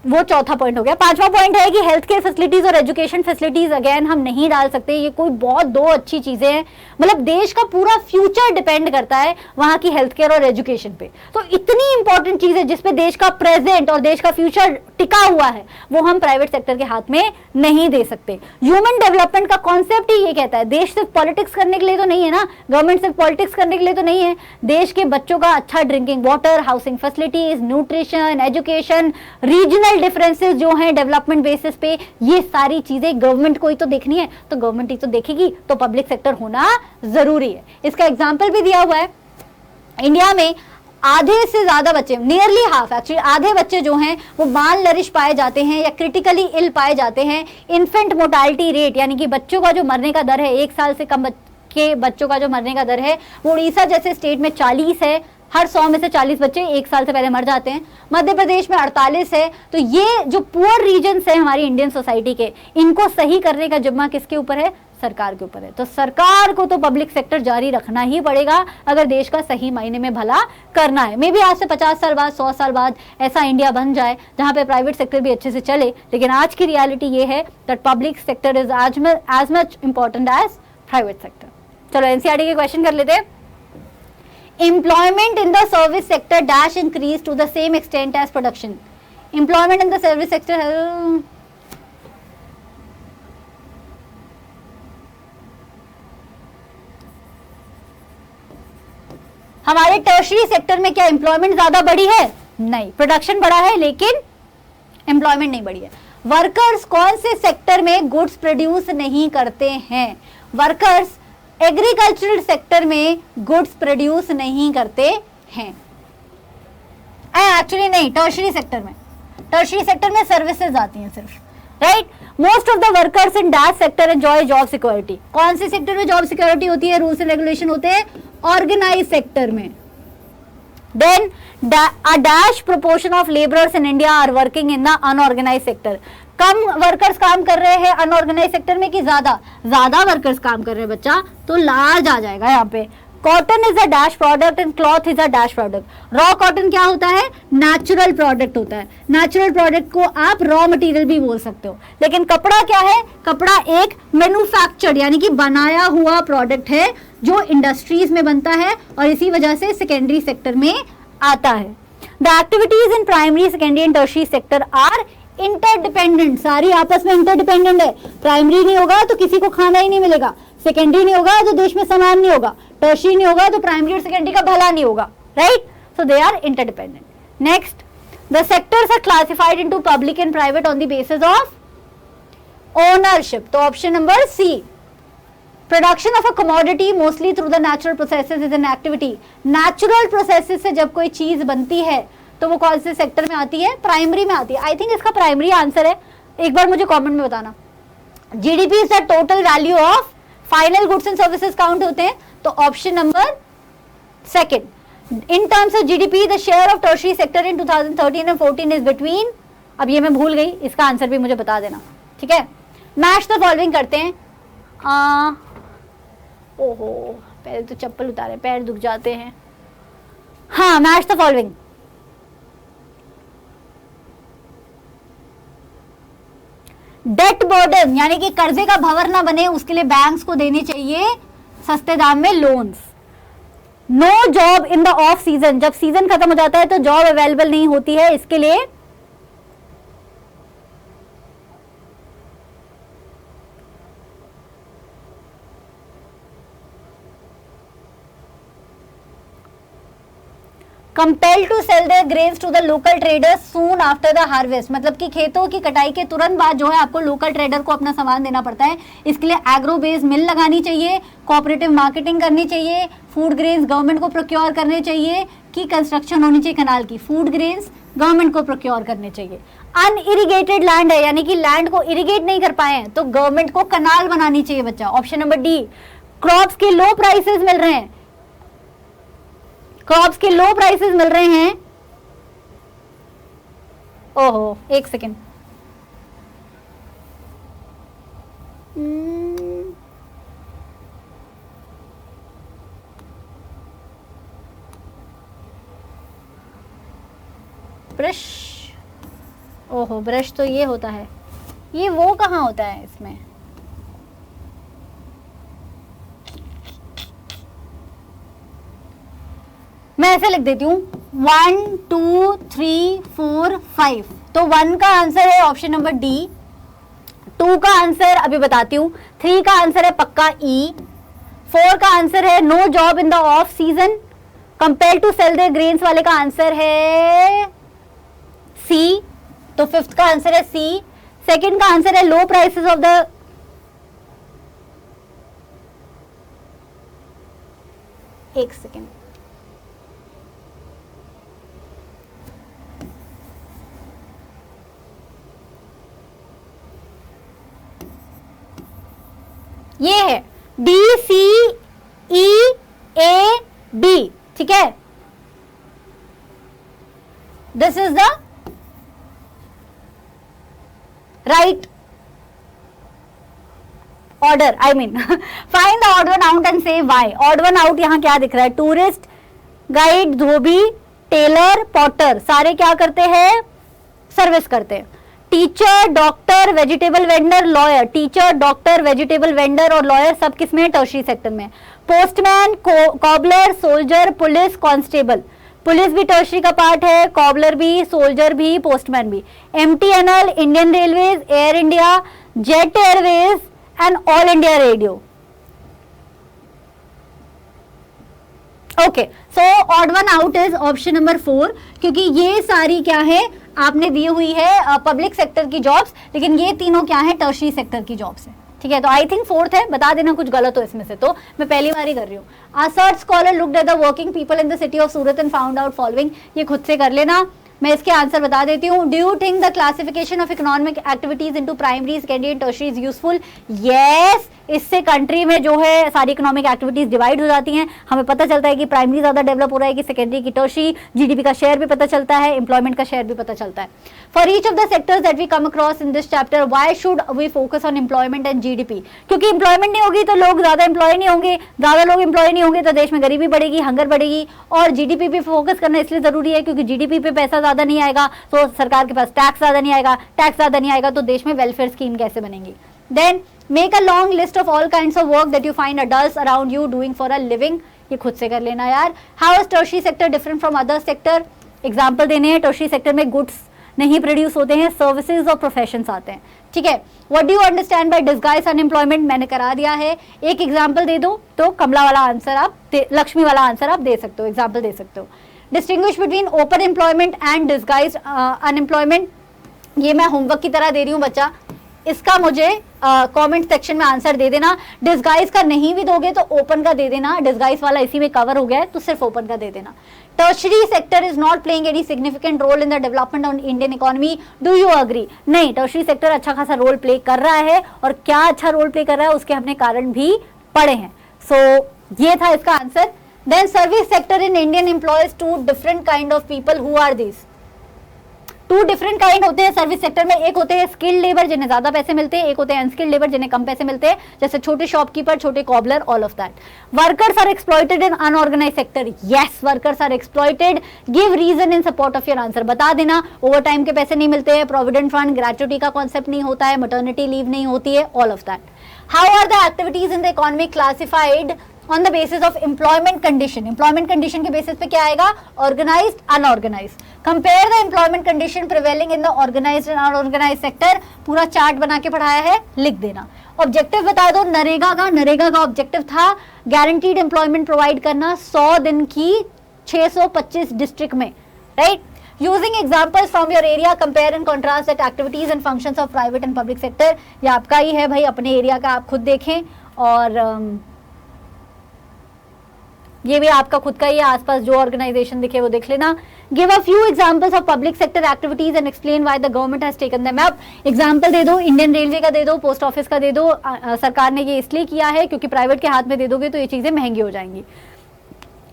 वो चौथा पॉइंट हो गया। पांचवा पॉइंट है कि हेल्थ केयर फैसिलिटीज और एजुकेशन फैसिलिटीज अगेन हम नहीं डाल सकते, ये कोई बहुत दो अच्छी चीजें हैं, मतलब देश का पूरा फ्यूचर डिपेंड करता है वहां की हेल्थ केयर और एजुकेशन पे। तो इतनी इंपॉर्टेंट चीज है जिसपे देश का प्रेजेंट और देश का फ्यूचर टिका हुआ है, वो हम प्राइवेट सेक्टर के हाथ में नहीं दे सकते। ह्यूमन डेवलपमेंट का कॉन्सेप्ट ही ये कहता है, देश सिर्फ पॉलिटिक्स करने के लिए तो नहीं है ना, गवर्नमेंट सिर्फ पॉलिटिक्स करने के लिए तो नहीं है, देश के बच्चों का अच्छा drinking water, housing facilities, nutrition, education, regional differences जो हैं डेवलपमेंट बेसिस पे, ये सारी चीजें गवर्नमेंट को ही तो देखनी है, तो गवर्नमेंट ही तो देखेगी, तो पब्लिक सेक्टर होना जरूरी है। इसका एग्जांपल भी दिया हुआ है, इंडिया में आधे से ज्यादा बच्चे, नियरली हाफ एक्चुअली, आधे बच्चे जो हैं वो माल नरिश पाए जाते हैं या क्रिटिकली इल पाए जाते हैं। इन्फेंट मोर्टालिटी रेट यानी कि बच्चों का जो मरने का दर है, 1 साल से कम के बच्चों का जो मरने का दर है, वो उड़ीसा जैसे स्टेट में 40 है, हर 100 में से 40 बच्चे 1 साल से पहले मर जाते हैं। मध्य प्रदेश में 48 है। तो ये जो पुअर रीजन्स है हमारी इंडियन सोसाइटी के, इनको सही करने का जिम्मा किसके ऊपर है, सरकार के ऊपर है। तो सरकार को तो पब्लिक सेक्टर जारी रखना ही पड़ेगा अगर देश का सही मायने में भला करना है। मे बी आज से 50 साल बाद, 100 साल बाद ऐसा इंडिया बन जाए जहां पे प्राइवेट सेक्टर भी अच्छे से चले, लेकिन आज की रियलिटी ये है that public sector is as much important as private sector. चलो एनसीईआरटी के क्वेश्चन कर लेते हैं। Employment in the service sector dash increased to the same extent as production. Employment in the service sector हमारे tertiary sector में क्या employment ज्यादा बढ़ी है? नहीं, प्रोडक्शन बढ़ा है लेकिन एम्प्लॉयमेंट नहीं बढ़ी है। वर्कर्स कौन से सेक्टर में गुड्स प्रोड्यूस नहीं करते हैं? वर्कर्स एग्रीकल्चरल सेक्टर में गुड्स प्रोड्यूस नहीं करते हैं। एक्चुअली नहीं, टर्शरी सेक्टर में, टर्शरी सेक्टर में सर्विसेज आती हैं सिर्फ, right. Most of the workers in that sector enjoy job security. कौन से सेक्टर में जॉब सिक्योरिटी होती है? रूल्स एंड रेगुलेशन होते हैं ऑर्गेनाइज सेक्टर में। Then a dash proportion of laborers in India are working in the unorganized sector. Come workers काम कर रहे हैं अनऑर्गेनाइज सेक्टर में कि ज्यादा? ज्यादा वर्कर्स काम कर रहे हैं बच्चा, तो लार्ज आ जाएगा यहाँ पे। Cotton is a dash product and cloth is a dash product. Raw cotton क्या होता है? नेचुरल प्रोडक्ट होता है। नेचुरल प्रोडक्ट को आप रॉ मटेरियल भी बोल सकते हो। लेकिन कपड़ा क्या है? कपड़ा एक मैन्युफैक्चर्ड यानी कि बनाया हुआ प्रोडक्ट है जो इंडस्ट्रीज में बनता है और इसी वजह से सेकेंडरी सेक्टर में आता है। The activities in primary, secondary and tertiary sector are interdependent. सारी आपस में इंटरडिपेंडेंट है। प्राइमरी नहीं होगा तो किसी को खाना ही नहीं मिलेगा, सेकेंडरी नहीं होगा तो देश में सामान नहीं होगा, टर्शरी नहीं होगा तो प्राइमरी और सेकेंडरी का भला नहीं होगा, right. So they are interdependent. Next, the sectors are classified into public and private on the basis of ownership. तो option number C. Production of a commodity mostly through the natural processes is an activity. Natural processes से जब कोई चीज बनती है तो वो कौन से सेक्टर में आती है? प्राइमरी में आती है। आई थिंक इसका प्राइमरी आंसर है, एक बार मुझे कमेंट में बताना। GDP is the total value of final goods and services count होते हैं, तो option number second. In terms of GDP the share of tertiary sector in 2013 and 14 is between, अब ये मैं भूल गई, इसका आंसर भी मुझे बता देना, ठीक है। मैच द फॉलोइंग करते हैं। ओहो, पहले तो चप्पल उतारे, पैर दुख जाते हैं। हाँ, match the following. Debt burden यानी कि कर्जे का भंवर ना बने उसके लिए बैंक्स को देने चाहिए सस्ते दाम में loans. No job in the off season, जब सीजन खत्म हो जाता है तो जॉब अवेलेबल नहीं होती है, इसके लिए compel to sell their grains to the local traders soon after the harvest. मतलब कि खेतों की कटाई के तुरंत बाद जो है आपको लोकल ट्रेडर को अपना सामान देना पड़ता है। इसके लिए एग्रो बेस्ड मिल लगानी चाहिए, कोऑपरेटिव मार्केटिंग करनी चाहिए, फूड ग्रेन्स गवर्नमेंट को प्रोक्योर करने चाहिए, की कंस्ट्रक्शन होनी चाहिए कनाल की, फूड ग्रेन्स गवर्नमेंट को प्रोक्योर करने चाहिए। अनइरिगेटेड लैंड है यानी कि लैंड को इरिगेट नहीं कर पाए हैं तो गवर्नमेंट को कनाल बनानी चाहिए बच्चा, ऑप्शन नंबर डी। क्रॉप्स के लो प्राइसेस मिल रहे हैं, क्रॉप्स के लो प्राइसेस मिल रहे हैं। ओहो, एक सेकेंड, ब्रश, ओहो ब्रश तो ये होता है, ये वो कहाँ होता है इसमें? मैं ऐसे लिख देती हूँ 1 2 3 4 5, तो 1 का आंसर है ऑप्शन नंबर डी, 2 का आंसर अभी बताती हूँ, 3 का आंसर है पक्का ई, 4 का आंसर है no job in the off season, compel to sell the grains वाले का आंसर है सी, तो 5th का आंसर है सी, 2nd का आंसर है लो प्राइसेस ऑफ द, एक सेकेंड, ये है D C E A B, ठीक है। This is the right order, I mean find the odd one out and say why. Odd one out यहां क्या दिख रहा है? टूरिस्ट, गाइड, धोबी, टेलर, पॉटर, सारे क्या करते हैं? सर्विस करते हैं। Teacher, doctor, vegetable vendor, lawyer, teacher, doctor, vegetable vendor और लॉयर सब किसमें है? टर्शरी सेक्टर में। Postman, cobbler, soldier, police, constable, police भी टर्शरी का पार्ट है, कॉबलर भी, सोल्जर भी, पोस्टमैन भी। MTNL, Indian railways, air India, jet Airways and all India radio. Okay, so odd one out is option number 4, क्योंकि ये सारी क्या है आपने दी हुई है पब्लिक सेक्टर की जॉब्स, लेकिन ये तीनों क्या है टर्शरी सेक्टर की जॉब्स है। ठीक है, तो आई थिंक 4th है, बता देना कुछ गलत हो इसमें से, तो मैं पहली बार ही कर रही हूँ। A search scholar looked at the working people in the city of Surat and found out following, ये खुद से कर लेना, मैं इसके आंसर बता देती हूँ। Do you think the classification of economic activities into primary, secondary and tertiary is useful? Yes, इससे कंट्री में जो है सारी इकोनॉमिक एक्टिविटीज डिवाइड हो जाती हैं, हमें पता चलता है कि प्राइमरी ज्यादा डेवलप हो रहा है कि सेकेंडरी की टर्शरी, जीडीपी का शेयर भी पता चलता है, एम्प्लॉयमेंट का शेयर भी पता चलता है। For each of the sectors that we come across in this chapter, why should we focus on employment and GDP? क्योंकि एम्प्लॉयमेंट नहीं होगी तो लोग ज्यादा एम्प्लॉय नहीं होंगे, ज्यादा लोग एम्प्लॉय नहीं होंगे तो देश में गरीबी बढ़ेगी, हंगर बढ़ेगी, और जीडीपी पे फोकस करना इसलिए जरूरी है क्योंकि जीडीपी पे पैसा ज्यादा नहीं आएगा तो सरकार के पास टैक्स ज्यादा नहीं आएगा, टैक्स ज्यादा नहीं आएगा तो देश में वेलफेयर स्कीम कैसे बनेगी। Then make a long list of all kinds of work that you find adults around you doing for a living, ये खुद से कर लेना यार। How is tertiary sector different from other sector? Example देने हैं, टर्शरी सेक्टर में goods नहीं प्रोड्यूस होते हैं, सर्विसेज और प्रोफेशंस आते हैं। ठीक है, what do you understand by disguise unemployment? मैंने करा दिया है, एक एग्जाम्पल दे दो तो कमला वाला आंसर आप, लक्ष्मी वाला आंसर आप दे सकते हो, एग्जाम्पल दे सकते हो। Distinguish between open employment and disguise unemployment, ये मैं होमवर्क की तरह दे रही हूँ बच्चा, इसका मुझे कमेंट सेक्शन में आंसर दे देना। डिस्गाइज का नहीं भी दोगे तो ओपन का दे देना, डिस्गाइज वाला इसी में कवर हो गया है तो सिर्फ ओपन का दे देना। Tertiary sector is not playing any significant role in the development of Indian economy, do you agree? नहीं, टर्शरी सेक्टर अच्छा खासा रोल प्ले कर रहा है, और क्या अच्छा रोल प्ले कर रहा है उसके हमने कारण भी पढ़े हैं। सो ये था इसका answer. Then service sector in Indian employs two different kind of people, who are this? 2 different kind होते हैं सर्विस सेक्टर में, एक होते हैं स्किल्ड लेबर जिन्हें ज्यादा पैसे मिलते हैं, एक होते हैं अनस्किल्ड लेबर जिन्हें कम पैसे मिलते हैं, जैसे छोटे शॉपकीपर, छोटे cobbler, all of that. Workers are exploited in unorganised sector, yes workers are exploited. Give reason in support of your answer, बता देना। ओवर टाइम के पैसे नहीं मिलते हैं, प्रोविडेंट फंड, ग्रेचुटी का कॉन्सेप्ट नहीं होता है, मैटरनिटी लीव नहीं होती है, all of that. How are the activities in the economy classified on the basis of employment condition? Employment condition के बेसिस पे क्या आएगा? Organised, unorganised. Compare the employment condition prevailing in the organised and unorganised sector, पूरा chart बना के पढ़ाया है, लिख देना। ऑब्जेक्टिव बता दो नरेगा का ऑब्जेक्टिव था गारंटीड एम्प्लॉयमेंट प्रोवाइड करना 100 दिन की 625 डिस्ट्रिक्ट में, right? Using examples from your area, compare and contrast that activities and functions of private and public sector, ये आपका ही है भाई, अपने एरिया का आप खुद देखें, और ये भी आपका खुद का ही है, आसपास जो ऑर्गेनाइजेशन दिखे वो देख लेना। Give a few examples of public sector activities and explain why the government has taken them up. Example दे दो, इंडियन रेलवे का दे दो, पोस्ट ऑफिस का दे दो। सरकार ने ये इसलिए किया है क्योंकि प्राइवेट के हाथ में दे दोगे तो ये चीजें महंगी हो जाएंगी।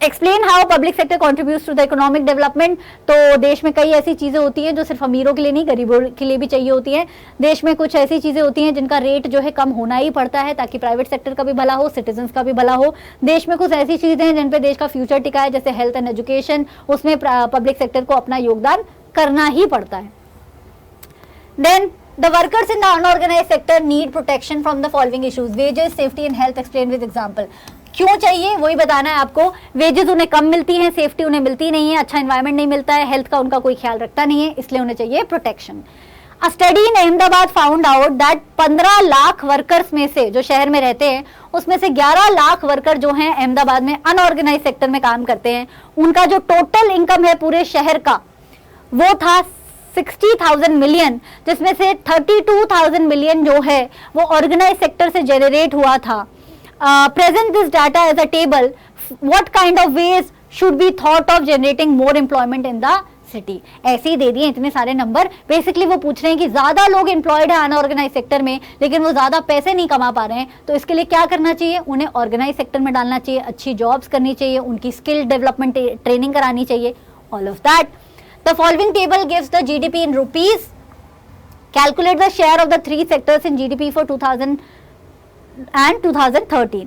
Explain how public sector contributes to the economic development, तो देश में कई ऐसी चीजें होती हैं जो सिर्फ अमीरों के लिए नहीं, गरीबों के लिए भी चाहिए होती हैं। देश में कुछ ऐसी चीजें होती हैं जिनका रेट जो है कम होना ही पड़ता है ताकि प्राइवेट सेक्टर का भी भला हो, सिटीजन्स का भी भला हो। देश में कुछ ऐसी चीजें हैं जिन पे देश का फ्यूचर टिका है, जैसे हेल्थ एंड एजुकेशन, उसमें पब्लिक सेक्टर को अपना योगदान करना ही पड़ता है। Then the workers in the unorganized sector need protection from the following issues: wages, safety and health. Explain with example. क्यों चाहिए वही बताना है आपको। वेजेस उन्हें कम मिलती हैं, सेफ्टी उन्हें मिलती नहीं है, अच्छा एनवायरमेंट नहीं मिलता है, हेल्थ का उनका कोई ख्याल रखता नहीं है, इसलिए उन्हें चाहिए protection. A study in Ahmedabad found out that 15 lakh workers में से जो शहर में रहते हैं उसमें से 11 लाख वर्कर जो हैं अहमदाबाद में अनऑर्गेनाइज सेक्टर में काम करते हैं, उनका जो टोटल इनकम है पूरे शहर का वो था 60,000 मिलियन, जिसमें से 32,000 मिलियन जो है वो ऑर्गेनाइज सेक्टर से जनरेट हुआ था। Present this data as a table, what kind of wage should be thought of generating more employment in the city. ऐसे ही दे दिए इतने सारे नंबर। बेसिकली वो पूछ रहे हैं कि ज्यादा लोग एम्प्लॉयड है अनऑर्गेनाइज सेक्टर में लेकिन वो ज्यादा पैसे नहीं कमा पा रहे हैं, तो इसके लिए क्या करना चाहिए? उन्हें ऑर्गेनाइज सेक्टर में डालना चाहिए, अच्छी जॉब्स करनी चाहिए, उनकी स्किल डेवलपमेंट ट्रेनिंग करानी चाहिए, all of that. The following table gives the GDP in rupees. Calculate the share of the 3 sectors in GDP for 2000 and 2013.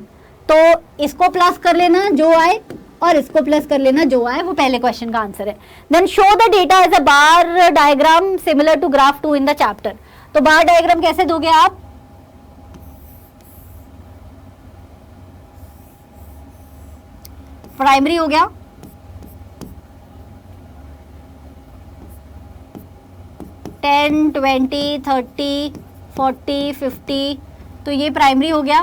तो इसको प्लस कर लेना जो आए और इसको प्लस कर लेना जो आए, वो पहले क्वेश्चन का आंसर है। Then show the data as a bar diagram similar to graph 2 in the chapter. तो बार डायग्राम कैसे दोगे आप? प्राइमरी हो गया, टेन, 20, 30, 40, 50, तो ये प्राइमरी हो गया।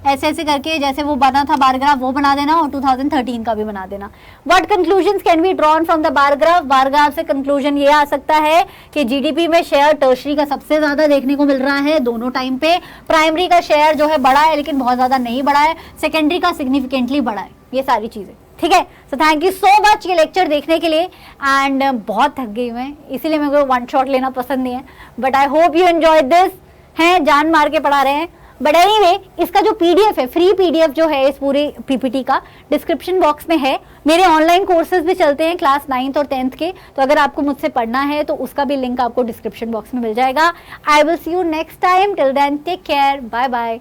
ऐसे ऐसे करके जैसे वो बना था बार ग्राफ वो बना देना और 2013 का भी बना देना। What conclusions can be drawn from the bar graph? Bar graph से कंक्लूजन ये आ सकता है कि जीडीपी में शेयर टर्शरी का सबसे ज्यादा देखने को मिल रहा है दोनों टाइम पे। प्राइमरी का शेयर जो है बड़ा है लेकिन बहुत ज्यादा नहीं बढ़ा है, सेकेंडरी का सिग्निफिकेंटली बढ़ा है, ये सारी चीजें। ठीक है, so thank you so much ये लेक्चर देखने के लिए। एंड बहुत थक गई मैं, इसीलिए मेरे को वन शॉट लेना पसंद नहीं है, but I hope you enjoyed this. हैं जान मार के पढ़ा रहे हैं, बट एनीवे इसका जो पीडीएफ है, फ्री पीडीएफ जो है इस पूरे पीपीटी का, डिस्क्रिप्शन बॉक्स में है। मेरे ऑनलाइन कोर्सेज भी चलते हैं क्लास 9th और 10th के, तो अगर आपको मुझसे पढ़ना है तो उसका भी लिंक आपको डिस्क्रिप्शन बॉक्स में मिल जाएगा। I will see you next time, till then take care, bye bye.